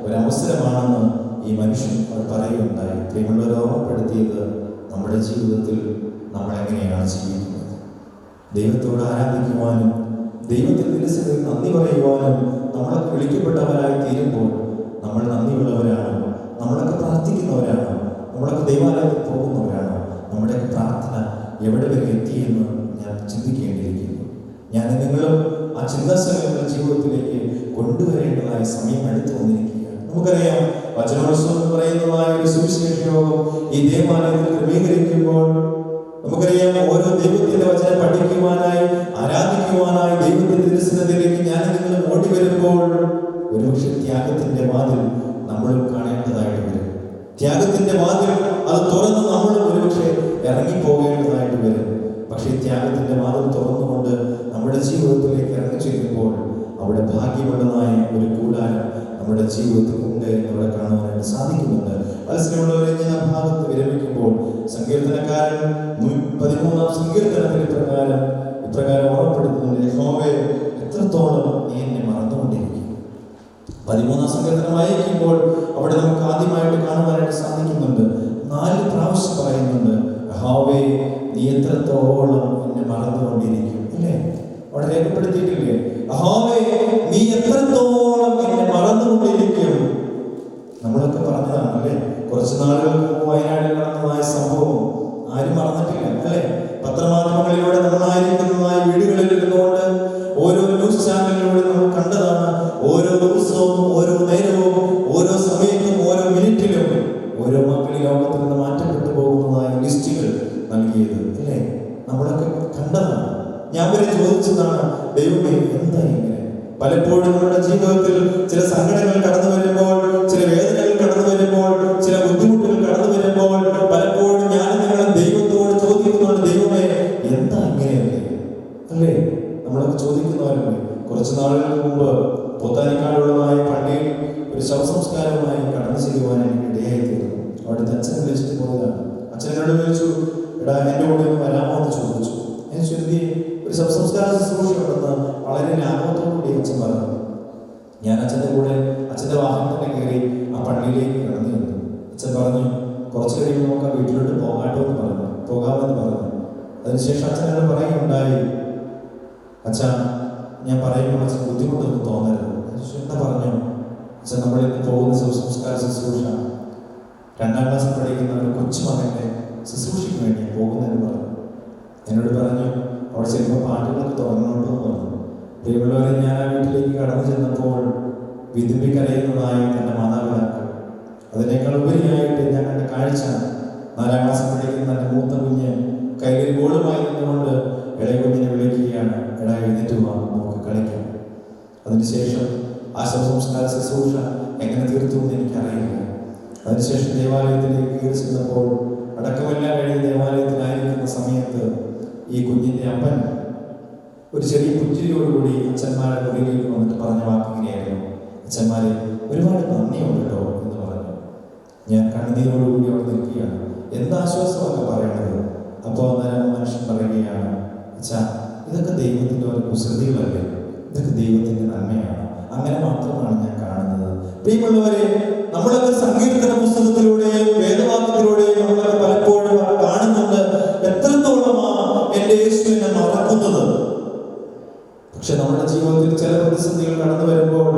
ഒരവസരമാണെന്ന് ഈ മനുഷ്യൻ പറയുകയുണ്ടായി. പ്രിയമുള്ളവരെ, ഓർമ്മപ്പെടുത്തിയത് നമ്മുടെ ജീവിതത്തിൽ നമ്മൾ എങ്ങനെയാണ് ജീവിക്കുന്നത്. ദൈവത്തോട് ആരാധിക്കുവാനും ദൈവത്തിന്റെ ദിവസത്തിൽ നന്ദി പറയുവാനും നമ്മളൊക്കെ വിളിക്കപ്പെട്ടവരായി തീരുമ്പോൾ നമ്മൾ നന്ദിയുള്ളവരാണോ? നമ്മളൊക്കെ പ്രാർത്ഥിക്കുന്നവരാണോ? നമ്മളൊക്കെ ദൈവാലയത്തിൽ പോകുന്നവരാണോ? നമ്മുടെയൊക്കെ പ്രാർത്ഥന എവിടെ വരെ എത്തിയെന്ന് ഞാൻ ചിന്തിക്കേണ്ടിയിരിക്കുന്നു. ഞാൻ നിങ്ങളും ആ ചിന്താശകലങ്ങളുടെ ജീവിതത്തിലേക്ക് കൊണ്ടുവരേണ്ടതായ സമയം എടുത്തു വന്നിരിക്കുകയാണ്. നമുക്കറിയാം, വചനോത്സവം എന്ന് പറയുന്നതായ ഒരു സുവിശേഷ യോഗം ഈ ദേവാലയത്തിൽ ക്രമീകരിക്കുമ്പോൾ നമുക്കറിയാം, ഓരോ ദൈവത്തിന്റെ വചനം പഠിക്കുവാനായി, ആരാധിക്കുവാനായി ദൈവത്തിന്റെ തിരുസന്നിധിയിലേക്ക് ഞാൻ നിങ്ങൾ ഓടി വരുമ്പോൾ ഒരുപക്ഷെ ത്യാഗത്തിന്റെ വാതിൽ നമ്മളും കാണേണ്ടതായിട്ട് വരും. ത്യാഗത്തിന്റെ വാതിൽ അത് തുറന്ന് നമ്മളും ഒരുപക്ഷെ ഇറങ്ങിപ്പോകേണ്ടതായിട്ട് വരും. പക്ഷേ ത്യാഗത്തിന്റെ വാതിൽ തുറന്നുകൊണ്ട് നമ്മുടെ ജീവിതത്തിലേക്ക് ഇറങ്ങി ചെല്ലുമ്പോൾ അവിടെ ഭാഗ്യമുള്ളതായ ഒരു കൂടാരം നമ്മുടെ ജീവിതത്തിൽ ഉണ്ട് എന്ന് അവിടെ കാണുവാനായിട്ട് സാധിക്കുന്നുണ്ട്. മത്സരമുള്ളവരെ, ഞാൻ ആ ഭാഗത്ത് വിരമിക്കുമ്പോൾ സങ്കീർത്തനക്കാരൻ 13-ാം സങ്കീർത്തനത്തിൽ ഇപ്രകാരം ഓർമ്മപ്പെടുത്തുന്നുണ്ട്, യഹോവേ, എത്രത്തോളം നീ എന്നെ മറന്നുകൊണ്ടിരിക്കും. 13-ാം സങ്കീർത്തനം വായിക്കുമ്പോൾ അവിടെ നമുക്ക് ആദ്യമായിട്ട് കാണുവാനായിട്ട് സാധിക്കുന്നുണ്ട്. 4 പ്രാവശ്യം പറയുന്നുണ്ട്, യഹോവേ, നീ എത്രത്തോളം എന്നെ മറന്നുകൊണ്ടിരിക്കും. അല്ലേ? അവിടെ രേഖപ്പെടുത്തിയിട്ടില്ലേ? യഹോവേ, നീ എത്രത്തോളം എന്നെ മറന്നുകൊണ്ടിരിക്കും. നമ്മളൊക്കെ പറഞ്ഞതാണ് അല്ലേ? കുറച്ച് നാളുകൾക്ക് വയനാട്ടിൽ നടന്നതായ സംഭവം ആരും മറന്നിട്ടില്ല അല്ലേ? പത്രമാധ്യമങ്ങളിലൂടെ നമ്മളായിരിക്കുന്നതായ വീടുകളിൽ ഇരുന്നുകൊണ്ട് ഓരോ ന്യൂസ് ചാനലിലൂടെ നമ്മൾ കണ്ടതാണ്. ഓരോ ദിവസവും, ഓരോ നേരവും, ഓരോ സമയത്തും, ഓരോ മിനിറ്റിലും ഓരോ മക്കളിലോ ലോകത്തിൽ നിന്ന് മാറ്റപ്പെട്ടു പോകുന്നതായ ലിസ്റ്റുകൾ നൽകിയത് അല്ലേ? നമ്മളൊക്കെ കണ്ടതാണ്. ഞാൻ വരെ ചോദിച്ചതാണ്, ദൈവമേ എന്താ ഇങ്ങനെ? പലപ്പോഴും നമ്മുടെ ജീവിതത്തിൽ ചില സങ്കടങ്ങൾ കടന്നു വരുമ്പോൾ, ചില വേദനകൾ കടന്നു വരുമ്പോൾ, ചില ബുദ്ധിമുട്ടുകൾ കടന്നു വരുമ്പോൾ പലപ്പോഴും ഞാൻ നിങ്ങളെ ദൈവത്തോട് ചോദിക്കുന്നുണ്ട്, ദൈവമേ എന്താ ഇങ്ങനെയല്ലേ? അല്ലേ? നമ്മളൊക്കെ ചോദിക്കുന്നവരല്ലേ? കുറച്ച് നാളുകൾക്ക് മുമ്പ് പോത്താനിക്കാടുള്ളതായ പള്ളിയിൽ ഒരു ശവസംസ്കാരവുമായി കടന്നു ചെയ്യുവാൻ എനിക്ക് ഇടയായിത്തീർന്നു. അവിടുത്തെ അച്ഛനെ വിളിച്ചിട്ട് പോയതാണ്. അച്ഛനോട് ചോദിച്ചു, എടാ എൻ്റെ കൂടെ വരാമോ എന്ന് ചോദിച്ചു. ഞാൻ ചൊല്ലി ഒരു ശവസംസ്കാര ശുശ്രൂഷ ഉണ്ടെന്ന് വളരെ ലാഘവത്തോടുകൂടി അച്ഛൻ പറഞ്ഞു. ഞാൻ അച്ഛൻ്റെ കൂടെ അച്ഛൻ്റെ വാഹനത്തിൽ കയറി ആ പള്ളിയിലേക്ക് കടന്നു വന്നു. അച്ഛൻ പറഞ്ഞു, കുറച്ച് കഴിയുമ്പോൾ നമുക്ക് ആ വീട്ടിലോട്ട് പോകാട്ടോ എന്ന് പറഞ്ഞു, പോകാമെന്ന് പറഞ്ഞു. അതിനുശേഷം അച്ഛനോട് പറയുകയുണ്ടായി, അച്ഛാ ഞാൻ പറയുമ്പോൾ അച്ഛൻ ബുദ്ധിമുട്ടൊന്നും തോന്നരുത്. എന്താ പറഞ്ഞു? അച്ഛൻ നമ്മളിന്ന് പോകുന്ന ശവസംസ്കാര ശുശ്രൂഷ 2ാം ക്ലാസ്സിൽ പഠിക്കുന്ന ഒരു കൊച്ചുമകൻ്റെ ശുശ്രൂഷയ്ക്ക് വേണ്ടി പോകുന്നതെന്ന് പറഞ്ഞു. എന്നോട് പറഞ്ഞു, അവിടെ ചെല്ലുമ്പോൾ പാട്ടുകളൊക്കെ തുടങ്ങണോട്ടോ എന്ന് പറഞ്ഞു. പ്രിയമുള്ളവരെ, ഞാൻ ആ വീട്ടിലേക്ക് കടന്നു ചെന്നപ്പോൾ വിതുമ്പിക്കരയുന്നതായ തൻ്റെ മാതാപിതാക്കൾ, അതിനേക്കാൾ ഉപരിയായിട്ട് ഞാൻ കണ്ട കാഴ്ച 4ാം ക്ലാസ്സിൽ പഠിക്കുന്ന തൻ്റെ മൂത്ത കുഞ്ഞ് കയ്യിൽ ബോളുമായി നിന്നുകൊണ്ട് ഇളയ കുഞ്ഞിനെ വിളിക്കുകയാണ്, എടാ എഴുന്നേറ്റ് പോവാം, നമുക്ക് കളിക്കാം. അതിനുശേഷം ആ ശവസംസ്കാര ശുശ്രൂഷ എങ്ങനെ തീർത്തു എന്ന് എനിക്കറിയില്ല. അതിനുശേഷം ദേവാലയത്തിലേക്ക് കയറി ചെന്നപ്പോൾ അടക്കമെല്ലാം കഴിഞ്ഞ് ദേവാലയത്തിലായിരിക്കുന്ന സമയത്ത് ഈ കുഞ്ഞിൻ്റെ അപ്പൻ ഒരു ചെറിയ പുഞ്ചിരിയോടുകൂടി അച്ഛന്മാരുടെ മുറിയിലേക്ക് വന്നിട്ട് പറഞ്ഞ വാക്കിങ്ങനെയായിരുന്നു, അച്ഛന്മാരെ ഒരുപാട് നന്ദിയുണ്ട് കേട്ടോ എന്ന് പറഞ്ഞു. ഞാൻ കണ്ണുനീരോടുകൂടി അവിടെ നിൽക്കുകയാണ്. എന്താശ്വാസമൊക്കെ പറയണത്. അപ്പോൾ അന്നേരം മനുഷ്യൻ പറയുകയാണ്, അച്ഛാ ഇതൊക്കെ ദൈവത്തിൻ്റെ ഒരു കുസൃതികളല്ലേ, ഇതൊക്കെ ദൈവത്തിൻ്റെ നന്മയാണ്. അങ്ങനെ മാത്രമാണ് ഞാൻ കാണുന്നത്. പ്രിയമുള്ളവരെ, നമ്മളൊക്കെ സങ്കീർത്തന പുസ്തകത്തിലൂടെയും വേദവാക്യത്തിലൂടെയും നമ്മളൊക്കെ പലപ്പോഴും കാണുന്നുണ്ട്, എത്രത്തോളമാണ് എൻ്റെ യേശു എന്നെ മറക്കുന്നത്. പക്ഷെ നമ്മുടെ ജീവിതത്തിൽ ചില പ്രതിസന്ധികൾ കടന്നു വരുമ്പോൾ,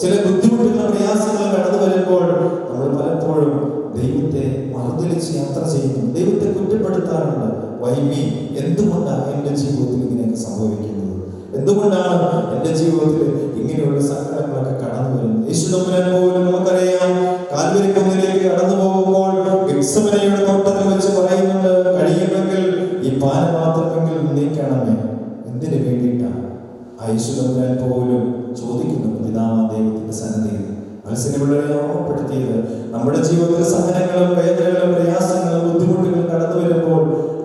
ചില ബുദ്ധിമുട്ടുള്ള പ്രയാസങ്ങൾ കടന്നു വരുമ്പോൾ നമ്മൾ പലപ്പോഴും ദൈവത്തെ മറുതലിച്ച് യാത്ര ചെയ്യുന്നു, ദൈവത്തെ കുറ്റപ്പെടുത്താറുണ്ട്. വൈമി, എന്തുകൊണ്ടാണ് എൻ്റെ ജീവിതത്തിൽ ഇങ്ങനെയൊക്കെ സംഭവിക്കുന്നത്? എന്തുകൊണ്ടാണ് എൻ്റെ ജീവിതത്തിൽ ഇങ്ങനെയുള്ള സങ്കടങ്ങളൊക്കെ കടന്നു വരുന്നത്? യേശു തമ്പുരാൻ പോലും നമുക്കറിയാം, കാൽവരി കുന്നിലേക്ക് കടന്നു പോകുമ്പോൾ ഗെത്സമനയുടെ തോട്ടത്തിൽ വെച്ച് പറയുന്നുണ്ട്, കഴിയുമെങ്കിൽ ഈ പാനപാത്രമെങ്കിൽ നീക്കണമേ. എന്തിനു വേണ്ടിയിട്ടാണ്? യേശു തമ്പുരാൻ പോലും ചോദിക്കുന്നുണ്ട് പിതാവായ ദൈവത്തിന്റെ സന്നിധിയിൽ. മത്സരങ്ങളെ ഓർമ്മപ്പെടുത്തിയത്, നമ്മുടെ ജീവിതത്തിൽ സഹനങ്ങളും വേദനകളും പ്രയാസങ്ങളും ബുദ്ധിമുട്ടുകളും കടന്നു വരുമ്പോൾ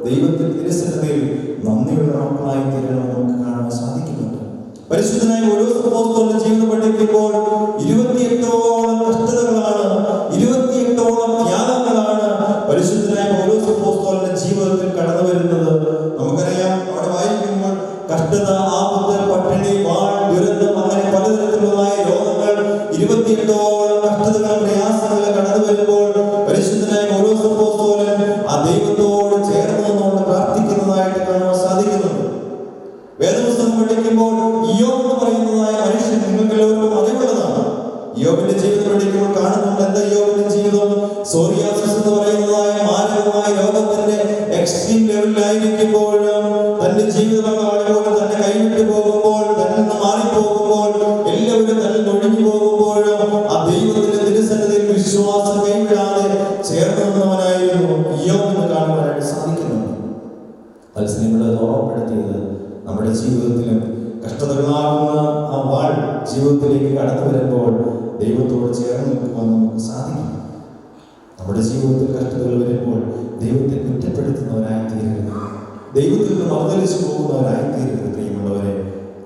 ദൈവത്തിന്റെ തിരുസന്നിധിയിൽ നന്ദിയുള്ള മക്കളായി തീരണം നമുക്ക് കാണാൻ സാധിക്കുന്നുണ്ട്. പരിശുദ്ധനായ ഓരോ അപ്പോസ്തലന്റെ ജീവിതം പഠിക്കുമ്പോൾ 28ഓളം കഷ്ടതകളാണ്, 28ഓളം ത്യാഗങ്ങളാണ് പരിശുദ്ധനായ ഓരോ അപ്പോസ്തലന്റെ ജീവിതത്തിൽ കടന്നു വരുന്നത്. നമുക്കറിയാം, അവിടെ വായിക്കുമ്പോൾ കഷ്ടത, ആപത്ത്, പട്ടിണി, വാൾ, ദുരന്തം, അങ്ങനെ പലതരത്തിലുള്ളതായ രോഗങ്ങൾ, 28ഓളം കഷ്ടതകളും പ്രയാസങ്ങളും കടന്നു വരുമ്പോൾ പരിശുദ്ധനായ ഓരോ അപ്പോസ്തലൻ ആ ദൈവത്തോട് ചേർന്ന് നിന്നുകൊണ്ട് പ്രാർത്ഥിക്കുന്നതായിട്ട് കാണാൻ സാധിക്കുന്നുണ്ട്. വേദപുസ്തകം പഠിക്കുമ്പോൾ ഇയ്യോബ് എന്ന് പറയുന്നതായ മനുഷ്യൻ നിങ്ങൾക്ക് എല്ലാവർക്കും അറിവുള്ളതാണ്. ഇയ്യോബിന്റെ ജീവിതം പഠിക്കുമ്പോൾ കാണുന്നുണ്ട്, എന്താ ഇയ്യോബിന്റെ ജീവിതം? സോറിയാസിസ് എന്ന് പറയുന്നതായ മാരകമായ രോഗത്തിന്റെ എക്സ്ട്രീം ലെവലിലായിരിക്കുമ്പോഴും തന്റെ ജീവിതപങ്കാളികൾ തന്നെ കൈവിട്ടു പോകുമ്പോൾ, തന്നിൽ നിന്ന് മാറിപ്പോകുമ്പോൾ, എല്ലാവരും തന്നിൽ ഒഴിഞ്ഞു പോകുമ്പോഴും ആ ദൈവത്തിന്റെ തിരുസന്നിധിയിൽ വിശ്വാസം കൈവിടാതെ ചേർന്ന് നിന്നവനായിരുന്നു ഇയ്യോബ് എന്ന് കാണുവാനായിട്ട് സാധിക്കുന്നുണ്ട്. മത്സരങ്ങളെ ഓർമ്മപ്പെടുത്തിയത്, നമ്മുടെ ജീവിതത്തിലും കഷ്ടതകളാകുന്ന ആ വാൾ ജീവിതത്തിലേക്ക് കടന്നു വരുമ്പോൾ ദൈവത്തോട് ചേർന്ന് നിൽക്കുവാൻ നമുക്ക് സാധിക്കും. നമ്മുടെ ജീവിതത്തിൽ കഷ്ടതകൾ വരുമ്പോൾ ദൈവത്തെ കുറ്റപ്പെടുത്തുന്നവരായി തീരരുത്, ദൈവത്തിൽ നിന്ന് മറുതലിച്ചു പോകുന്നവരായി തീരരുത്. പ്രിയമുള്ളവരെ,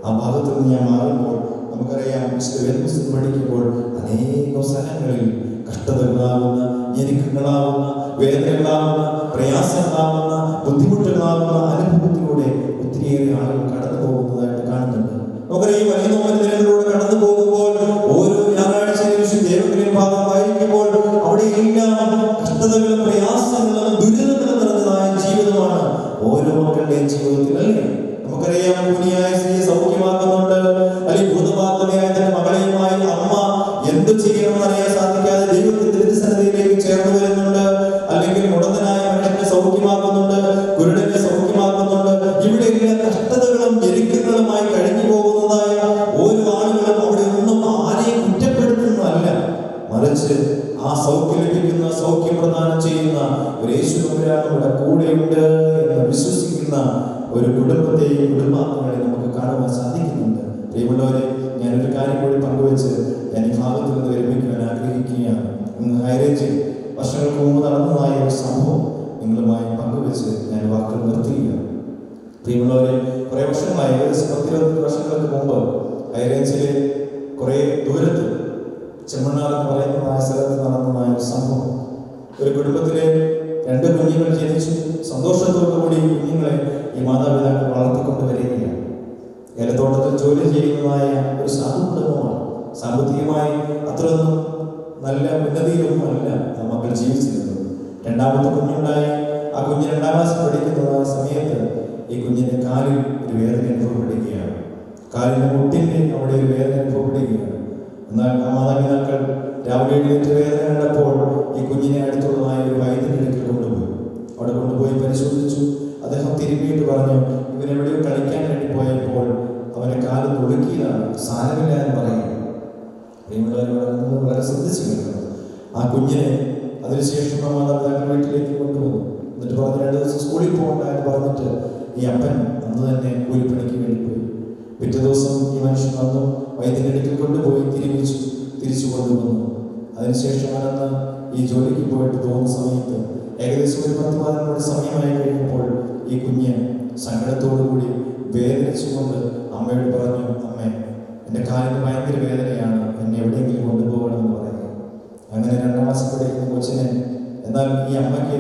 ആ ഭാഗത്ത് നിന്ന് ഞാൻ മാറുമ്പോൾ നമുക്കറിയാം, വേദപുസ്തകം പഠിക്കുമ്പോൾ അനേകം സ്ഥലങ്ങളിൽ കഷ്ടതകളാകുന്ന, ഞെരുക്കങ്ങളാകുന്ന, വേദനകളാകുന്ന, പ്രയാസങ്ങളാകുന്ന, ബുദ്ധിമുട്ടുകളാകുന്ന അനുഭവത്തിലൂടെ ഒത്തിരിയേറെ ആളുകൾ കടന്നു പോകുന്നതായിട്ട് കാണുന്നുണ്ട്. നമുക്കറിയാം, ഈ വലിയ നോമ്പ് ദിനങ്ങളിലൂടെ കടന്നു പോകുമ്പോൾ ഓരോ ഞായറാഴ്ചയും ദൈവത്തിന്റെ ഭാഗം വായിക്കുമ്പോൾ അവിടെ എല്ലാം കഷ്ടതകളും പ്രയാസങ്ങളും ദുരിതങ്ങളും നിറഞ്ഞതായ ജീവിതമാണ് ഓരോ മക്കളുടെയും ജീവിതത്തിൽ, അല്ലേ? നമുക്കറിയാം, ഭൂനിയായ സ്ത്രീയെ സൗഖ്യമാക്കുന്നുണ്ട്, അല്ലെങ്കിൽ ഭൂതബാധിതയായ തന്റെ മകളെയുമായി അമ്മ എന്ത് ചെയ്യണമെന്ന് അറിയാൻ സാധിക്കാതെ ദൈവത്തിന്റെ തിരുസന്നിധിയിലേക്ക് ചേർന്ന് വരുന്നുണ്ട്, അല്ലെങ്കിൽ മുടന്തനായ മനുഷ്യനെ സൗഖ്യമാക്കുന്നുണ്ട്. ഒരു യേശു തമ്പുരാൻ നമ്മുടെ കൂടെയുണ്ട് എന്ന് വിശ്വസിക്കുന്ന ഒരു കുടുംബത്തെയും കുടുംബാംഗങ്ങളെയും നമുക്ക് കാണുവാൻ സാധിക്കുന്നുണ്ട്. പ്രിയമുള്ളവരെ, ഞാനൊരു കാര്യം കൂടി പങ്കുവെച്ച് ഞാൻ ഈ ഭാഗത്തിൽ നിന്ന് വിരമിക്കുവാൻ ആഗ്രഹിക്കുകയാണ്. ഇന്ന് ഹൈറേഞ്ചിൽ വർഷങ്ങൾക്ക് മുമ്പ് നടന്നതായ ഒരു സംഭവം നിങ്ങളുമായി പങ്കുവെച്ച് ഞാൻ വാക്കുകൾ നിർത്തുകയാണ്. പ്രിയമുള്ളവരെ, കുറേ വർഷങ്ങളായി, ഏകദേശം 10-20 വർഷങ്ങൾക്ക് മുമ്പ് ഹൈറേഞ്ചിലെ കുറേ ദൂരത്ത് ചെമ്മണ്ണാർ എന്ന് പറയുന്നതായ സ്ഥലത്ത് നടന്നതായ ഒരു സംഭവം. ഒരു കുടുംബത്തിലെ 2 കുഞ്ഞുങ്ങൾ ജനിച്ചു. സന്തോഷത്തോടുകൂടി കുഞ്ഞുങ്ങളെ ഈ മാതാപിതാക്കൾ വളർത്തിക്കൊണ്ട് വരികയാണ്. ഏലത്തോട്ടത്തിൽ ജോലി ചെയ്യുന്നതായ ഒരു സാധു കുടുംബമാണ്. സാമ്പത്തികമായി അത്രയൊന്നും നല്ല ഉന്നതിയിലൊന്നും അല്ല ആ മക്കൾ ജീവിച്ചിരുന്നത്. 2ാമത്തെ കുഞ്ഞുണ്ടായി. ആ കുഞ്ഞ് 2ാം ക്ലാസ് പഠിക്കുന്ന സമയത്ത് ഈ കുഞ്ഞിന്റെ കാലിൽ ഒരു വേദന അനുഭവപ്പെടുകയാണ്. കാലിന്റെ മുട്ടിന്റെ അവിടെ ഒരു വേദന അനുഭവപ്പെടുകയാണ്. എന്നാൽ ആ മാതാപിതാക്കൾ രാവിലെ എഴുന്നേറ്റ് വേദന കണ്ടപ്പോൾ ഈ കുഞ്ഞിനെ അടുത്തുള്ളതായ ഒരു വൈദ്യന്റെ അടുക്കൽ കൊണ്ടുപോയി. അവിടെ കൊണ്ടുപോയി പരിശോധിച്ചു. അദ്ദേഹം തിരുമ്മിയിട്ട് പറഞ്ഞു, ഇവനെവിടെയോ കളിക്കാൻ വേണ്ടി പോയപ്പോൾ അവന്റെ കാല് ഒടുക്കിയതാണ്, സാരമില്ല എന്ന് പറയുന്നു. വളരെ ശ്രദ്ധിച്ചു കേൾക്കണം. ആ കുഞ്ഞിനെ അതിനുശേഷം ആ മാതാപിതാക്കൾ വീട്ടിലേക്ക് കൊണ്ടുവന്നു. എന്നിട്ട് പറഞ്ഞു, 2 ദിവസം സ്കൂളിൽ പോകണ്ട എന്ന് പറഞ്ഞിട്ട് ഈ അപ്പൻ അന്ന് തന്നെ കൂലിപ്പണിക്ക് വേണ്ടി പോയി. പിറ്റേ ദിവസം ഈ മനുഷ്യൻ വന്നു, വൈദ്യന്റെ അടുക്കൽ കൊണ്ടുപോയി തിരിച്ചു കൊണ്ടുവന്നു. അതിനുശേഷം അന്ന് ഈ ജോലിക്ക് പോയിട്ട് പോകുന്ന സമയത്ത് ഏകദേശം ഒരു 10-15 സമയമായി കഴിഞ്ഞപ്പോൾ ഈ കുഞ്ഞ് സങ്കടത്തോടു കൂടി വേദനിച്ചുകൊണ്ട് അമ്മയോട് പറഞ്ഞു, അമ്മേ, എൻ്റെ കാലിന് ഭയങ്കര വേദനയാണ്, എന്നെ എവിടെയെങ്കിലും കൊണ്ടുപോകണമെന്ന് പറയുക. അങ്ങനെ 2ാം ക്ലാസ്സിൽ പഠിക്കുന്ന കൊച്ചിനെ, എന്നാൽ ഈ അമ്മയ്ക്ക്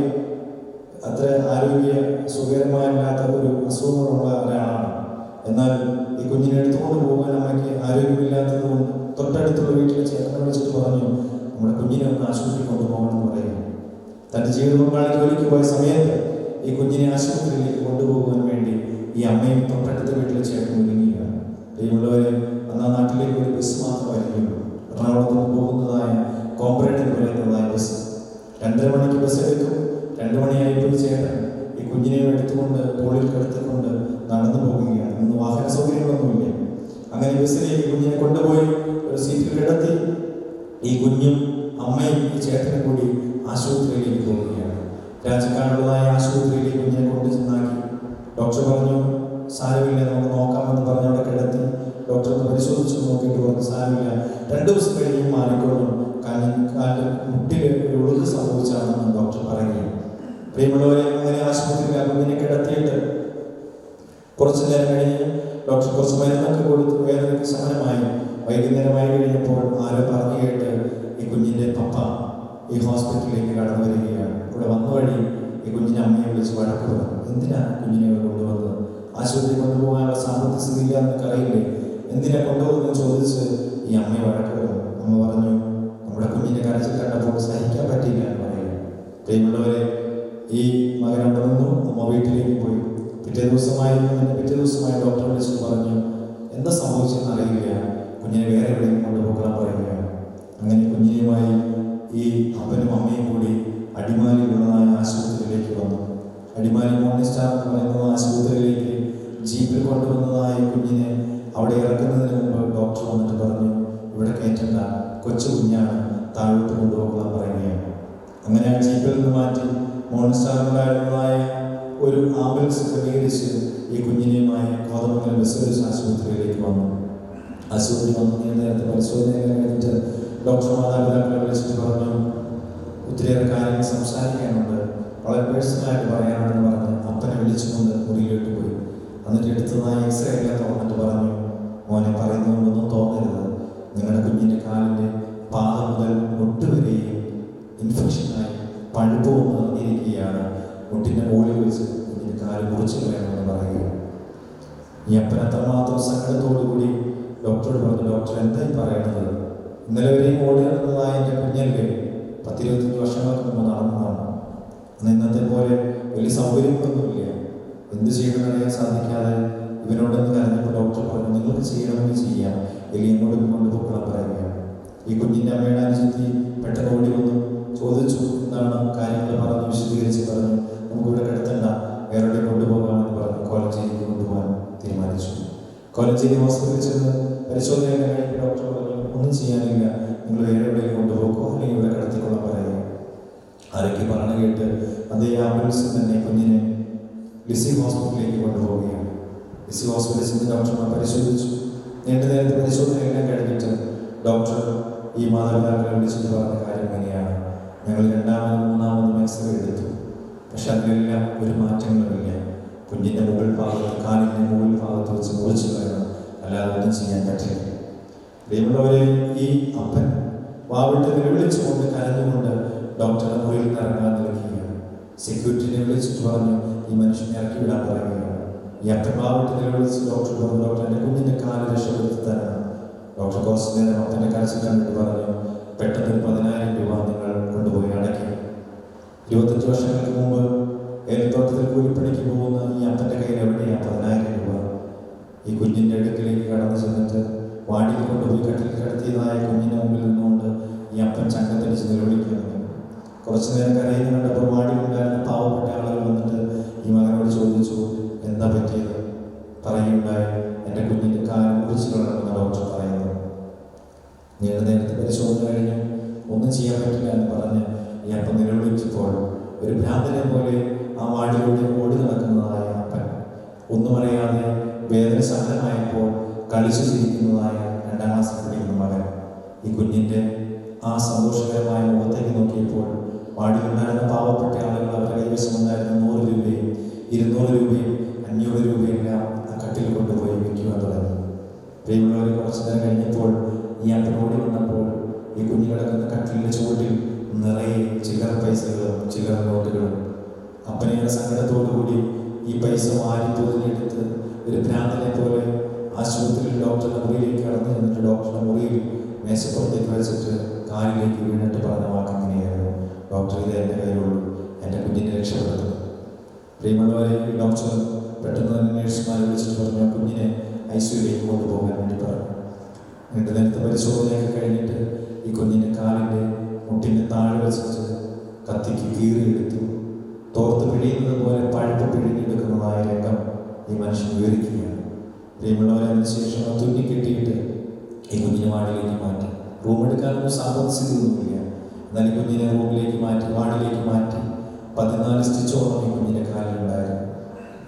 അത്ര ആരോഗ്യ സുഖകരമായില്ലാത്ത ഒരു അസുഖങ്ങളുള്ള ഒരാളാണ്. എന്നാൽ ഈ കുഞ്ഞിനെ എടുത്തുകൊണ്ട് പോകാൻ അമ്മയ്ക്ക് ആരോഗ്യമില്ലാത്തത് കൊണ്ട് തൊട്ടടുത്തുള്ള വീട്ടിലെ ചേട്ടനെ വിളിച്ചിട്ട് പറഞ്ഞു, നമ്മുടെ കുഞ്ഞിനെ ഒന്ന് ആശുപത്രിയിൽ കൊണ്ടുപോകണമെന്ന് പറയുക. തൻ്റെ ജീവിത പങ്കാളി ജോലിക്ക് പോയ സമയത്ത് ഈ കുഞ്ഞിനെ ആശുപത്രിയിലേക്ക് കൊണ്ടുപോകാൻ വേണ്ടി ഈ അമ്മയും തൊട്ടടുത്ത വീട്ടിലെ ചേട്ടൻ ഒരുങ്ങുകയാണ്. പ്രിയമുള്ളവരെ, അന്ന് ആ നാട്ടിലേക്ക് ഒരു ബസ് മാത്രമായിരിക്കും. എറണാകുളത്ത് നിന്ന് പോകുന്നതായ കോംപ്രേഡ് എന്ന് പറയുന്നതായ ബസ് 2:30 മണിക്ക് ബസ് എടുക്കും. 2 മണിയായപ്പോൾ ചേട്ടൻ ഈ കുഞ്ഞിനെ എടുത്തുകൊണ്ട് തോളിൽ കിടത്തിക്കൊണ്ട് നടന്നു പോകുകയാണ്. ഇന്ന് വാഹന സൗകര്യങ്ങളൊന്നുമില്ല. അങ്ങനെ ബസ്സിലേക്ക് കുഞ്ഞിനെ കൊണ്ടുപോയി ഒരു സീറ്റിൽ കിടത്തി ഈ കുഞ്ഞും അമ്മയും ഈ ചേട്ടനും കൂടി ആശുപത്രിയിലേക്ക് പോവുകയാണ്. രാജക്കാടുള്ളതായ ആശുപത്രിയിലേക്ക് കുഞ്ഞിനെ കൊണ്ടു ചെന്നാക്കി. ഡോക്ടർ പറഞ്ഞു, സാരമില്ല, നമുക്ക് നോക്കാമെന്ന് പറഞ്ഞ് അവിടെ കിടത്തി. ഡോക്ടർ ഒന്ന് പരിശോധിച്ച് നോക്കിയിട്ട് പറഞ്ഞു, സാരമില്ല, 2 ദിവസം കഴിഞ്ഞ് മാറിക്കൊള്ളും, കാലിൽ മുട്ടിൽ ഒരു ഒഴുക്ക് സംഭവിച്ചാണെന്ന് ഡോക്ടർ പറയുകയാണ്. പ്രിയമുള്ളവരെ, അങ്ങനെ ആശുപത്രിയിൽ ആ കുഞ്ഞിനെ കിടത്തിയിട്ട് കുറച്ചു നേരം കഴിഞ്ഞ് ഡോക്ടർ കുറച്ച് മരുന്നൊക്കെ കൊടുത്ത് വേദനയ്ക്ക് ശമനമായി. വൈകുന്നേരമായി കഴിഞ്ഞപ്പോൾ ആരോ പറഞ്ഞു കേട്ട് ഈ കുഞ്ഞിൻ്റെ പപ്പ ഈ ഹോസ്പിറ്റലിലേക്ക് കടന്നു വരികയാണ്. ഇവിടെ വന്ന വഴി ഈ കുഞ്ഞിനെ അമ്മയെ വിളിച്ച് വഴക്ക് പറഞ്ഞു, എന്തിനാണ് കുഞ്ഞിനെ ഇവിടെ കൊണ്ടുവന്നത്? ആശുപത്രി കൊണ്ടുപോകാനുള്ള സാമ്പത്തിക സ്ഥിതി ഇല്ല എന്നൊക്കെ അറിയില്ലേ, എന്തിനാ കൊണ്ടുപോകുന്നത് ചോദിച്ച് ഈ അമ്മയെ വഴക്ക് പറഞ്ഞു. അമ്മ പറഞ്ഞു, നമ്മുടെ കുഞ്ഞിൻ്റെ കരച്ചിൽ കണ്ടപ്പോൾ സഹിക്കാൻ പറ്റിയില്ല എന്ന് പറയുക. പ്രിയമുള്ളവരെ, ഈ മകൻ അവിടെ നിന്നു. അമ്മ വീട്ടിലേക്ക് പോയി. പിറ്റേ ദിവസമായി ഡോക്ടറെ വിളിച്ചിട്ട് പറഞ്ഞു, എന്താ സംഭവിച്ചെന്ന് അറിയില്ല, കുഞ്ഞിനെ വേറെ എവിടെയും കൊണ്ടുപോകാൻ പറയുകയാണ്. അങ്ങനെ കുഞ്ഞിനെയുമായി ഈ അപ്പനും അമ്മയും കൂടി അടിമാലിയിലുള്ളതായ ആശുപത്രിയിലേക്ക് വന്നു. അടിമാലി മോണിസ്റ്റാർ എന്ന് പറയുന്ന ആശുപത്രിയിലേക്ക് ജീപ്പിൽ കൊണ്ടുവന്നതായ കുഞ്ഞിനെ അവിടെ ഇറക്കുന്നതിന് മുമ്പ് ഡോക്ടർ വന്നിട്ട് പറഞ്ഞു, ഇവിടെ കയറ്റണ്ട, കൊച്ചു കുഞ്ഞാണ്, താഴോട്ട് കൊണ്ടുപോകാൻ പറയുകയാണ്. അങ്ങനെ ആ ജീപ്പിൽ നിന്ന് മാറ്റി മോണിസ്റ്റാറിലുണ്ടായിരുന്നതായ ഒരു ആംബുലൻസ് ക്രമീകരിച്ച് ഈ കുഞ്ഞിനെയുമായി കോതമംഗലം ബസേഴ്സ് ആശുപത്രിയിലേക്ക് വന്നു. ആശുപത്രി വന്ന് നേരത്തെ പരിശോധനകൾ കഴിഞ്ഞിട്ട് ഡോക്ടർ മാതാപിതാക്കളെ വിളിച്ചിട്ട് പറഞ്ഞു, ഒത്തിരിയേറെ കാര്യങ്ങൾ സംസാരിക്കാനുണ്ട്, വളരെ പേഴ്സണലായിട്ട് പറയാനുണ്ടെന്ന് പറഞ്ഞ് അപ്പനെ വിളിച്ചുകൊണ്ട് മുറിയിലോട്ട് പോയി. എന്നിട്ട് എടുത്തതായ എക്സ്റേ എല്ലാം തുറന്നിട്ട് പറഞ്ഞു, മോനെ പറയുന്നതുകൊണ്ടൊന്നും തോന്നരുത്, നിങ്ങളുടെ കുഞ്ഞിൻ്റെ കാലിൻ്റെ പാദം മുതൽ മുട്ടുവരെയും ഇൻഫെക്ഷനായി പഴുപ്പ് നിറഞ്ഞിരിക്കുകയാണ്, മുട്ടിൻ്റെ മുകളിൽ വെച്ച് കുഞ്ഞിൻ്റെ കാല് മുറിച്ച് കളയണമെന്ന് പറയുകയാണ്. ഈ അപ്പൻ അത്രമാത്രം സങ്കടത്തോടുകൂടി ഡോക്ടറോട് പറഞ്ഞു, ഡോക്ടർ എന്തായി പറയണത്? ഇന്നലെ വരെയും ഓടി നടന്നതായ എൻ്റെ കുഞ്ഞല്ലേ, 10-25 വർഷങ്ങൾക്ക് മുമ്പ് നടന്നതാണ്. അന്ന് ഇന്നത്തെ പോലെ വലിയ സൗകര്യങ്ങളൊന്നുമില്ല, എന്ത് ചെയ്യണമെന്നറിയാൻ സാധിക്കാതെ ഇവനോടൊന്ന് കരഞ്ഞപ്പോൾ ഡോക്ടർ പറഞ്ഞു, നിങ്ങൾക്ക് ചെയ്യണമെന്ന് ചെയ്യാം, അല്ലെങ്കിൽ എങ്ങോട്ടും കൊണ്ടുപോക്കണം പറയുകയാണ്. ഈ കുഞ്ഞിൻ്റെ അമ്മയുടെ അനുജത്തി പെട്ടെന്ന് ഓടി വന്നു, ചോദിച്ചു എന്താണ് കാര്യങ്ങൾ, പറഞ്ഞ് വിശദീകരിച്ച് പറഞ്ഞു, നമുക്കിവിടെ കിടത്തണ്ട, വേറെ കൊണ്ടുപോകാമെന്ന് പറഞ്ഞു കോലഞ്ചേരിക്ക് കൊണ്ടുപോകാൻ തീരുമാനിച്ചു. കോലഞ്ചേരി ഹോസ്പിറ്റലിൽ ചെന്ന് പരിശോധനയൊക്കെ കഴിഞ്ഞ് ഡോക്ടർ പറഞ്ഞു, ഒന്നും ചെയ്യാനില്ല, നിങ്ങൾ വേറെ എവിടെയും കൊണ്ടുപോകോ അല്ലെങ്കിൽ ഇവിടെ കിടത്തിക്കൊള്ളാൻ പറയുക. ആരൊക്കെ പറഞ്ഞു കേട്ട് അതേ ആംബുലൻസിൽ തന്നെ കുഞ്ഞിനെ ലിസി ഹോസ്പിറ്റലിലേക്ക് കൊണ്ടുപോവുകയാണ്. ലിസി ഹോസ്പിറ്റലിൽ ചെന്ന് ഡോക്ടർമാർ പരിശോധിച്ചു. നീണ്ട നേരത്തെ പരിശോധനയെല്ലാം കഴിഞ്ഞിട്ട് ഡോക്ടർ ഈ മാതാപിതാക്കളെ വിളിച്ചിട്ട് പറഞ്ഞ കാര്യം ഇങ്ങനെയാണ്: ഞങ്ങൾ രണ്ടാമതും മൂന്നാമതും എക്സ്റേ എടുത്തു, പക്ഷെ അതിലെല്ലാം ഒരു മാറ്റങ്ങളുമില്ല. കുഞ്ഞിൻ്റെ മുകൾ ഭാഗത്ത്, കാലിൻ്റെ മുകൾ ഭാഗത്ത് വെച്ച് മുറിച്ച് കളയണം, അല്ലാതെ ഒന്നും ചെയ്യാൻ പറ്റില്ല. പ്രിയമുള്ളവരെ, ഈ അപ്പൻ വാവിട്ട് നിലവിളിച്ചുകൊണ്ട് കരഞ്ഞുകൊണ്ട് ഡോക്ടറുടെ മുറിയിൽ നിന്ന് ഇറങ്ങാൻ നിൽക്കുകയാണ്. സെക്യൂരിറ്റിനെ വിളിച്ചിട്ട് പറഞ്ഞു ഈ മനുഷ്യനെ ഇറക്കി വിടാൻ പറയുകയാണ്. ഈ അപ്പൻ വാവിട്ട് നിലവിളിച്ച് ഡോക്ടർ പറഞ്ഞു, ഡോക്ടർ എൻ്റെ കുഞ്ഞിൻ്റെ കാല് രക്ഷപ്പെടുത്തി തരണം. ഡോക്ടർ കുറച്ച് നേരം അപ്പൻ്റെ കരച്ചിൽ കണ്ടിട്ട് പറഞ്ഞു, പെട്ടെന്ന് 10,000 രൂപ നിങ്ങൾ കൊണ്ടുപോയി അടയ്ക്കും. 25 വർഷങ്ങൾക്ക് മുമ്പ് ഏലത്തോട്ടത്തിൽ കൂലിപ്പണിക്ക് പോകുന്ന ഈ അപ്പൻ്റെ കയ്യിൽ എവിടെയാണ് 10,000 രൂപ? ഈ കുഞ്ഞിൻ്റെ അടുക്കിലേക്ക് കടന്നു ചെന്നിട്ട് വാടിയിൽ കൊണ്ടുപോയി കട്ടിൽ കിടത്തിയതായ കുഞ്ഞിൻ്റെ മുമ്പിൽ നിന്നുകൊണ്ട് ഈ അപ്പൻ ചങ്കത്തടിച്ച് നിലവിളിക്കുന്നു. കുറച്ചു നേരം കരയുന്ന കണ്ടപ്പോൾ വാടിയിലുണ്ടായിരുന്ന പാവപ്പെട്ട ആളുകൾ വന്നിട്ട് ഈ മകനോട് ചോദിച്ചു, എന്താ പറ്റിയത്? പറയുണ്ടായി, എൻ്റെ കുഞ്ഞിൻ്റെ കാലം കുറിച്ച് കളയണമെന്ന് ഡോക്ടർ പറയുന്നു. നീണ്ട നേരത്തെ പരിശോധന കഴിഞ്ഞു, ഒന്നും ചെയ്യാൻ പറ്റില്ല എന്ന് പറഞ്ഞ് ഈ അപ്പൻ നിലവിളിച്ചപ്പോൾ ഒരു ഭ്രാന്തനെ പോലെ ആ വാടിലൂടെ ഓടി നടക്കുന്നതായ അപ്പൻ, ഒന്നും അറിയാതെ വേദന ശാന്തമായപ്പോൾ കളിച്ചു ചിരിക്കുന്നതായ 2ാം ക്ലാസ്സിൽ പഠിക്കുന്ന മകൻ ഈ കുഞ്ഞിൻ്റെ ആ സന്തോഷകരമായ മുഖത്തേക്ക് നോക്കിയപ്പോൾ വാടിയിലുണ്ടായിരുന്ന പാവപ്പെട്ട ആളുകൾ അവരുടെ കൈവശമുണ്ടായിരുന്ന 100 രൂപയും 200 രൂപയും 500 രൂപയെല്ലാം ആ കട്ടിൽ കൊണ്ടുപോയി വയ്ക്കുവാൻ തുടങ്ങി. പ്രിയമുള്ളവർ, കുറച്ചു നേരം കഴിഞ്ഞപ്പോൾ ഈ അപ്പൻ ഓടി വന്നപ്പോൾ ഈ കുഞ്ഞു കിടക്കുന്ന കട്ടിലിൻ്റെ ചുവട്ടിൽ നിറയെ ചില്ലറ പൈസകളും ചില്ലറ നോട്ടുകളും. അപ്പനേറെ സങ്കടത്തോടുകൂടി ഈ പൈസ വാരി പൊതിഞ്ഞെടുത്ത് ഒരു ഭ്രാന്തനെ പോലെ ആശുപത്രിയിൽ ഡോക്ടറുടെ മുറിയിലേക്ക് കടന്നു ചെന്നിട്ട് ഡോക്ടറുടെ മുറിയിൽ മേശപ്പുറത്തേക്ക് വെച്ചിട്ട് കാലിലേക്ക് വീണിട്ട് പറഞ്ഞ വാക്കെങ്ങനെയായിരുന്നു: ഡോക്ടർ, ഇത് എൻ്റെ കയ്യിലുള്ളൂ, എൻ്റെ കുഞ്ഞിനെ രക്ഷപ്പെടുത്തും. പ്രിയമുള്ളവരെ, ഈ ഡോക്ടർ പെട്ടെന്ന് തന്നെ നേഴ്സുമാരെ വിളിച്ചിട്ട് പറഞ്ഞു കുഞ്ഞിനെ ICUയിലേക്ക് കൊണ്ടുപോകാൻ വേണ്ടി പറഞ്ഞു. നീണ്ട നേരത്തെ പരിശോധനയൊക്കെ കഴിഞ്ഞിട്ട് ഈ കുഞ്ഞിൻ്റെ കാലിൻ്റെ മുട്ടിൻ്റെ താഴെ വെച്ചിട്ട് കത്തിക്ക് കീറിയെടുത്തു. തോർത്ത് പിഴിയുന്നത് പോലെ പഴുപ്പ് പിഴിഞ്ഞെടുക്കുന്നതായ രംഗം ഈ മനുഷ്യൻ വിവരിക്കുകയാണ്. പ്രിയമുള്ളവരെ, അതിനുശേഷം തുന്നി കെട്ടിയിട്ട് ഈ കുഞ്ഞിനെ വാർഡിലേക്ക് മാറ്റി. റൂം എടുക്കാനൊന്നും സാമ്പത്തികമൊന്നുമില്ല. എന്നാൽ ഈ കുഞ്ഞിനെ റൂമിലേക്ക് മാറ്റി, വാർഡിലേക്ക് മാറ്റി 14 സ്റ്റിച്ചോളം ഈ കുഞ്ഞിൻ്റെ കാലിലുണ്ടായിരുന്നു.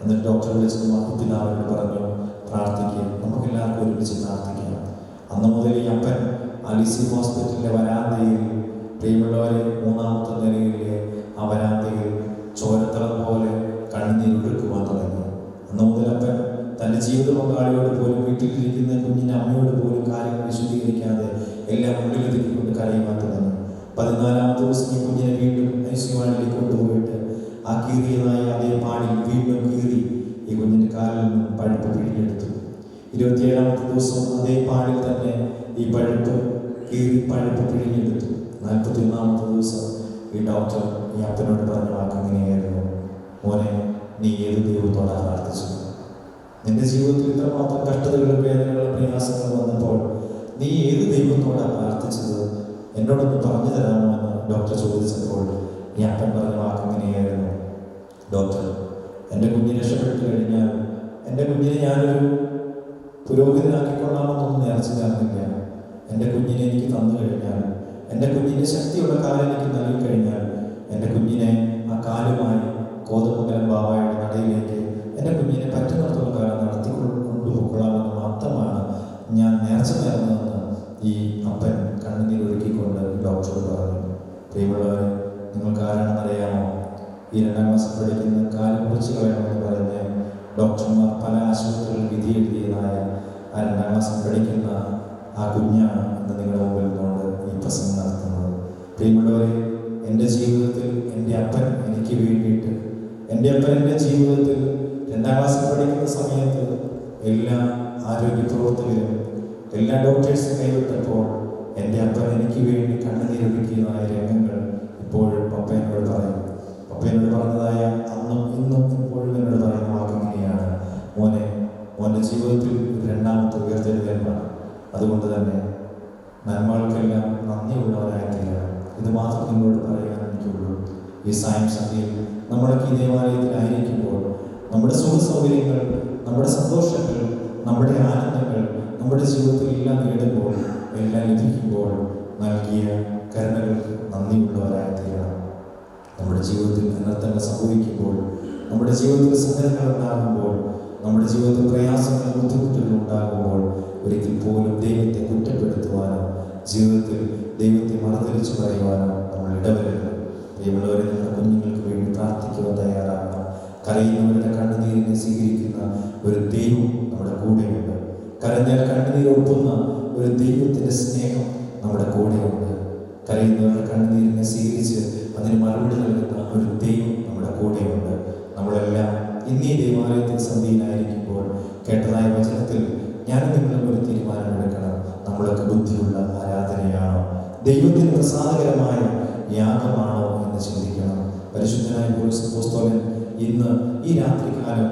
എന്നിട്ട് ഡോക്ടറെ വിളിച്ചത് പിതാവിനോട് പറഞ്ഞു, പ്രാർത്ഥിക്കുക, നമുക്കെല്ലാവർക്കും ഒരുമിച്ച് പ്രാർത്ഥിക്കാം. അന്ന് മുതൽ ഈ അപ്പൻ ലിസി ഹോസ്പിറ്റലിലെ വരാന്തയിൽ, പ്രിയമുള്ളവരെ, 3ാമത്തെ നിലയിലെ ആ വരാന്തയിൽ ചോരത്തളം പോലെ കണ്ണുനീരൊഴുക്കുവാൻ തുടങ്ങി. അന്ന് മുതൽ അപ്പൻ തൻ്റെ ജീവിത പങ്കാളിയോട് പോലും, വീട്ടിലിരിക്കുന്ന കുഞ്ഞിൻ്റെ അമ്മയോട് പോലും കാര്യങ്ങൾ വിശദീകരിക്കാതെ എല്ലാം ഉള്ളിലൊതുക്കിക്കൊണ്ട് കരയുവാൻ തുടങ്ങി. 14ാമത്തെ ദിവസം ഈ കുഞ്ഞിനെ വീണ്ടും ICU കൊണ്ടുപോയിട്ട് ആ കീറിയതായ അതേ പാടിൽ വീണ്ടും കീറി ഈ കുഞ്ഞിൻ്റെ കാലിൽ നിന്നും പഴുപ്പ് പിഴിഞ്ഞെടുത്തു. 27ാമത്തെ ദിവസം അതേ പാടിൽ തന്നെ ഈ പഴുപ്പ് കീറി പഴുപ്പ് പിഴിഞ്ഞെടുത്തു. 41ാമത്തെ ദിവസം ഈ ഡോക്ടർ ഈ അപ്പനോട് പറഞ്ഞ വാക്കെങ്ങനെയായിരുന്നു: മോനെ, നീ ഏത് ദൈവത്തോടാണ് പ്രാർത്ഥിച്ചത്? നിന്റെ ജീവിതത്തിൽ ഇത്രമാത്രം കഷ്ടതകളും വേദനകളും പ്രയാസങ്ങളും വന്നപ്പോൾ നീ ഏത് ദൈവത്തോടാണ് പ്രാർത്ഥിച്ചത്? എന്നോടൊന്ന് പറഞ്ഞു തരാമോ എന്ന് ഡോക്ടർ ചോദിച്ചപ്പോൾ ഈ അപ്പൻ പറഞ്ഞ വാക്കെങ്ങനെയായിരുന്നു: ഡോക്ടർ, എൻ്റെ കുഞ്ഞിനെ രക്ഷപ്പെട്ടു കഴിഞ്ഞാൽ എൻ്റെ കുഞ്ഞിനെ ഞാനൊരു പുരോഹിതനാക്കിക്കൊള്ളാമെന്നൊന്നും നേർച്ച ചേർന്നില്ല. എൻ്റെ കുഞ്ഞിനെ എനിക്ക് തന്നു കഴിഞ്ഞാൽ, എൻ്റെ കുഞ്ഞിൻ്റെ ശക്തിയുള്ള കാലം എനിക്ക് നൽകി കഴിഞ്ഞാൽ, എൻ്റെ കുഞ്ഞിനെ ആ കാലുമായി കോതമംഗലം ബാബായുടെ നടയിലേക്ക് എൻ്റെ കുഞ്ഞിനെ പറ്റുന്നിടത്തോളം കാലം നടത്തി കൊണ്ടുപോയിക്കൊള്ളാമെന്ന് മാത്രമാണ് ഞാൻ നേർച്ച നേർന്നതെന്ന് ഈ അപ്പൻ കണ്ണുനീരൊഴുക്കിക്കൊണ്ട് ഡോക്ടറോട് പറഞ്ഞു. പ്രിയമുള്ളവരെ, നിങ്ങൾക്ക് ആരാണെന്നറിയാമോ? ഈ 2ാം ക്ലാസ്സിൽ പഠിക്കുന്ന കാല് മുറിച്ച് കളയണമെന്ന് പറഞ്ഞ് ഡോക്ടർമാർ പല ആശുപത്രികളിൽ വിധി എഴുതിയതായ ആ 2ാം ക്ലാസ്സിൽ പഠിക്കുന്ന ആ കുഞ്ഞാണ് ഇന്ന് നിങ്ങളുടെ മുമ്പിൽ നിന്നുകൊണ്ട് ഈ പ്രസംഗം നടത്തുന്നത്. പ്രിയമുള്ളവരെ, എൻ്റെ ജീവിതത്തിൽ എൻ്റെ അപ്പൻ എനിക്ക് വേണ്ടിയിട്ട്, എൻ്റെ അപ്പൻ എൻ്റെ ജീവിതത്തിൽ 2ാം ക്ലാസ്സിൽ പഠിക്കുന്ന സമയത്ത് എല്ലാ ആരോഗ്യ പ്രവർത്തകരും, എല്ലാ ഡോക്ടേഴ്സും കൈവിട്ടപ്പോൾ എൻ്റെ അപ്പൻ എനിക്ക് വേണ്ടി കണ്ണുനീരൊഴുക്കിയതായ രംഗങ്ങൾ ഇപ്പോഴും പപ്പേനോട് പറയും. പപ്പേനോട് പറഞ്ഞതായ അന്നും ഇന്നും ഇപ്പോഴും എന്നോട് പറയുന്ന വാക്കെങ്ങനെയാണ്: മോനെ, മോൻ്റെ ജീവിതത്തിൽ 2ാമത്തെ ഉയർത്തെഴുന്നേൽപ്പാണ്. അതുകൊണ്ട് തന്നെ നന്മകൾക്കെല്ലാം നന്ദിയുള്ളവരായിത്തീരണം. ഇത് മാത്രം നിങ്ങളോട് പറയാൻ എനിക്കുള്ളൂ. ഈ സായം സന്ധ്യയിൽ നമ്മളൊക്കെ ഈ ദേവാലയത്തിലായിരിക്കുമ്പോൾ നമ്മുടെ സുഖ സൗകര്യങ്ങൾ, നമ്മുടെ സന്തോഷങ്ങൾ, നമ്മുടെ ആനന്ദങ്ങൾ നമ്മുടെ ജീവിതത്തിൽ എല്ലാം നേടുമ്പോൾ, എല്ലാം ലഭിക്കുമ്പോൾ നൽകിയ കരുണകൾക്ക് നന്ദിയുള്ളവരായിത്തീരണം. നമ്മുടെ ജീവിതത്തിൽ അനർത്ഥങ്ങൾ സംഭവിക്കുമ്പോൾ, നമ്മുടെ ജീവിതത്തിൽ സങ്കടങ്ങൾ ഉണ്ടാകുമ്പോൾ, നമ്മുടെ ജീവിതത്തിൽ പ്രയാസങ്ങളും ബുദ്ധിമുട്ടുകളും ഉണ്ടാകുമ്പോൾ ഒരിക്കൽ പോലും ദൈവത്തെ കുറ്റപ്പെടുത്തുവാനോ ജീവിതത്തിൽ ദൈവത്തെ മറുതലിച്ചു പറയുവാനോ നമ്മൾ ഇടവരരുത്. ദൈവമുള്ളവരെ നമ്മുടെ കുഞ്ഞുങ്ങൾക്ക് വേണ്ടി പ്രാർത്ഥിക്കുവാൻ തയ്യാറാകണം. കരയുന്നവരുടെ കണ്ണുനീരിനെ സ്വീകരിക്കുന്ന ഒരു ദൈവം നമ്മുടെ കൂടെയുണ്ട്. കരഞ്ഞാൽ കണ്ണുനീരൊപ്പുന്ന ഒരു ദൈവത്തിൻ്റെ സ്നേഹം നമ്മുടെ കൂടെയുണ്ട്. കരയുന്നവരുടെ കണ്ണുനീരിനെ സ്വീകരിച്ച് അതിന് മറുപടി നൽകുന്ന ഒരു ദൈവം നമ്മുടെ കൂടെയുണ്ട്. നമ്മളെല്ലാം ഇന്നീ ദൈവാലയത്തിൽ സന്ധിയിലായിരിക്കുമ്പോൾ കേട്ടതായ വചനത്തിൽ ഞാൻ നിങ്ങളും ഒരു തീരുമാനമെടുക്കണം. നമ്മളൊക്കെ ബുദ്ധിയുള്ള ആരാധനയാണോ, ദൈവത്തിന് പ്രസാദകരമായ യാഗമാണോ എന്ന് ചിന്തിക്കണം. പരിശുദ്ധനായ പൗലോസ് അപ്പോസ്തലൻ ഇന്ന് ഈ രാത്രികാലം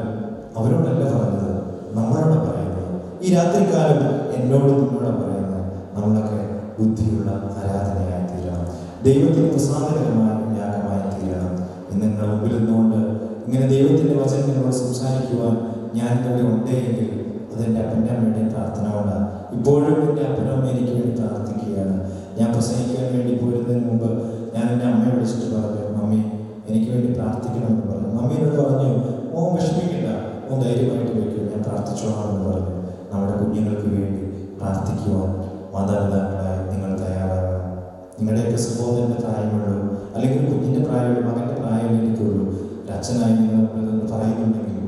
അവരോടല്ല പറഞ്ഞത്, നമ്മളോട് പറയുന്നത്. ഈ രാത്രികാലം എന്നോട് നിന്നോട് പറയുന്നത്, നമ്മളൊക്കെ ബുദ്ധിയുള്ള ആരാധനയായി തീരണം, ദൈവത്തിന് പ്രസാദകരമായ യാഗമായി തീരണം. ഇന്ന് നിങ്ങളുടെ മുമ്പിൽ നിന്നുകൊണ്ട് ഇങ്ങനെ ദൈവത്തിൻ്റെ വചനം നിങ്ങളോട് സംസാരിക്കുവാൻ ഞാൻ ഇവിടെ ഉണ്ടെങ്കിൽ അതെൻ്റെ അപ്പൻ്റെ അമ്മയുടെ പ്രാർത്ഥന കൊണ്ടാണ്. ഇപ്പോഴും എൻ്റെ അപ്പനും അമ്മ എനിക്ക് വേണ്ടി പ്രാർത്ഥിക്കുകയാണ്. ഞാൻ പ്രസംഗിക്കാൻ വേണ്ടി പോരുന്നതിന് മുമ്പ് ഞാൻ എൻ്റെ അമ്മയെ വിളിച്ചിട്ട് പറഞ്ഞു, മമ്മി എനിക്ക് വേണ്ടി പ്രാർത്ഥിക്കണമെന്ന് പറഞ്ഞു. മമ്മി എന്നോട് പറഞ്ഞു, ഓ വിഷമിക്കണ്ട, ഓ ധൈര്യമായിട്ട് വയ്ക്കും, ഞാൻ പ്രാർത്ഥിച്ചോളാമെന്ന് പറഞ്ഞു. നമ്മുടെ കുഞ്ഞുങ്ങൾക്ക് വേണ്ടി പ്രാർത്ഥിക്കുവാൻ മാതാപിതാക്കളായി നിങ്ങൾ തയ്യാറാകണം. നിങ്ങളുടെയൊക്കെ സഹോദരൻ്റെ പ്രായമുള്ളൂ, അല്ലെങ്കിൽ കുഞ്ഞിൻ്റെ പ്രായമുള്ളൂ, മകൻ്റെ പ്രായം എനിക്കുള്ളൂ, ഒരു അച്ഛനായി നിങ്ങൾ ഇതൊന്ന് പറയുന്നുണ്ടെങ്കിൽ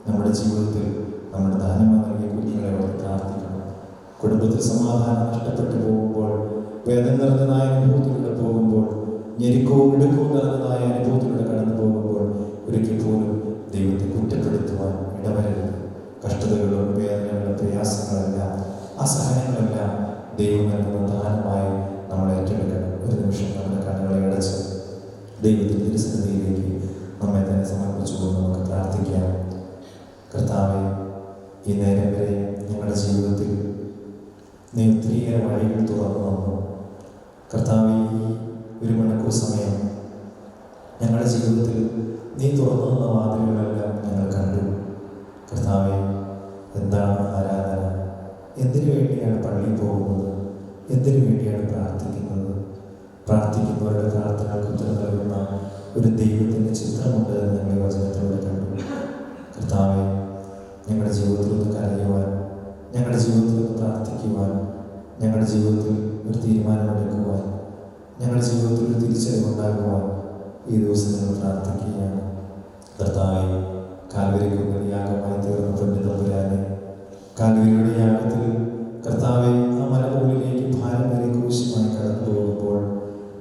നമ്മുടെ ജീവിതത്തിൽ നമ്മുടെ ദാനമായി നൽകിയ കുഞ്ഞുങ്ങളെ അവിടെ പ്രാർത്ഥിക്കണം. കുടുംബത്തിൽ സമാധാനം നഷ്ടപ്പെട്ടു പോകുമ്പോൾ, വേദന നിറഞ്ഞതായ അനുഭവത്തിലൂടെ പോകുമ്പോൾ, ഞെരുക്കവും ഇടുക്കവും നിറഞ്ഞതായ അനുഭവത്തിലൂടെ കടന്നു പോകുമ്പോൾ ഒരിക്കൽ പോലും ദൈവത്തെ കുറ്റപ്പെടുത്തുവാൻ ഇടവരരുത്. കഷ്ടതകളും വേദനകളും പ്രയാസങ്ങളെല്ലാം അസഹനങ്ങളെല്ലാം ദൈവം നൽകുന്ന ദാനമായി നമ്മൾ ഏറ്റെടുക്കണം. ഒരു നിമിഷം നമ്മുടെ കണ്ണുകളെ അടച്ച് ദൈവത്തിൻ്റെ തിരുസന്നിധിയിലേക്ക് നമ്മെ തന്നെ സമർപ്പിച്ചുകൊണ്ട് നമുക്ക് പ്രാർത്ഥിക്കാം. കർത്താവേ, ഈ നേരം വരെ ഞങ്ങളുടെ ജീവിതത്തിൽ നീ ഒത്തിരിയേറെ വഴികൾ തുറന്നു തന്നു. കർത്താവേ, ഈ 1 മണിക്കൂർ സമയം ഞങ്ങളുടെ ജീവിതത്തിൽ നീ തുറന്നു തന്ന വാതിലുകളെല്ലാം ഞങ്ങൾ കണ്ടു. കർത്താവേ, എന്താണ് ആരാധന? എന്തിനു വേണ്ടിയാണ് പള്ളിയിൽ പോകുന്നത്? എന്തിനു വേണ്ടിയാണ് പ്രാർത്ഥിക്കുന്നത്? പ്രാർത്ഥിക്കുന്നവരുടെ പ്രാർത്ഥനകൾക്ക് ഉത്തരം നൽകുന്ന ഒരു ദൈവത്തിൻ്റെ ചിത്രമുണ്ട് എന്ന് ഞങ്ങൾ വചനത്തിലൂടെ കണ്ടു. കർത്താവേ, ഞങ്ങളുടെ ജീവിതത്തിൽ ഒന്ന് കരയുവാൻ, ഞങ്ങളുടെ ജീവിതത്തിൽ ഒന്ന് പ്രാർത്ഥിക്കുവാൻ, ഞങ്ങളുടെ ജീവിതത്തിൽ ഒരു തീരുമാനമെടുക്കുവാൻ, ഞങ്ങളുടെ ജീവിതത്തിൽ ഒരു തിരിച്ചറിവുണ്ടാകുവാൻ ഈ ദിവസം ഞങ്ങൾ പ്രാർത്ഥിക്കുകയാണ്. കർത്താവേ, കാൽവരിക്ക് യാഗമായി തീർന്ന പൊന്നുതമ്പുരാനെ, കാൽവരിയുടെ യാഗത്തിൽ കർത്താവെ ആ മലമുകളിലേക്ക് ഭാരമേറിയ ക്രൂശുമായി കടന്നു പോകുമ്പോൾ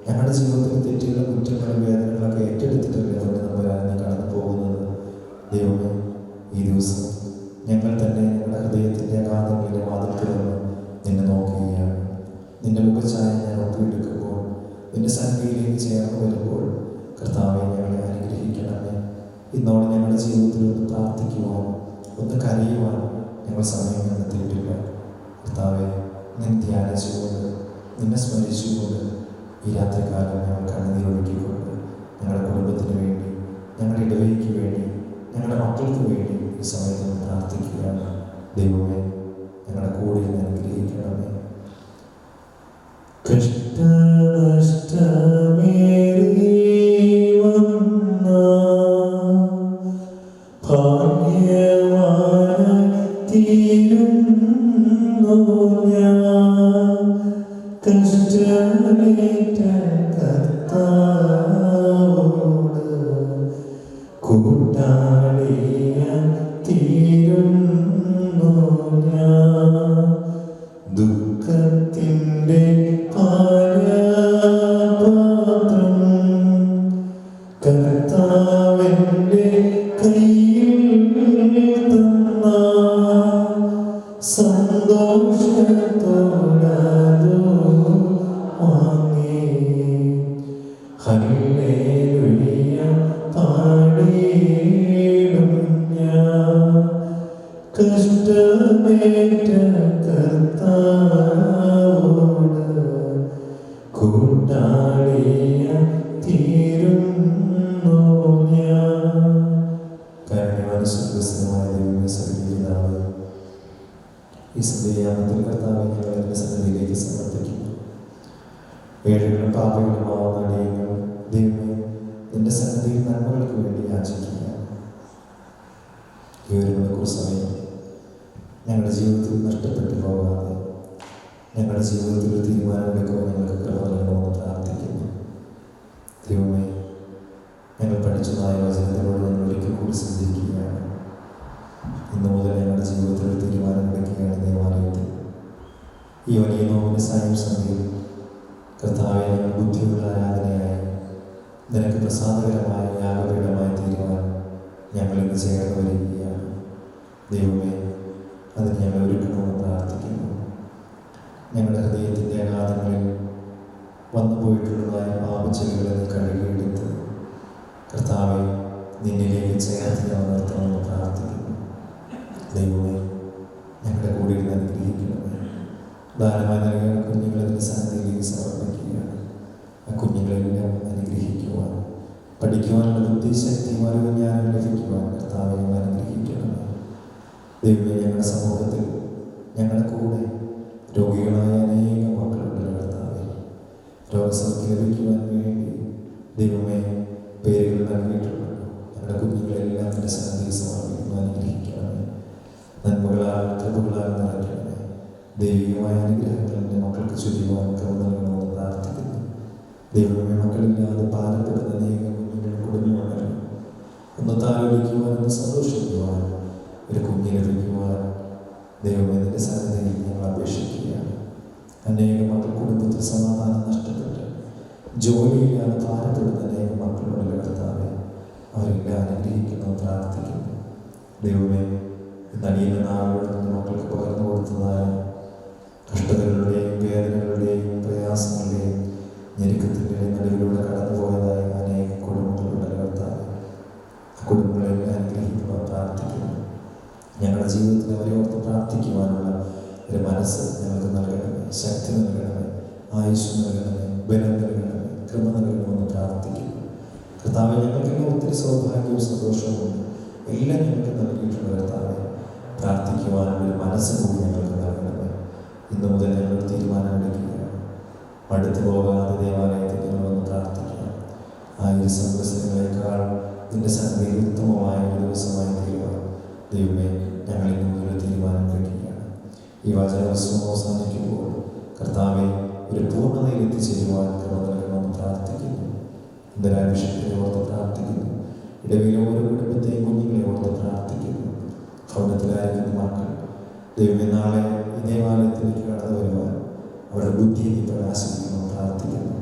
ഞങ്ങളുടെ ജീവിതത്തിൽ തെറ്റുകളും കുറ്റങ്ങളും വേദനകളൊക്കെ ഏറ്റെടുത്തിട്ടല്ലേ പൊന്നുതമ്പുരാനെ നീ കടന്നു പോകുന്നത്. ദൈവമേ, ഈ ദിവസം ഞങ്ങൾ തന്നെ ഞങ്ങളുടെ ഹൃദയത്തിൻ്റെ അഗാധങ്ങളിലെ വാതിൽ തുറന്ന് നിന്നെ നോക്കുകയാണ്. നിന്റെ മുഖച്ഛായ ഞാൻ ഒപ്പിയെടുക്കുമ്പോൾ, നിന്റെ സന്നിധിയിലേക്ക് ചേർന്ന് വരുമ്പോൾ കർത്താവെ ഞങ്ങളെ അനുഗ്രഹിക്കണമേ. ഇന്നോടെ ഞങ്ങളുടെ ജീവിതത്തിൽ ഒന്ന് പ്രാർത്ഥിക്കുവാൻ, ഒന്ന് കരയുവാൻ ഞങ്ങൾ സമയം കണ്ടെത്തിയിട്ടില്ല. കർത്താവെ, നിന്നെ ധ്യാനിച്ചുകൊണ്ട്, നിന്നെ സ്മരിച്ചുകൊണ്ട് ഈ രാത്രികാലം ഞങ്ങൾ കണ്ണുനീരൊഴുക്കിക്കൊണ്ട് ഞങ്ങളുടെ കുടുംബത്തിന് വേണ്ടി, ഞങ്ങളുടെ ഇടവയ്ക്ക് വേണ്ടി, ഞങ്ങളുടെ മക്കൾക്ക് വേണ്ടി ഈ സമയത്ത് നിന്ന് പ്രാർത്ഥിക്കുകയാണ്. ദൈവമേ, ഞങ്ങളുടെ കൂടെ നിന്ന് അനുഗ്രഹിക്കണമേ. ദുഃഖത്തിൻ്റെ കർത്താവിൻ്റെ കയ്യിൽ തന്ന സന്തോഷത്തോടതു വാങ്ങി ഹല്ലേലൂയ പാടിയിടും ഞാൻ. കഷ്ടമേറ്റ കർത്താവോട് കൂട്ടാളിയ തീരുന്നു ഞാൻ. കാരുണ്യവാനായ ദൈവമേ, സ്വർഗ്ഗീയപിതാവേ, ഈ സന്ധ്യായാമത്തിൽ കർത്താവേ ഞങ്ങൾ നിന്റെ സന്നിധിയിലേക്ക് സമർപ്പിക്കുന്നു. ഏഴുകളും പാപങ്ങളുമാവുന്ന അടിയങ്ങൾ ദൈവമേ, നിന്റെ ദൈവമേ, അതിന് ഞങ്ങൾ ഒരുക്കണമെന്ന് പ്രാർത്ഥിക്കുന്നു. ഞങ്ങളുടെ ഹൃദയത്തിൻ്റെ അഗാധങ്ങളിൽ വന്നു പോയിട്ടുള്ളതായ പാപച്ചെടികളെ നീ കഴുകിയെടുത്ത് കർത്താവെ നിന്നിലേക്ക് ചേർത്ത് ഞാൻ നിർത്തണമെന്ന് പ്രാർത്ഥിക്കുന്നു. ദൈവമേ, ഞങ്ങളുടെ കൂടെ ഇരുന്ന് അനുഗ്രഹിക്കണമേ. ദാനമായി നൽകിയ കുഞ്ഞുങ്ങളതിൻ്റെ സന്നിധിയിലേക്ക് സമർപ്പിക്കുകയാണ്. ആ കുഞ്ഞുങ്ങളെല്ലാം അനുഗ്രഹിക്കുവാൻ, പഠിക്കുവാനുള്ള ബുദ്ധിശക്തിയും അറിവും ജ്ഞാനം ലഭിക്കുവാൻ കർത്താവെ ഞങ്ങൾ അനുഗ്രഹിക്കണമേ. ദൈവമേ, ഞങ്ങളുടെ സമൂഹത്തിൽ ഞങ്ങളുടെ കൂടെ രോഗികളായ അനേകം മക്കളുണ്ട് കർത്താവെ. രോഗസൗഖ്യം ലഭിക്കുവാൻ വേണ്ടി ദൈവമേ പേരുകൾ നൽകിയിട്ടുള്ളൂ. ഞങ്ങളുടെ കുഞ്ഞുങ്ങളെല്ലാം നിന്റെ സന്നിധിയിൽ സമർപ്പിക്കുന്നു. അനുഗ്രഹിക്കണമേ. നന്മകളാൽ കൃപകളാൽ നിറയ്ക്കണമേ. ദൈവികമായ അനുഗ്രഹങ്ങൾ എൻ്റെ മക്കൾക്ക് ചൊല്ലുവാൻ കൃപ നൽകണമെന്ന് പ്രാർത്ഥിക്കുന്നു. ദൈവമേ, മക്കളില്ലാതെ ഭാരപ്പെടുന്ന അനേകം കുഞ്ഞുങ്ങൾ കുടുംബമുണ്ടല്ലോ. ഒന്ന് താലോലിക്കുവാൻ, ഒന്ന് സന്തോഷിക്കുവാൻ, ഒരു കുഞ്ഞിനെ ലഭിക്കുവാൻ ദൈവമേ നിന്റെ സന്നിധിയിൽ ഞങ്ങൾ അപേക്ഷിക്കുകയാണ്. അനേകം മക്കൾ കുടുംബത്തിൽ സമാധാനം നഷ്ടപ്പെട്ട് ജോലിയില്ലാതെ ഭാരപ്പെടുന്ന അനേകം മക്കളുണ്ടല്ലോ കർത്താവെ. അവരെല്ലാം അനുഗ്രഹിക്കുന്നു പ്രാർത്ഥിക്കുന്നു. ദൈവമേ, നടിയുന്ന നാളുകളിൽ നിന്ന് മക്കൾക്ക് പകർന്നു കൊടുത്തതായ കഷ്ടതകളുടെയും വേദനകളുടെയും പ്രയാസങ്ങളുടെയും ഞെരുക്കത്തിൻ്റെയും നടുവിലൂടെ കടന്നുപോയതായ അനേകം കുടുംബങ്ങളുണ്ടല്ലോ കർത്താവെ. ആ കുടുംബങ്ങളെല്ലാം അനുഗ്രഹിക്കുവാൻ പ്രാർത്ഥിക്കുന്നു. ഞങ്ങളുടെ ജീവിതത്തിൽ അവരെ ഓർത്ത് പ്രാർത്ഥിക്കുവാനുള്ള ഒരു മനസ്സ് ഞങ്ങൾക്ക് നൽകണമേ. ശക്തി നൽകണമേ. ആയുസ് നൽകണമേ. ബലം നൽകണമേ. കൃപ നൽകണമെന്ന് പ്രാർത്ഥിക്കുന്നു. കർത്താവെ, ഞങ്ങൾക്കെല്ലാം ഒത്തിരി സൗഭാഗ്യവും സന്തോഷവും എല്ലാം ഞങ്ങൾക്ക് നൽകിയിട്ടുള്ള കർത്താവെ, പ്രാർത്ഥിക്കുവാനുള്ളൊരു മനസ്സ് കൂടി ഞങ്ങൾക്ക് നൽകണമേ. ഇന്നു മുതൽ ഞങ്ങൾ തീരുമാനമെടുക്കുകയാണ്. അടുത്തു പോകാതെ ദേവാലയത്തിൽ ഞങ്ങൾ വന്ന് പ്രാർത്ഥിക്കാം. 1000 സന്ദർശനങ്ങളെക്കാൾ നിന്റെ സന്നിധിയിൽ ഉത്തമമായ ഒരു ദിവസമായി തീരുവാൻ ദൈവമേ ഞങ്ങൾ ഇന്നു മുതൽ തീരുമാനം എടുക്കുകയാണ്. ഈ വചനോത്സവം അവസാനിക്കുമ്പോൾ കർത്താവെ ഒരു പൂർണ്ണതയിൽ എത്തിച്ചേരുവാൻ കൃപ നൽകണമെന്ന് പ്രാർത്ഥിക്കുന്നു. ഇന്ദിരാഭിഷേകത്തെ ഓർത്ത് പ്രാർത്ഥിക്കുന്നു. ഇടവയിലെ ഓരോ കുടുംബത്തെയും കുഞ്ഞുങ്ങളെ ഓർത്ത് പ്രാർത്ഥിക്കുന്നു. ഭവനത്തിലായിരിക്കുന്ന മക്കൾ ദൈവമേ നാളെ ഈ ദേവാലയത്തിലേക്ക് കടന്നു വരുവാൻ അവരുടെ ബുദ്ധിയെ നീ പ്രകാശിപ്പിക്കണമെന്ന് പ്രാർത്ഥിക്കുന്നു.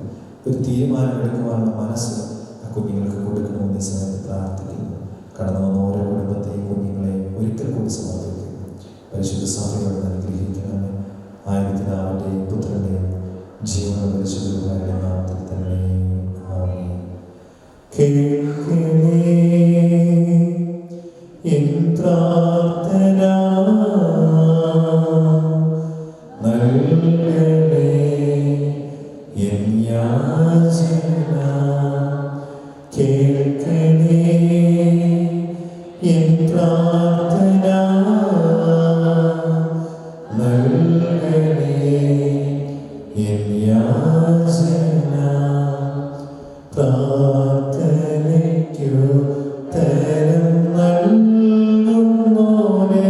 ഒരു തീരുമാനമെടുക്കുവാനുള്ള മനസ്സ് ആ കുഞ്ഞുങ്ങൾക്ക് കൊടുക്കണമെന്ന് ഈ സമയത്ത് പ്രാർത്ഥിക്കുന്നു. കടന്നു വന്ന ഓരോ കുടുംബത്തെയും കുഞ്ഞുങ്ങളെയും ഒരിക്കൽ കൂടി സമർപ്പിക്കുന്നു. പരിശുദ്ധ സഭയോട് അനുഗ്രഹിക്കണമേ. ആയിരത്തിനാവിൻ്റെയും പുത്രൻ്റെയും ജീവന പരിശുദ്ധമായ നാമത്തിൽ തന്നെ ആമേൻ. കേൾക്കണേ എൻ പ്രാർത്ഥന, നൽകണേ എൻ യാചന. കേൾക്കണേ എൻ പ്രാർത്ഥന, നൽകണേ എൻ യാചന. പ്രാർത്ഥനയ്ക്കു തരം നൽകുന്നോനേ,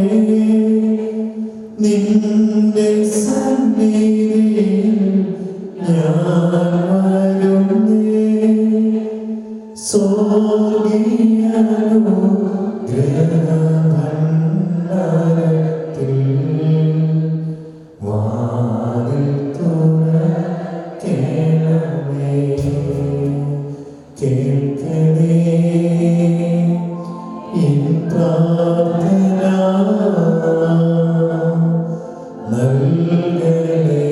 നിന്റെ സന്നിധിയിൽ ഞാൻ വരുന്നേ. സ്വർഗീയാനുഗ്രഹഭണ്ഡാരത്തിൽ വാതിൽ തുറക്കണമേ. കേൾക്കണേ എൻ പ്രാർത്ഥന, നൽകണേ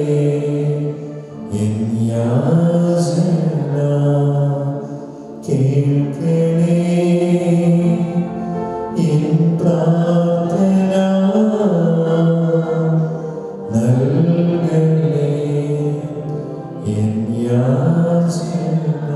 എൻ യാചന. കേൾക്കണേ എൻ പ്രാർത്ഥന, നൽകണേ എൻ യാചന.